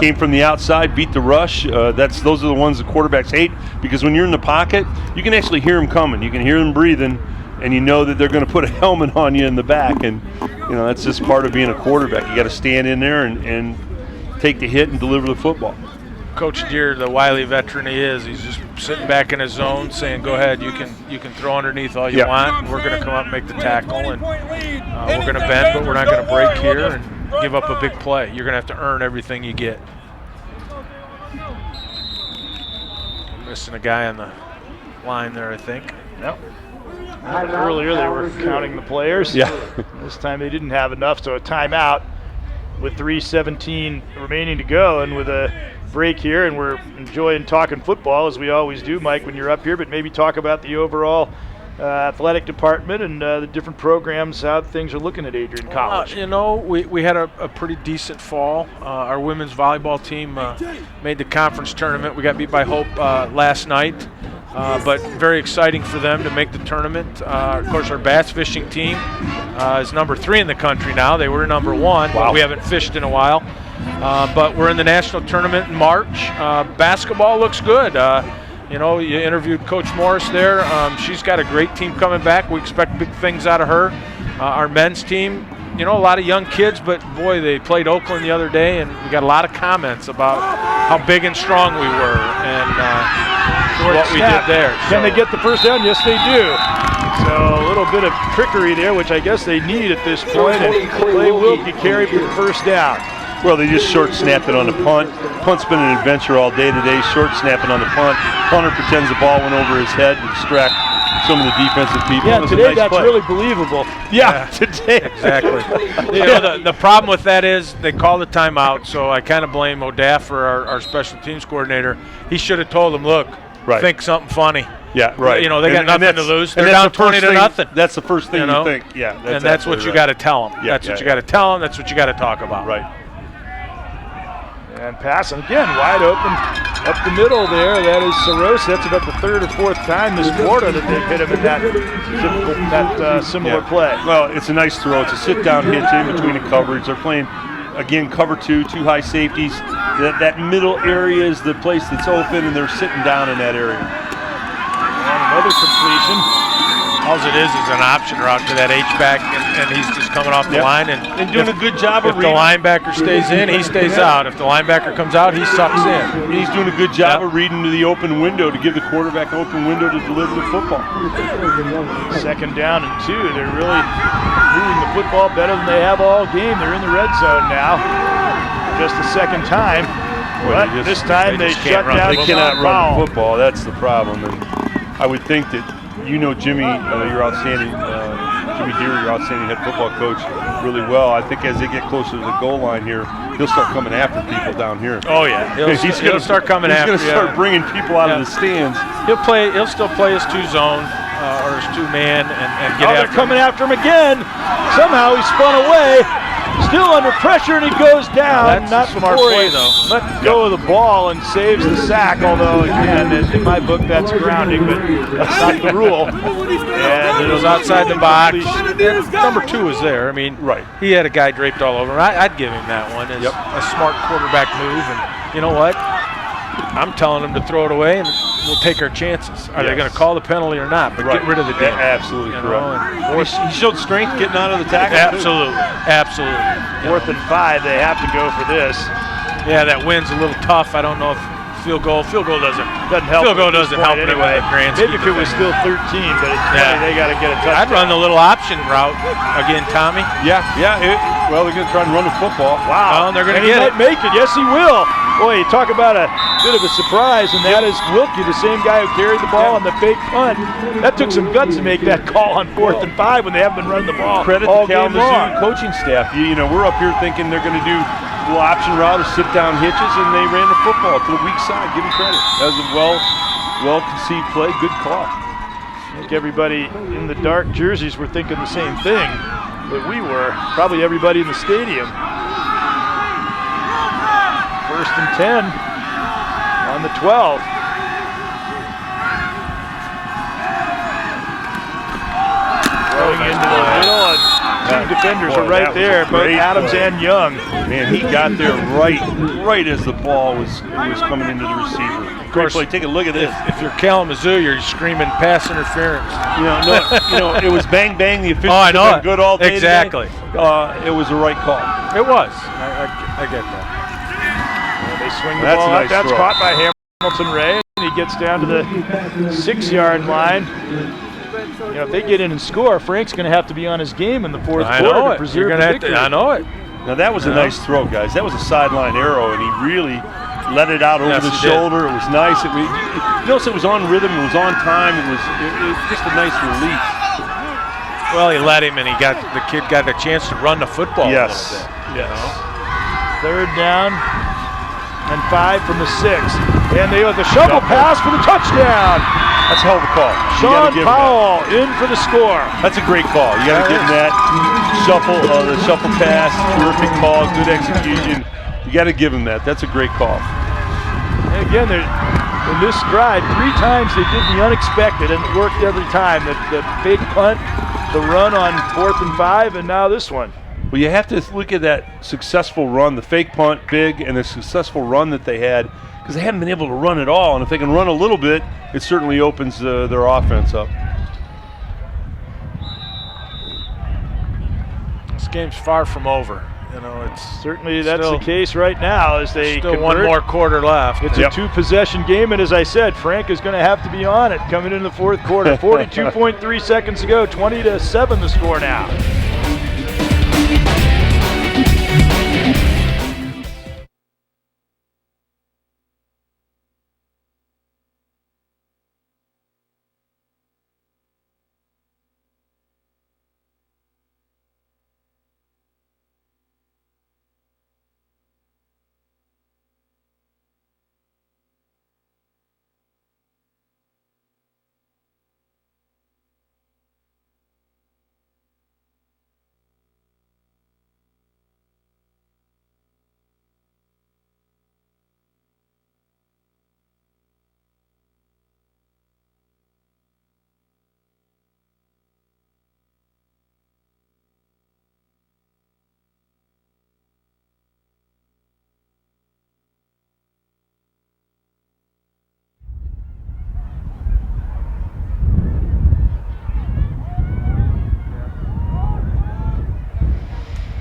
came from the outside, beat the rush. Those are the ones the quarterbacks hate, because when you're in the pocket, you can actually hear them coming. You can hear them breathing, and you know that they're going to put a helmet on you in the back, and that's just part of being a quarterback. You got to stand in there and take the hit and deliver the football. Coach Deere, the wily veteran he is, he's just sitting back in his zone saying, go ahead, you can throw underneath all you want. We're going to come up and make the tackle, and we're going to bend, but we're not going to break here and give up a big play. You're going to have to earn everything you get. Missing a guy on the line there, I think. Yep. Earlier they were counting the players. Yeah. This time they didn't have enough, so a timeout with 3:17 remaining to go, and with a break here, and we're enjoying talking football as we always do, Mike, when you're up here, but maybe talk about the overall athletic department and the different programs, how things are looking at Adrian College. We had a pretty decent fall. Our women's volleyball team made the conference tournament. We got beat by Hope last night, but very exciting for them to make the tournament. Of course, our bass fishing team is number 3 in the country now. They were number 1, but we haven't fished in a while. But we're in the national tournament in March. Basketball looks good. You interviewed Coach Morris there. She's got a great team coming back. We expect big things out of her. Our men's team, a lot of young kids, but boy, they played Oakland the other day, and we got a lot of comments about how big and strong we were and what we did there. Can they get the first down? Yes, they do. So a little bit of trickery there, which I guess they need at this point, and Clay Wilkie carried for the first down. Well, they just short snapped it on the punt. Punt's been an adventure all day today, short snapping on the punt. Punter pretends the ball went over his head to distract some of the defensive people. Yeah, today that's really believable. Yeah, today. Exactly. The problem with that is they called a timeout, so I kind of blame O'Daff for our special teams coordinator. He should have told them, look, think something funny. Yeah, right. They got nothing to lose. They're down 20-0. That's the first thing you think. Yeah, and that's what you got to tell them. That's what you got to tell them. That's what you got to talk about. Right. And passing again, wide open up the middle there. That is Saros. That's about the 3rd or 4th time this quarter that they've hit him in that similar play. Well, it's a nice throw. It's a sit-down hit in between the coverage. They're playing, again, cover 2 high safeties. That middle area is the place that's open, and they're sitting down in that area. And another completion. All it is an option route to that H-back, and he's just coming off the line. And doing a good job of reading. If the linebacker stays in, he stays out. If the linebacker comes out, he sucks in. He's doing a good job of reading to the open window to give the quarterback an open window to deliver the football. 2nd down and 2. They're really moving the football better than they have all game. They're in the red zone now. Just the 2nd time. But this time they shut down. They cannot run the football. That's the problem. And I would think that Jimmy, your outstanding, Jimmy Deere, your outstanding head football coach, really well. I think as they get closer to the goal line here, he'll start coming after people down here. Oh yeah, he'll start coming after. He's going to start bringing people out of the stands. He'll still play his 2-zone or his 2-man and get after. They're coming after him again. Somehow he spun away. Still under pressure, and he goes down. That's a smart play, though. Let go of the ball and saves the sack, although, again, in my book, that's grounding, but that's not the rule. And it was outside the box. Number 2 was there. I mean, he had a guy draped all over him. I'd give him that one as a smart quarterback move. And you know what? I'm telling him to throw it away, and we'll take our chances. Are they going to call the penalty or not? But get rid of the damn. Absolutely correct. He showed strength getting out of the tackle. Absolutely. 4th and 5, they have to go for this. Yeah, that wind's a little tough. I don't know if field goal doesn't help. Field goal doesn't help anyway. Maybe if it was still 13, but it's 20, they got to get a touchdown. I'd run the little option route again, Tommy. Yeah. Well, they're going to try and run the football. Wow. They're going to get it. He might make it. Yes, he will. Boy, you talk about a bit of a surprise, and that is Wilkie, the same guy who carried the ball on the fake punt. That took some guts to make that call on 4th and 5 when they haven't been running the ball. Credit to Kalamazoo coaching staff. We're up here thinking they're going to do a little option route or sit-down hitches, and they ran the football to the weak side. Give them credit. That was a well-conceived play. Good call. I think everybody in the dark jerseys were thinking the same thing that we were. Probably everybody in the stadium. 1st and 10 on the 12. Throwing into the middle, and Two defenders are right there, both Adams and Young. Man, he got there right as the ball was coming into the receiver. Of course, take a look at this. If you're Kalamazoo, you're screaming pass interference. It was bang bang. The officials I know have been good all day. Exactly. It was the right call. It was. I get that. They swing the ball nice up. That's throw. caught by Hamilton Ray. And he gets down to the 6-yard line. If they get in and score, Frank's going to have to be on his game in the fourth quarter to preserve the victory. I know it. Now that was a nice throw, guys. That was a sideline arrow, and he really let it out over the shoulder. It was nice. Notice it was on rhythm. It was on time. It was just a nice release. Well, he let him, and the kid got a chance to run the football a little bit. Yes. Third down and 5 from the 6. And they have the shovel pass for the touchdown. That's a hell of a call. Sean Powell in for the score. That's a great call. You got to give him that the shuffle pass, terrific call, good execution. You got to give him that. That's a great call. And again, in this drive, 3 times they did the unexpected, and it worked every time. The big punt, the run on 4th and 5, and now this one. Well, you have to look at that successful run, the fake punt, big, and the successful run that they had, because they haven't been able to run at all. And if they can run a little bit, it certainly opens their offense up. This game's far from over. It's certainly that's the case right now as they still convert. One more quarter left. It's a 2-possession game, and as I said, Frank is going to have to be on it coming into the fourth quarter. 42.3 seconds to go, 20-7 the score now.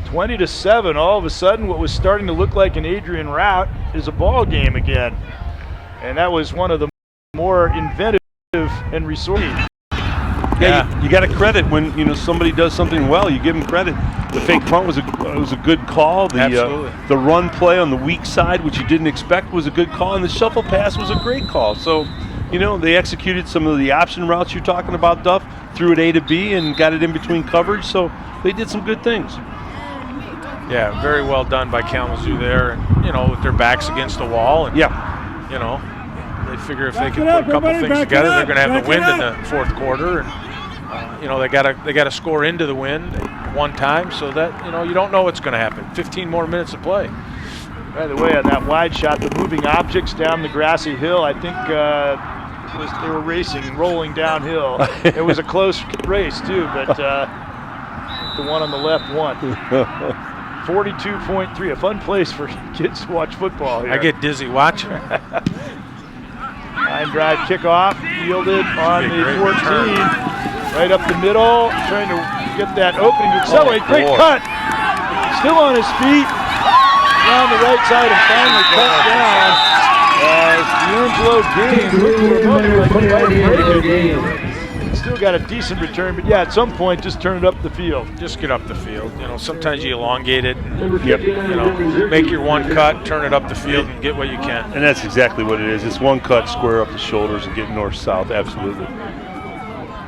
(20-7). All of a sudden, what was starting to look like an Adrian rout is a ball game again, and that was one of the more inventive and resourceful. Yeah, you got to credit when somebody does something well. You give them credit. The fake punt was a good call. The run play on the weak side, which you didn't expect, was a good call, and the shuffle pass was a great call. So, they executed some of the option routes you're talking about, Duff, threw it A to B and got it in between coverage. So they did some good things. Yeah, very well done by Kalamazoo there, and with their backs against the wall, and they figure if they can put a couple things together, they're going to have the win in the fourth quarter, and they got to score into the win one time, so that you don't know what's going to happen. 15 more minutes to play. By the way, on that wide shot, the moving objects down the grassy hill, I think they were racing, rolling downhill. It was a close race too, but the one on the left won. 42.3, a fun place for kids to watch football here. I get dizzy watching. Line drive kickoff, fielded on the 14. Right up the middle, trying to get that opening to accelerate. Great cut. Still on his feet. Around the right side and finally cut down. As D'Angelo Gaines looked for a moment like he might break it. Still got a decent return, but at some point, just turn it up the field. Just get up the field. Sometimes you elongate it. Make your one cut, turn it up the field, and get what you can. And that's exactly what it is. It's one cut, square up the shoulders, and get north-south. Absolutely.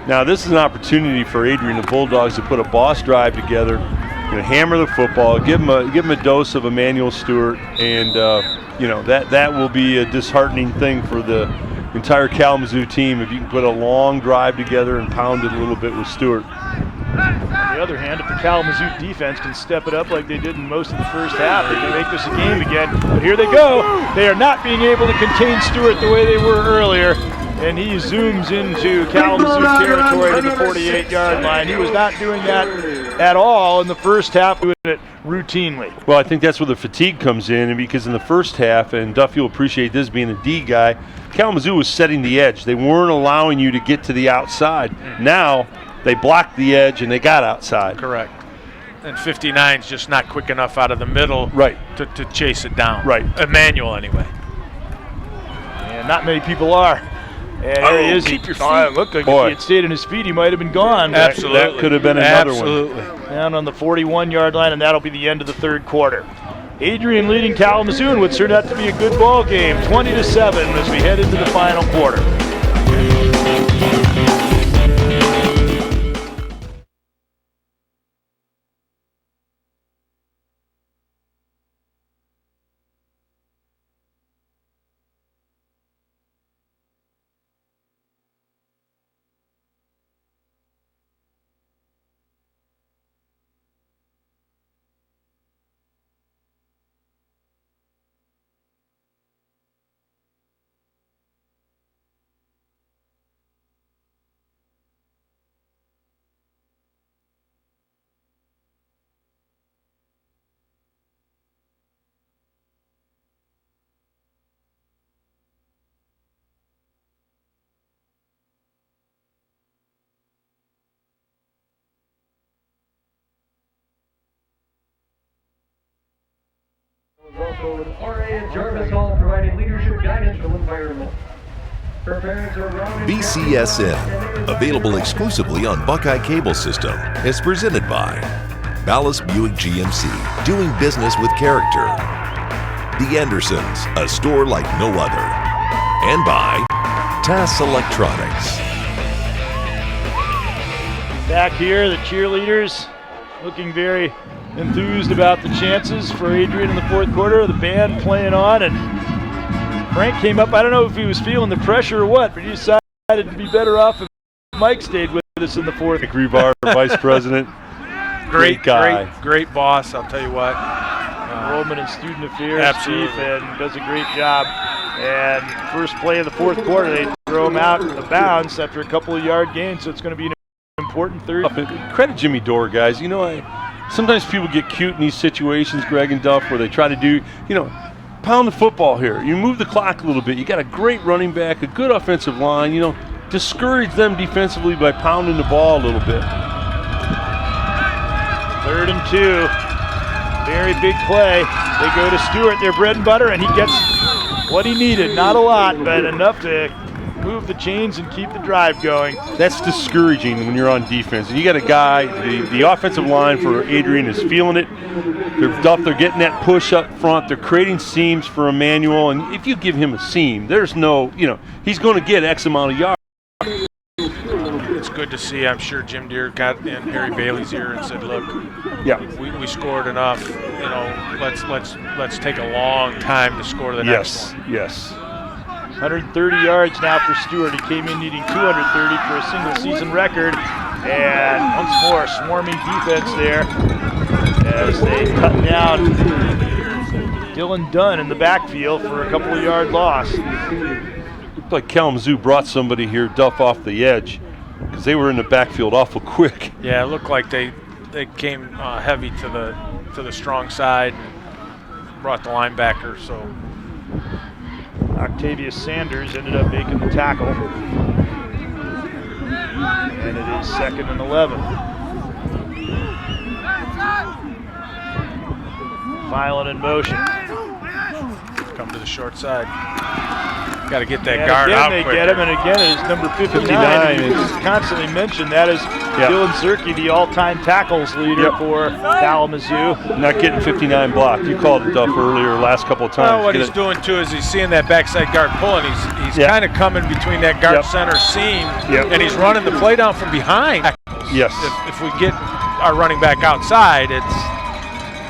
Now, this is an opportunity for Adrian and the Bulldogs to put a boss drive together, hammer the football, give them a dose of Emmanuel Stewart, and that will be a disheartening thing for the entire Kalamazoo team if you can put a long drive together and pound it a little bit with Stewart. On the other hand, if the Kalamazoo defense can step it up like they did in most of the first half, they can make this a game again. But here they go. They are not being able to contain Stewart the way they were earlier, and he zooms into Kalamazoo territory to the 48-yard line. He was not doing that at all in the first half, doing it routinely. Well, I think that's where the fatigue comes in, and because in the first half, and Duffy will appreciate this being a D guy, Kalamazoo was setting the edge. They weren't allowing you to get to the outside. Now they blocked the edge and they got outside. Correct. And 59's just not quick enough out of the middle to chase it down. Right. Emmanuel, anyway. And not many people are. And there he is. Keep your feet. It looked like if he had stayed on his feet, he might have been gone. Absolutely. That could have been another Absolutely. one. Down on the 41-yard line, and that'll be the end of the third quarter. Adrian leading Kalamazoo in what turned out to be a good ball game, 20-7 as we head into the final quarter. Also with RA and Jarvis Hall providing leadership guidance from environment. Her parents are Robin. BCSN, available exclusively on Buckeye Cable System, is presented by Ballas Buick GMC, doing business with character. The Andersons, a store like no other. And by TAS Electronics. Back here, the cheerleaders looking very enthused about the chances for Adrian in the fourth quarter. The band playing on, and Frank came up. I don't know if he was feeling the pressure or what, but he decided to be better off if Mike stayed with us in the fourth. Mike Rebar, vice president. Great guy. Great boss, I'll tell you what. Enrollment and Student Affairs chief, and does a great job. And first play of the fourth quarter, they throw him out of bounds after a couple of yard gains, so it's going to be an important third. Credit Jimmy Dore, guys. You know, sometimes people get cute in these situations, Greg and Duff, where they try to do, pound the football here. You move the clock a little bit. You got a great running back, a good offensive line. Discourage them defensively by pounding the ball a little bit. 3rd and 2. Very big play. They go to Stewart, their bread and butter, and he gets what he needed. Not a lot, but enough to move the chains and keep the drive going. That's discouraging when you're on defense. And you got a guy, the offensive line for Adrian is feeling it. They're getting that push up front. They're creating seams for Emmanuel. And if you give him a seam, there's no, he's going to get X amount of yards. It's good to see. I'm sure Jim Deere got in Harry Bailey's ear and said, look, we scored enough. Let's take a long time to score the next one. Yes. 130 yards now for Stewart. He came in needing 230 for a single season record. And once more, swarming defense there as they cut down Dylan Dunn in the backfield for a couple of yard loss. Looked like Kalamazoo brought somebody here, Duff, off the edge, because they were in the backfield awful quick. Yeah, it looked like they came heavy to the strong side and brought the linebacker. So Octavius Sanders ended up making the tackle. And it is 2nd and 11. Filing in motion. Come to the short side. Got to get that guard out quicker. They get him, and again it is number 59. It's constantly mentioned. That is Dylan Zerke, the all-time tackles leader for Kalamazoo. Not getting 59 blocked. You called it, Duff, earlier, last couple of times. Well, what he's doing too is he's seeing that backside guard pulling. He's kind of coming between that guard center seam, and he's running the play down from behind. Yes. If we get our running back outside,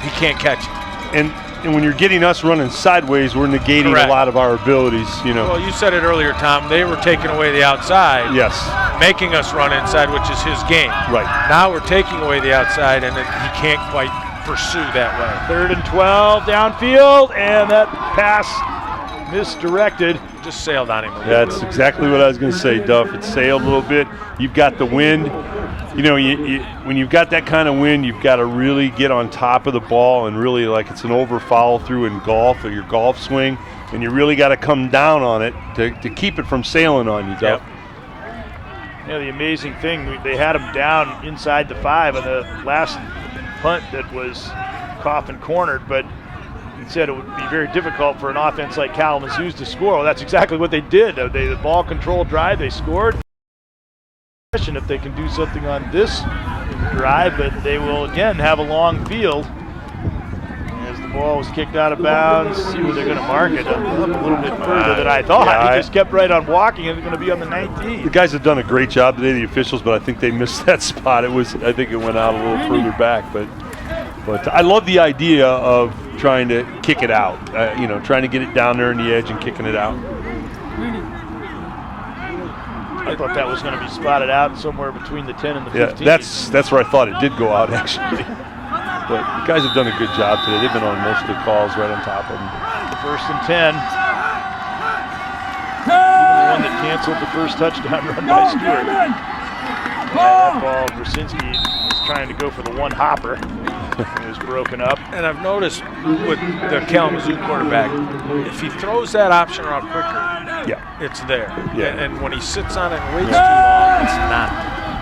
he can't catch it. And when you're getting us running sideways, we're negating a lot of our abilities, Well, you said it earlier, Tom. They were taking away the outside. Yes. Making us run inside, which is his game. Right. Now we're taking away the outside, and he can't quite pursue that way. 3rd and 12 downfield, and that pass misdirected. Just sailed on him a little That's exactly what I was going to say, Duff. It sailed a little bit. You've got the wind. You know, when you've got that kind of wind, you've got to really get on top of the ball and really, like, it's an over follow through in golf or your golf swing, and you really got to come down on it to keep it from sailing on you, Duff. Yep. You know, the amazing thing, they had him down inside the 5 on the last punt that was coffin cornered, but he said it would be very difficult for an offense like Kalamazoo's to score. Well, that's exactly what they did. The ball control drive, they scored. If they can do something on this drive, but they will again have a long field. As the ball was kicked out of bounds, see where they're going to mark it. Up a little bit further than I thought. Yeah, he just kept right on walking, and it's going to be on the 19. The guys have done a great job today, the officials, but I think they missed that spot. I think it went out a little further back, but I love the idea of trying to kick it out. You know, trying to get it down there in the edge and kicking it out. I thought that was going to be spotted out somewhere between the 10 and the 15. Yeah, that's where I thought it did go out, actually. But the guys have done a good job today. They've been on most of the calls right on top of them. First and 10. Even the one that canceled the first touchdown run by Stewart. That ball, Brzezinski was trying to go for the one hopper. It was broken up. And I've noticed with the Kalamazoo quarterback, if he throws that option around quicker, it's there. Yeah. And when he sits on it and waits too long, it's not.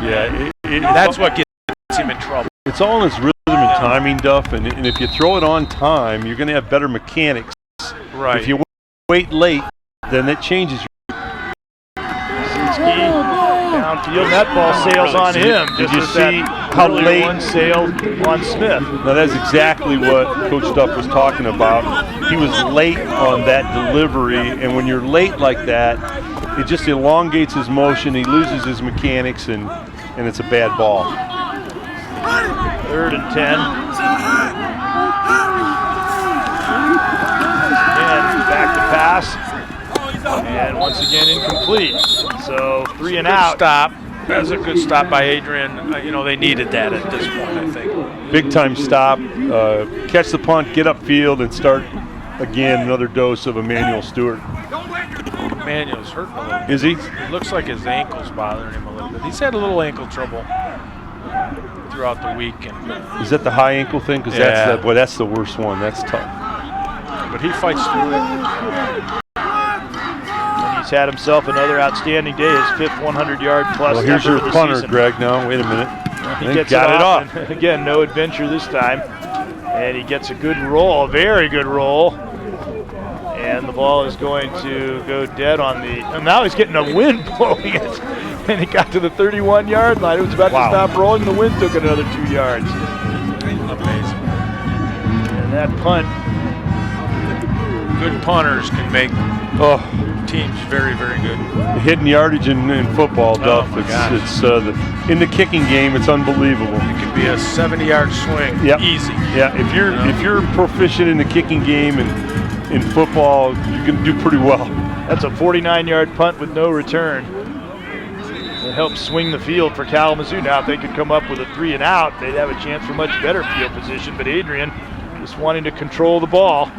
Yeah, that's what gets him in trouble. It's all in his rhythm and timing, Duff, and if you throw it on time, you're going to have better mechanics. Right. If you wait late, then it changes your downfield, that ball sails on him. Did you see how late one sailed on Smith? Now that's exactly what Coach Duff was talking about. He was late on that delivery, and when you're late like that, it just elongates his motion, he loses his mechanics, and it's a bad ball. 3rd and 10. Again, back to pass. And once again incomplete. So 3 and out. Stop. That's a good stop by Adrian. You know, they needed that at this point, I think. Big time stop. Catch the punt, get upfield, and start again another dose of Emmanuel Stewart. Emmanuel's hurting a little bit. Is he? It looks like his ankle's bothering him a little bit. He's had a little ankle trouble throughout the week. And is that the high ankle thing? Because that's the worst one. That's tough. But he fights through it. He's had himself another outstanding day, his 5th 100-yard plus. Well, here's your punter, season. Greg. Now, wait a minute. He gets it off. And again, no adventure this time. And he gets a good roll, a very good roll. And the ball is going to go dead on the. And now he's getting a wind blowing it. And he got to the 31-yard line. It was about to stop rolling. The wind took another 2 yards. Amazing. And that punt. Good punters can make teams very, very good. The hidden yardage in football, Duff. It's in the kicking game, it's unbelievable. It can be a 70-yard swing, easy. Yeah, if you're proficient in the kicking game and in football, you can do pretty well. That's a 49-yard punt with no return. It helps swing the field for Kalamazoo. Now, if they could come up with a 3 and out, they'd have a chance for much better field position. But Adrian just wanting to control the ball.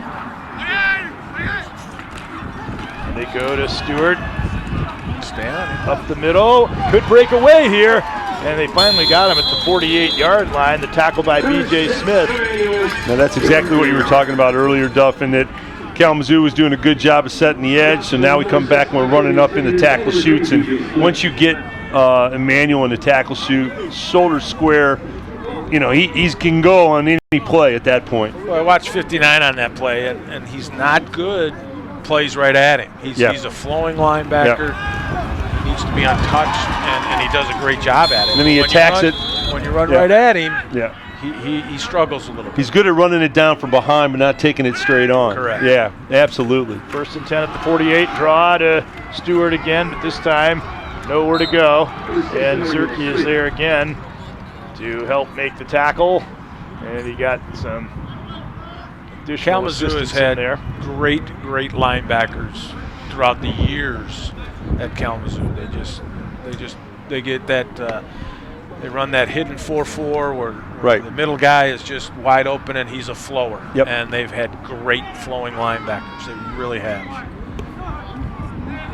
And they go to Stewart. Up the middle. Could break away here. And they finally got him at the 48-yard line. The tackle by B.J. Smith. Now that's exactly what you were talking about earlier, Duff, and that Kalamazoo was doing a good job of setting the edge. So now we come back and we're running up in the tackle shoots. And once you get Emmanuel in the tackle shoot, shoulder square, you know, he can go on any play at that point. Well, I watched 59 on that play, and he's not good. Plays right at him. He's a flowing linebacker. He needs to be untouched, and he does a great job at it. And then he attacks it. When you run right at him, he struggles a little bit. He's good at running it down from behind, but not taking it straight on. Correct. Yeah, absolutely. 1st and 10 at the 48. Draw to Stewart again, but this time nowhere to go. And Zerke is there again to help make the tackle. And he got some additional Kalamazoo has had there. great linebackers throughout the years at Kalamazoo. They get that they run that hidden 4-4 where the middle guy is just wide open and he's a flower. Yep. And they've had great flowing linebackers. They really have.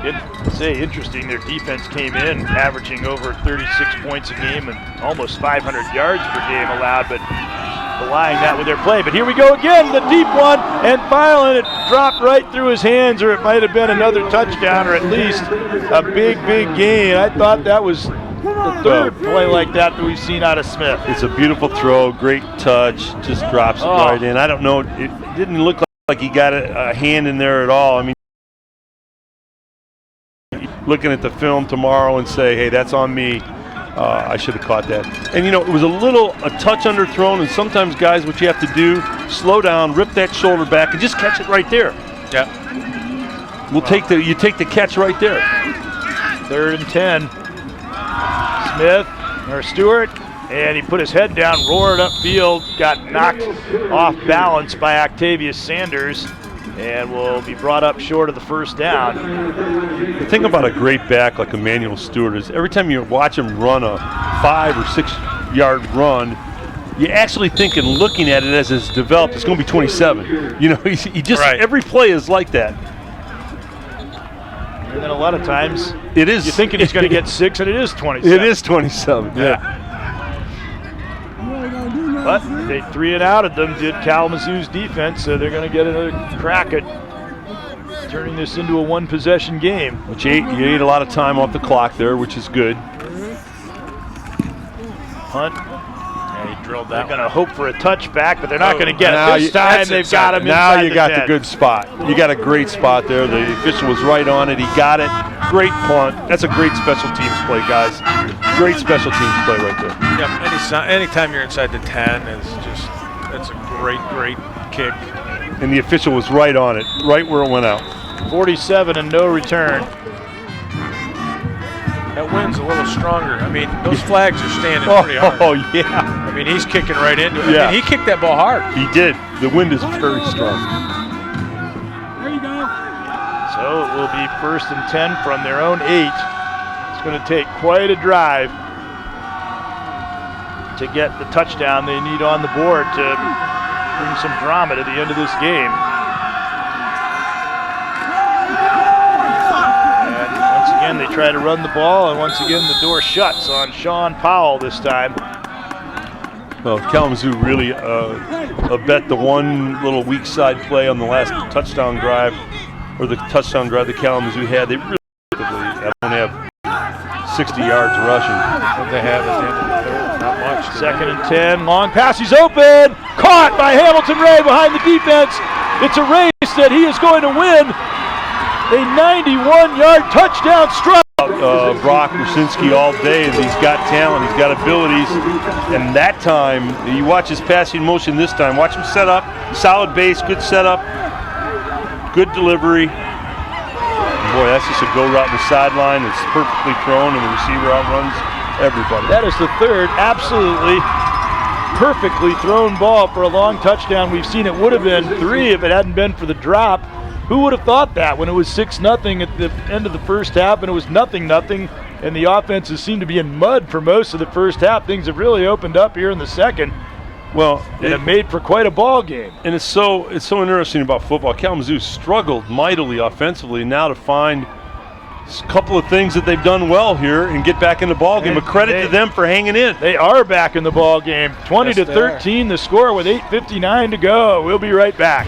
Interesting, their defense came in averaging over 36 points a game and almost 500 yards per game allowed, but belying that with their play. But here we go again, the deep one, and Filen, it dropped right through his hands, or it might have been another touchdown, or at least a big gain. I thought that was the third play like that we've seen out of Smith. It's a beautiful throw, great touch, just drops it right in. I don't know, it didn't look like he got a hand in there at all. I mean, looking at the film tomorrow and say, hey, that's on me. I should have caught that. And you know, it was a touch underthrown, and sometimes guys, what you have to do, slow down, rip that shoulder back, and just catch it right there. Yeah. You take the catch right there. 3rd and 10. Stewart, and he put his head down, roared upfield, got knocked off balance by Octavius Sanders, and will be brought up short of the first down. The thing about a great back like Emmanuel Stewart is every time you watch him run a 5 or 6 yard run, you actually think and looking at it as it's developed, it's going to be 27. You know, he just every play is like that. And then a lot of times, it is. You're thinking he's going to get 6, and it is 27. It is 27. Yeah. But they 3 and out of them did Kalamazoo's defense, so they're going to get another crack at turning this into a 1-possession game. Which you ate a lot of time off the clock there, which is good. Hunt. Yeah, he drilled that. They're going to hope for a touchback, but they're not going to get it. This time they've got him now inside you got the good spot. You got a great spot there. The official was right on it. He got it. Great punt. That's a great special teams play, guys. Great special teams play right there. Yeah, anytime you're inside the 10 that's a great kick. And the official was right on it, right where it went out. 47 and no return. That wind's a little stronger. I mean, those flags are standing pretty hard. Oh, yeah. I mean, he's kicking right into it. Yeah. I mean, he kicked that ball hard. He did. The wind is very strong. There you go. So it will be 1st and 10 from their own 8. It's going to take quite a drive to get the touchdown they need on the board to bring some drama to the end of this game. And once again, they try to run the ball, and once again, the door shuts on Sean Powell this time. Well, Kalamazoo really bet the one little weak side play on the last touchdown drive, or the touchdown drive that Kalamazoo had. They really don't have 60 yards rushing. What they have at the end of the 3rd, not much. 2nd and 10, long pass, he's open, caught by Hamilton Ray behind the defense. It's a race that he is going to win. A 91-yard touchdown strike. Brock Rusinski all day. He's got talent, he's got abilities, and that time, you watch his passing motion this time, watch him set up, solid base, good setup, good delivery. Boy, that's just a go route in the sideline. It's perfectly thrown, and the receiver outruns everybody. That is the 3rd absolutely perfectly thrown ball for a long touchdown. We've seen it would have been 3 if it hadn't been for the drop. Who would have thought that when it was 6-0 at the end of the first half and it was 0-0, and the offenses seemed to be in mud for most of the first half? Things have really opened up here in the second. Well, and it made for quite a ball game. And it's so interesting about football. Kalamazoo struggled mightily offensively. Now to find a couple of things that they've done well here and get back in the ball game. But credit to them for hanging in. They are back in the ball game. 20-13 the score with 8:59 to go. We'll be right back.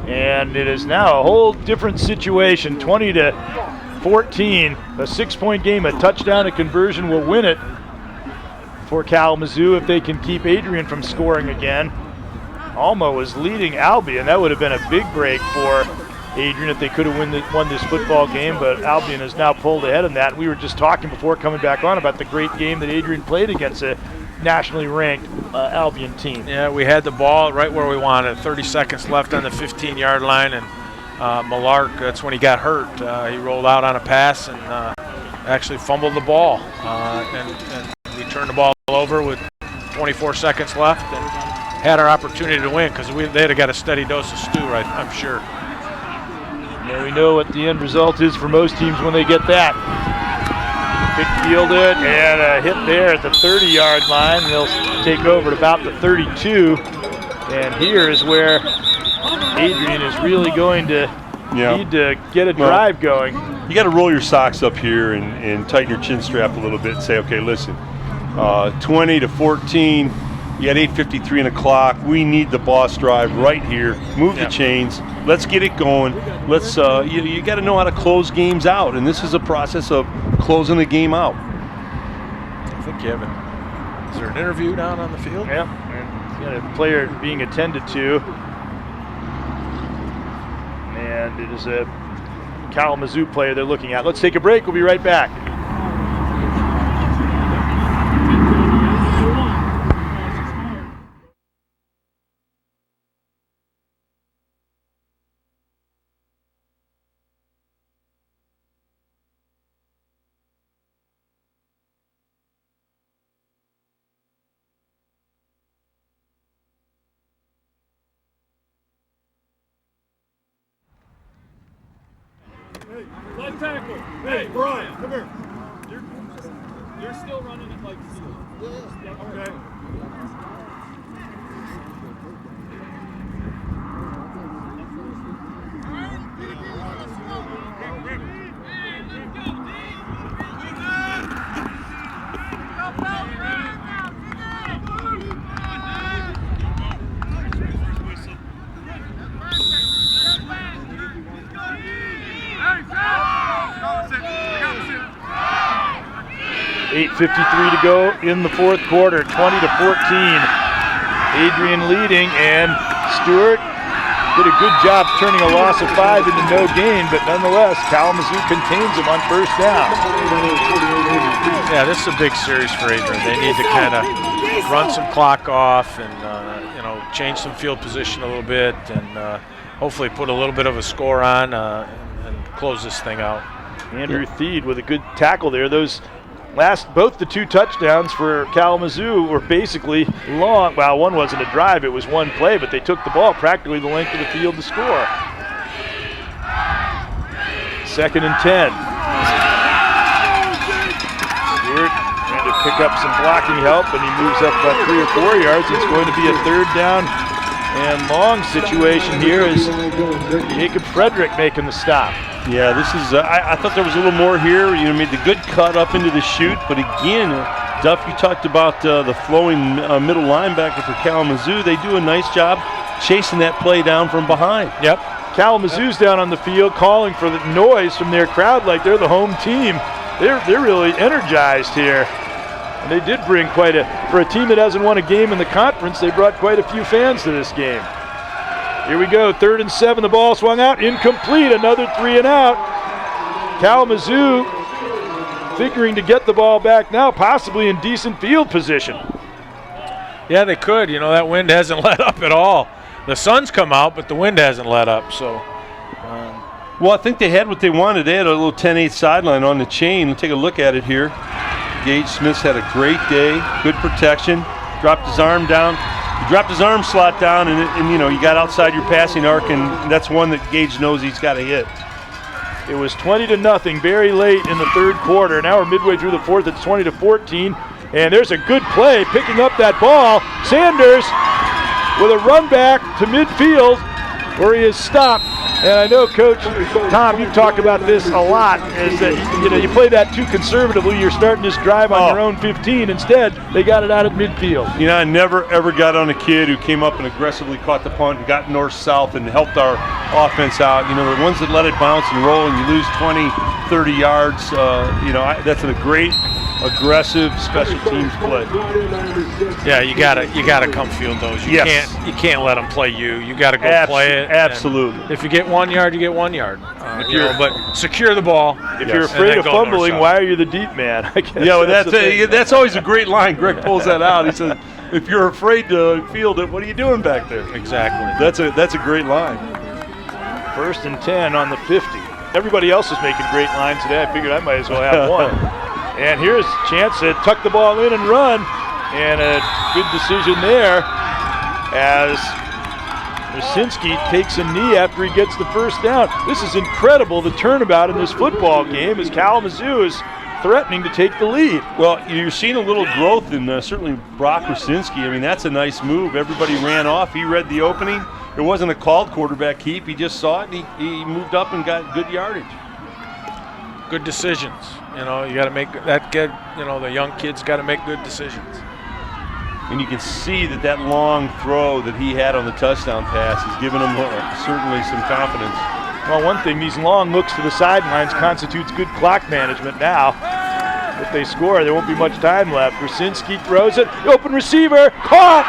And it is now a whole different situation. 20-14, a 6-point game, a touchdown, a conversion will win it. for Kalamazoo if they can keep Adrian from scoring again. Alma was leading Albion. That would have been a big break for Adrian if they could have won this football game, but Albion has now pulled ahead of that. We were just talking before coming back on about the great game that Adrian played against a nationally ranked Albion team. Yeah, we had the ball right where we wanted. 30 seconds left on the 15-yard line, and Malark, that's when he got hurt. He rolled out on a pass and actually fumbled the ball. And we turned the ball over with 24 seconds left and had our opportunity to win because they'd have got a steady dose of stew, right? I'm sure. And we know what the end result is for most teams when they get that. Big fielded and a hit there at the 30-yard line. They'll take over at about the 32. And here is where Adrian is really going to need to get a drive going. You got to roll your socks up here and tighten your chin strap a little bit and say, okay, listen, 20-14. You got 8:53 in the clock. We need the boss drive right here. Move the chains. Let's get it going. Let's. You got to know how to close games out, and this is a process of closing the game out. I think you have it. Is there an interview down on the field? Yeah, and got a player being attended to, and it is a Kalamazoo player they're looking at. Let's take a break. We'll be right back. Left tackle. Hey, Brian, come here. You're still running it like steel. Yeah. Okay. .53 to go in the fourth quarter, 20-14. Adrian leading, and Stewart did a good job turning a loss of 5 into no gain, but nonetheless, Kalamazoo contains him on first down. Yeah, this is a big series for Adrian. They need to kind of run some clock off and change some field position a little bit, and hopefully put a little bit of a score on and close this thing out. Andrew Theed with a good tackle there. Both the 2 touchdowns for Kalamazoo were basically long. Well, one wasn't a drive, it was one play, but they took the ball practically the length of the field to score. 2nd and 10. Stewart trying to pick up some blocking help, and he moves up about 3 or 4 yards. It's going to be a 3rd down and long situation here as Jacob Frederick making the stop. Yeah, this is, I thought there was a little more here. You made the good cut up into the chute, but again, Duff, you talked about the flowing middle linebacker for Kalamazoo. They do a nice job chasing that play down from behind. Yep. Kalamazoo's down on the field calling for the noise from their crowd like they're the home team. They're really energized here. And they did bring for a team that hasn't won a game in the conference, they brought quite a few fans to this game. Here we go, 3rd and 7, the ball swung out, incomplete, another 3 and out. Kalamazoo figuring to get the ball back now, possibly in decent field position. Yeah, they could. That wind hasn't let up at all. The sun's come out, but the wind hasn't let up, so. Well, I think they had what they wanted. They had a little 10-8 sideline on the chain. Let's take a look at it here. Gage Smith's had a great day, good protection, dropped his arm down. He dropped his arm slot down, and you got outside your passing arc, and that's one that Gage knows he's got to hit. It was 20-0 very late in the 3rd quarter. Now we're midway through the 4th. It's 20-14, and there's a good play picking up that ball. Sanders with a run back to midfield where he is stopped. And I know, Coach Tom, you've talked about this a lot, is that you play that too conservatively, you're starting this drive on your own 15. Instead, they got it out at midfield. I never ever got on a kid who came up and aggressively caught the punt and got north-south and helped our offense out. The ones that let it bounce and roll and you lose 20, 30 yards, that's a great aggressive special teams play. Yeah, you gotta come field those. You can't let them play you. You gotta go play it. Absolutely. If you get 1 yard, you get 1 yard. But secure the ball. If you're afraid of fumbling, why are you the deep man? I guess that's always a great line. Greg pulls that out. He says, "If you're afraid to field it, what are you doing back there?" Exactly. That's a great line. 1st and 10 on the 50. Everybody else is making great lines today. I figured I might as well have one. And here's a chance to tuck the ball in and run. And a good decision there as Krasinski takes a knee after he gets the first down. This is incredible, the turnabout in this football game as Kalamazoo is threatening to take the lead. Well, you're seeing a little growth in certainly Brock Krasinski. I mean, that's a nice move. Everybody ran off. He read the opening. It wasn't a called quarterback keep. He just saw it, and he moved up and got good yardage. Good decisions. You got to make that good. The young kids got to make good decisions. And you can see that long throw that he had on the touchdown pass has given him certainly some confidence. Well, one thing, these long looks to the sidelines constitutes good clock management now. If they score, there won't be much time left. Krasinski throws it, open receiver, caught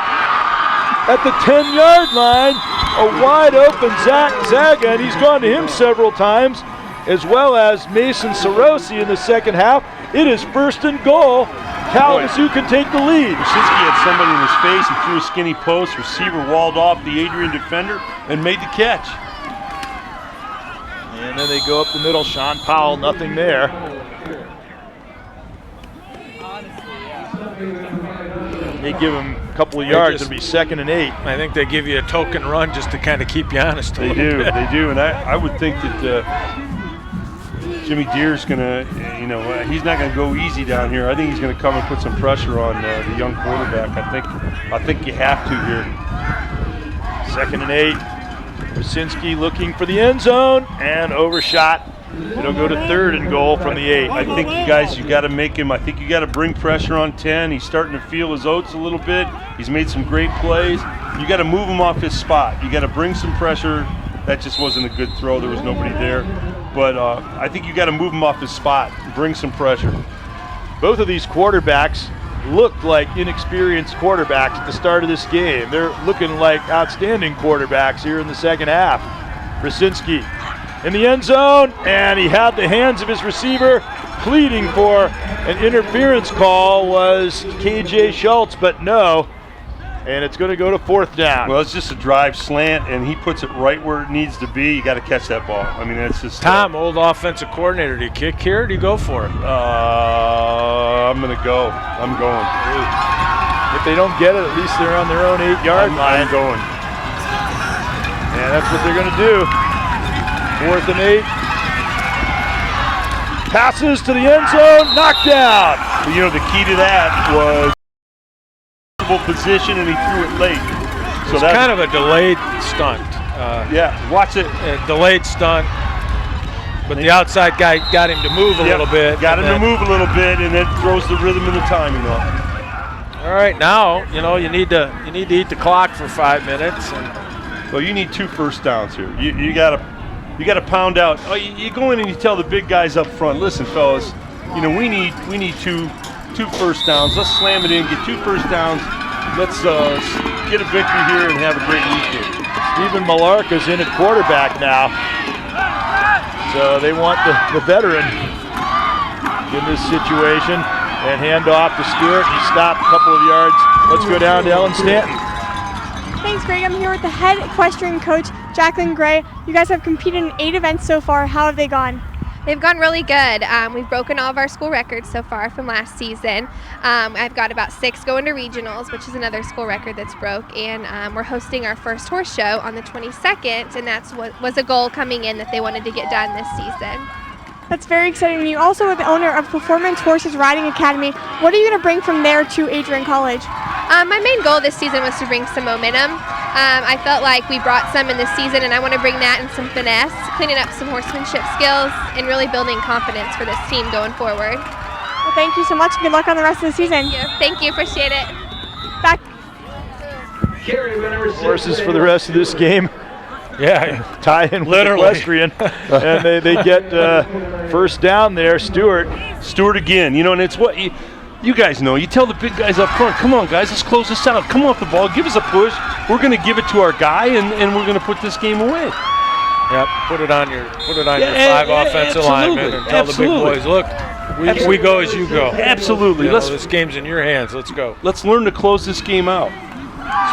at the 10-yard line. A wide open Zaga, and he's gone to him several times, as well as Mason Sarosi in the second half. It is 1st and goal. Kalamazoo can take the lead. Krasinski had somebody in his face. He threw a skinny post. Receiver walled off the Adrian defender and made the catch. And then they go up the middle. Sean Powell, nothing there. They give him a couple of yards. It'll be 2nd and 8. I think they give you a token run just to kind of keep you honest. They do. And I would think that Jimmy Deere's going to, he's not going to go easy down here. I think he's going to come and put some pressure on the young quarterback. I think you have to here. 2nd and 8. Krasinski looking for the end zone and overshot. It'll go to 3rd and goal from the 8. I think you got to make him. I think you got to bring pressure on 10. He's starting to feel his oats a little bit. He's made some great plays. You got to move him off his spot. You got to bring some pressure. That just wasn't a good throw. There was nobody there. But I think you got to move him off his spot. Bring some pressure. Both of these quarterbacks looked like inexperienced quarterbacks at the start of this game. They're looking like outstanding quarterbacks here in the second half. Krasinski in the end zone, and he had the hands of his receiver. Pleading for an interference call was KJ Schultz, but no. And it's going to go to 4th down. Well, it's just a drive slant, and he puts it right where it needs to be. You got to catch that ball. I mean, it's just. Tom, old offensive coordinator, do you kick here or do you go for it? I'm going to go. I'm going. If they don't get it, at least they're on their own 8-yard line. I'm going. And that's what they're going to do. 4th and 8. Passes to the end zone, knocked down. Well, the key to that was position, and he threw it late. So that's kind of a delayed stunt. Watch it. A delayed stunt. But the outside guy got him to move a little bit. Got him to move a little bit, and then throws the rhythm and the timing off. All right, now you need to eat the clock for 5 minutes. Well, you need 2 first downs here. You got to pound out. Oh, you go in and you tell the big guys up front. Listen, fellas, we need two first downs. Let's slam it in. Get 2 first downs. Let's get a victory here and have a great weekend. Stephen Malark is in at quarterback now. So they want the veteran in this situation. And hand off to Stewart. He stopped a couple of yards. Let's go down to Ellen Stanton. Thanks, Greg. I'm here with the head equestrian coach, Jacqueline Gray. You guys have competed in 8 events so far. How have they gone? They've gone really good. We've broken all of our school records so far from last season. I've got about 6 going to regionals, which is another school record that's broke. And we're hosting our first horse show on the 22nd, and that's what was a goal coming in that they wanted to get done this season. That's very exciting. You also are the owner of Performance Horses Riding Academy. What are you going to bring from there to Adrian College? My main goal this season was to bring some momentum. I felt like we brought some in this season, and I want to bring that and some finesse, cleaning up some horsemanship skills, and really building confidence for this team going forward. Well, thank you so much. Good luck on the rest of the season. Thank you. Appreciate it. Back. Horses for the rest of this game. tie in with the equestrian, and they get first down there. Stewart again, and it's what you guys know. You tell the big guys up front, come on, guys, let's close this out. Come off the ball, give us a push. We're going to give it to our guy, and we're going to put this game away. Yep, put it on your 5 offensive linemen and tell the big boys, look, we go as you go. Absolutely. This game's in your hands. Let's go. Let's learn to close this game out.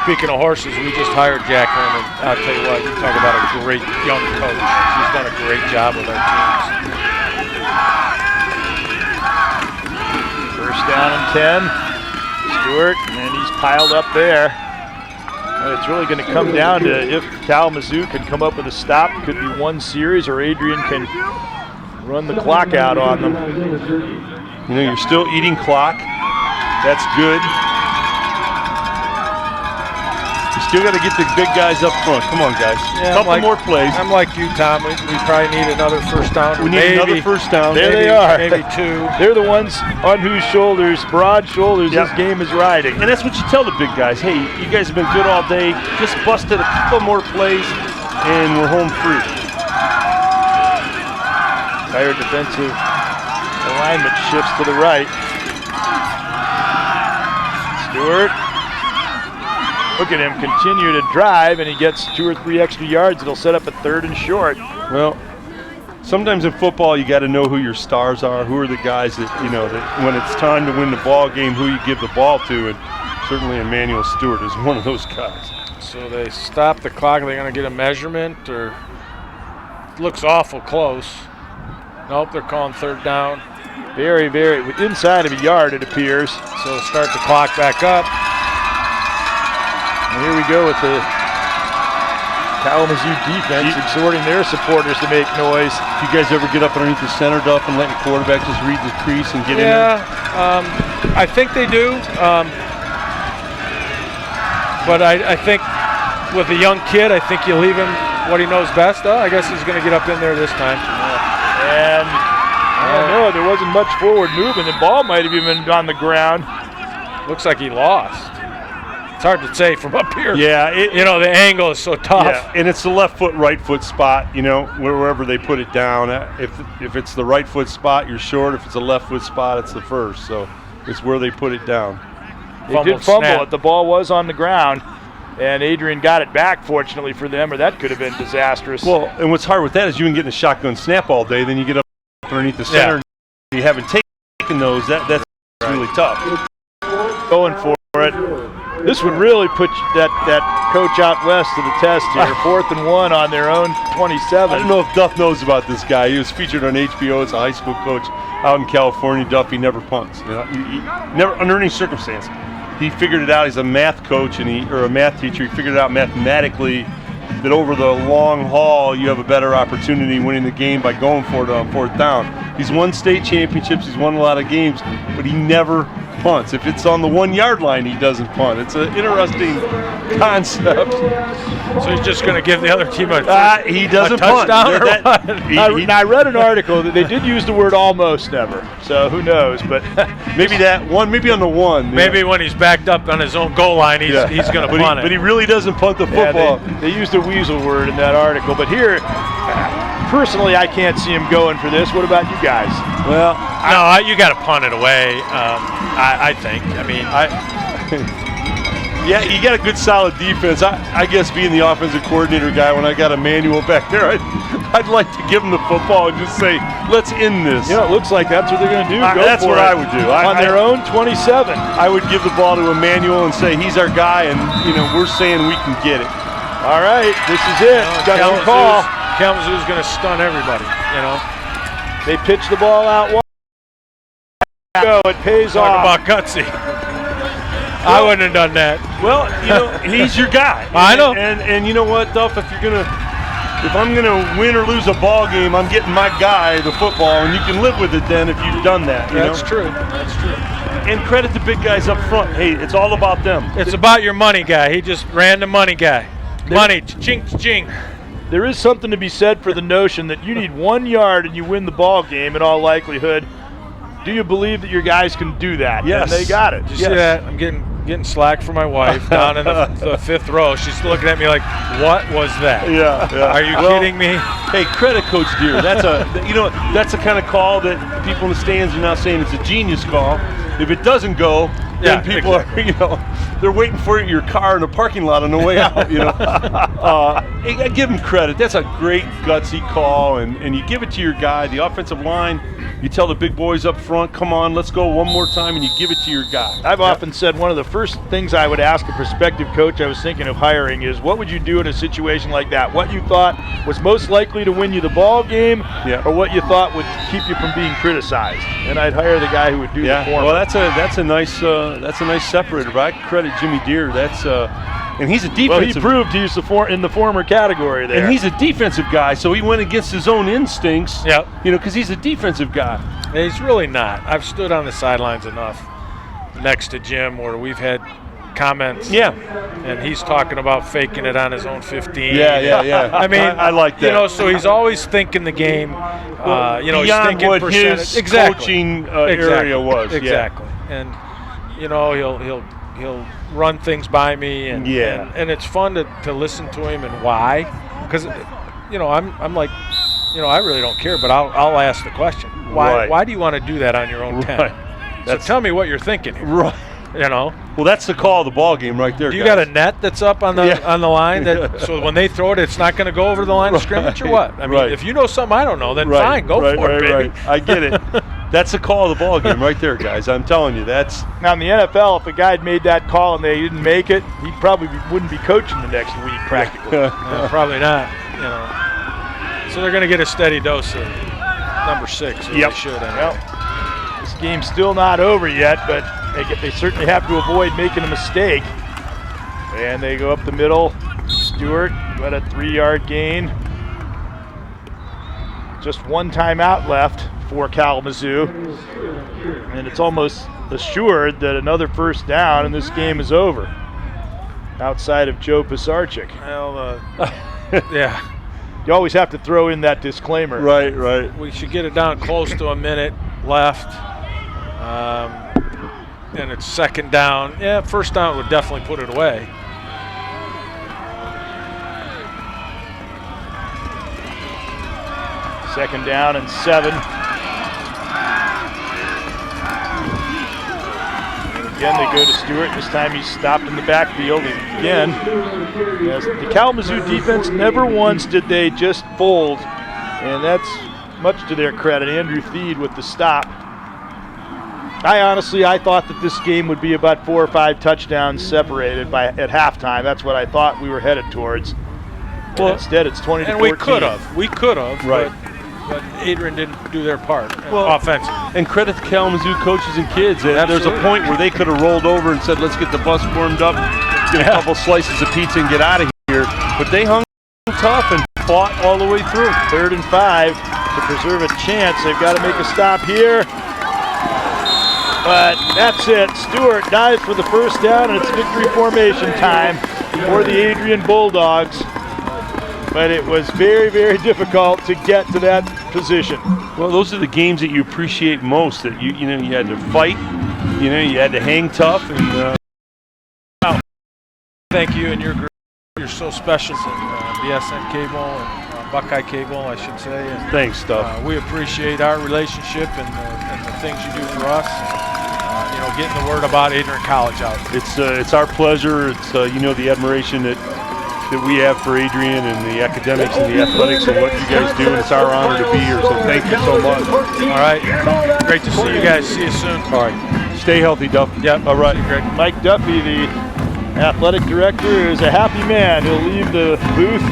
Speaking of horses, we just hired Jack Herman. I'll tell you what, you talk about a great young coach. He's done a great job with our teams. First down and 10. Stewart, and he's piled up there. And it's really going to come down to if Kalamazoo can come up with a stop. Could be one series, or Adrian can run the clock out on them. You're still eating clock. That's good. You still got to get the big guys up front. Come on, guys. Yeah, couple more plays. I'm like you, Tom. We probably need another first down. We need another first down. There they are. Maybe 2. They're the ones on whose shoulders, broad shoulders, this game is riding. And that's what you tell the big guys. Hey, you guys have been good all day. Just busted a couple more plays, and we're home free. Entire defensive alignment shifts to the right. Stewart. Look at him continue to drive, and he gets 2 or 3 extra yards. It'll set up a 3rd and short. Well, sometimes in football you got to know who your stars are, who are the guys that, that when it's time to win the ball game, who you give the ball to, and certainly Emmanuel Stewart is one of those guys. So they stop the clock. Are they going to get a measurement, or it looks awful close? Nope, they're calling 3rd down. Very, very inside of a yard, it appears. So start the clock back up. And here we go with the Kalamazoo defense exhorting their supporters to make noise. You guys ever get up underneath the center, Duff, and let your quarterback just read the crease and get in there? Yeah, I think they do. But I think with a young kid, I think you leave him what he knows best. I guess he's going to get up in there this time. And I don't know, there wasn't much forward movement. The ball might have even been on the ground. Looks like he lost. It's hard to say from up here. Yeah, the angle is so tough. Yeah, and it's the left foot, right foot spot. Wherever they put it down. If it's the right foot spot, you're short. If it's a left foot spot, it's the first. So it's where they put it down. They did fumble it. The ball was on the ground, and Adrian got it back. Fortunately for them, or that could have been disastrous. Well, and what's hard with that is you can get in a shotgun snap all day, then you get up underneath the center. And you haven't taken those. That's really tough. Going for it. This would really put that coach out west to the test here. 4th and 1 on their own 27. I don't know if Duff knows about this guy. He was featured on HBO as a high school coach out in California. Duff, he never punts. He never, under any circumstance. He figured it out. He's a math coach or a math teacher. He figured it out mathematically that over the long haul you have a better opportunity winning the game by going for it on 4th down. He's won state championships. He's won a lot of games, but he never punts. If it's on the 1 yard line, he doesn't punt. It's an interesting concept. So he's just going to give the other team a touchdown. Punt. I read an article that they did use the word almost never. So who knows? But maybe that one. Maybe on the 1. Maybe when he's backed up on his own goal line, he's going to punt it. But he really doesn't punt the football. They used a weasel word in that article. But here, personally, I can't see him going for this. What about you guys? Well, no, you got to punt it away. I think. Yeah, you got a good, solid defense. I guess being the offensive coordinator guy, when I got Emmanuel back there, I'd like to give him the football and just say, let's end this. It looks like that's what they're going to do. That's what I would do. On their own 27. I would give the ball to Emmanuel and say, he's our guy, and we're saying we can get it. All right, this is it. Got a call. Kalamazoo's going to stun everybody, They pitch the ball out wide. It pays off. Talk about gutsy. I wouldn't have done that. Well, he's your guy. I know. And you know what, Duff? If I'm gonna win or lose a ball game, I'm getting my guy the football, and you can live with it then if you've done that. That's true. That's true. And credit the big guys up front. Hey, it's all about them. It's about your money guy. He just ran the money guy. Money, ching, ching. There is something to be said for the notion that you need 1 yard and you win the ball game in all likelihood. Do you believe that your guys can do that? Yes. And they got it. Did you see that? I'm getting getting slack from my wife down in the 5th row. She's looking at me like, "What was that? Yeah. Are you kidding me?" Hey, credit Coach Deere. That's that's the kind of call that people in the stands are now saying it's a genius call. If it doesn't go, then people are, they're waiting for you in your car in the parking lot on the way out. I give him credit. That's a great gutsy call, and you give it to your guy, the offensive line. You tell the big boys up front, come on, let's go one more time, and you give it to your guy. I've often said one of the first things I would ask a prospective coach I was thinking of hiring is, what would you do in a situation like that? What you thought was most likely to win you the ball game, or what you thought would keep you from being criticized? And I'd hire the guy who would do the former. Well, that's a nice separator. But I credit Jimmy Deere. And he's a defensive. Well, he proved he's in the former category there. And he's a defensive guy, so he went against his own instincts. Yeah. Because he's a defensive guy. He's really not. I've stood on the sidelines enough next to Jim where we've had comments. Yeah. And he's talking about faking it on his own 15. Yeah. I mean, I like that. So he's always thinking the game. He's beyond thinking what percentage. his coaching area was. Exactly. And he'll run things by me, and it's fun to listen to him and why, because I'm like, I really don't care, but I'll ask the question. Why do you want to do that on your own 10? So tell me what you're thinking here. Right. Well, that's the call of the ball game right there. Do you got a net that's up on the line so when they throw it, it's not going to go over the line of scrimmage or what? I mean, if you know something I don't know, then fine, go for it, baby. Right. I get it. That's the call of the ball game right there, guys. I'm telling you, that's. Now in the NFL, if a guy had made that call and they didn't make it, he probably wouldn't be coaching the next week, practically. Probably not. So they're going to get a steady dose of number 6. They should. This game's still not over yet, but they certainly have to avoid making a mistake. And they go up the middle. Stewart got a 3-yard gain. Just one timeout left for Kalamazoo. And it's almost assured that another first down and this game is over. Outside of Joe Pisarcik. Well, You always have to throw in that disclaimer. Right. We should get it down close to a minute left. And it's second down. Yeah, first down would definitely put it away. Second down and 7. And again, they go to Stewart. This time he's stopped in the backfield. And again, the Kalamazoo defense, never once did they just fold. And that's much to their credit. Andrew Theed with the stop. I thought that this game would be about 4 or 5 touchdowns separated at halftime. That's what I thought we were headed towards. Well, instead, it's 20 to 14. And we could have, right? But Adrian didn't do their part offensively. And credit the Kalamazoo coaches and kids. There's a point where they could have rolled over and said, "Let's get the bus warmed up, get a couple slices of pizza, and get out of here." But they hung tough and fought all the way through. 3rd and 5 to preserve a chance. They've got to make a stop here. But that's it. Stewart dives for the first down, and it's victory formation time for the Adrian Bulldogs. But it was very, very difficult to get to that position. Well, those are the games that you appreciate most. That you had to fight. You had to hang tough. And thank you and your group. You're so special. BSN Cable and Buckeye Cable, I should say. And, thanks, Duff. We appreciate our relationship and the things you do for us. Getting the word about Adrian College out. It's our pleasure. It's the admiration that we have for Adrian and the academics and the athletics and what you guys do. And it's our honor to be here. So thank you so much. All right. Great to see you guys. See you soon. All right. Stay healthy, Duff. Yep. All right. Mike Duffy, the athletic director, is a happy man. He'll leave the booth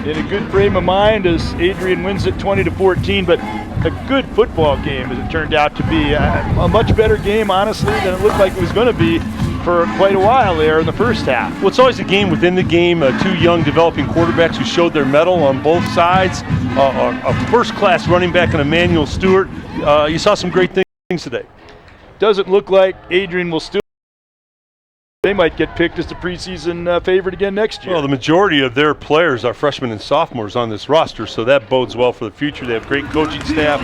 in a good frame of mind as Adrian wins it 20 to 14. But a good football game as it turned out to be. A much better game, honestly, than it looked like it was going to be for quite a while there in the first half. Well, it's always a game within the game. 2 young developing quarterbacks who showed their mettle on both sides. A first-class running back and Emmanuel Stewart. You saw some great things today. Doesn't look like Adrian will still they might get picked as the preseason favorite again next year. Well, the majority of their players are freshmen and sophomores on this roster, so that bodes well for the future. They have great coaching staff,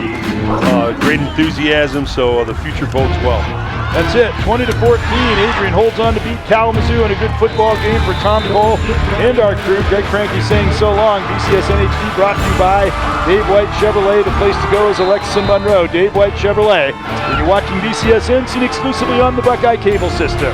great enthusiasm, so the future bodes well. That's it, 20-14. Adrian holds on to beat Kalamazoo in a good football game for Tom Cole and our crew. Greg Franke saying so long. BCSN HD brought to you by Dave White Chevrolet. The place to go is Alexis and Monroe. Dave White Chevrolet. When you're watching BCSN, seen exclusively on the Buckeye Cable System.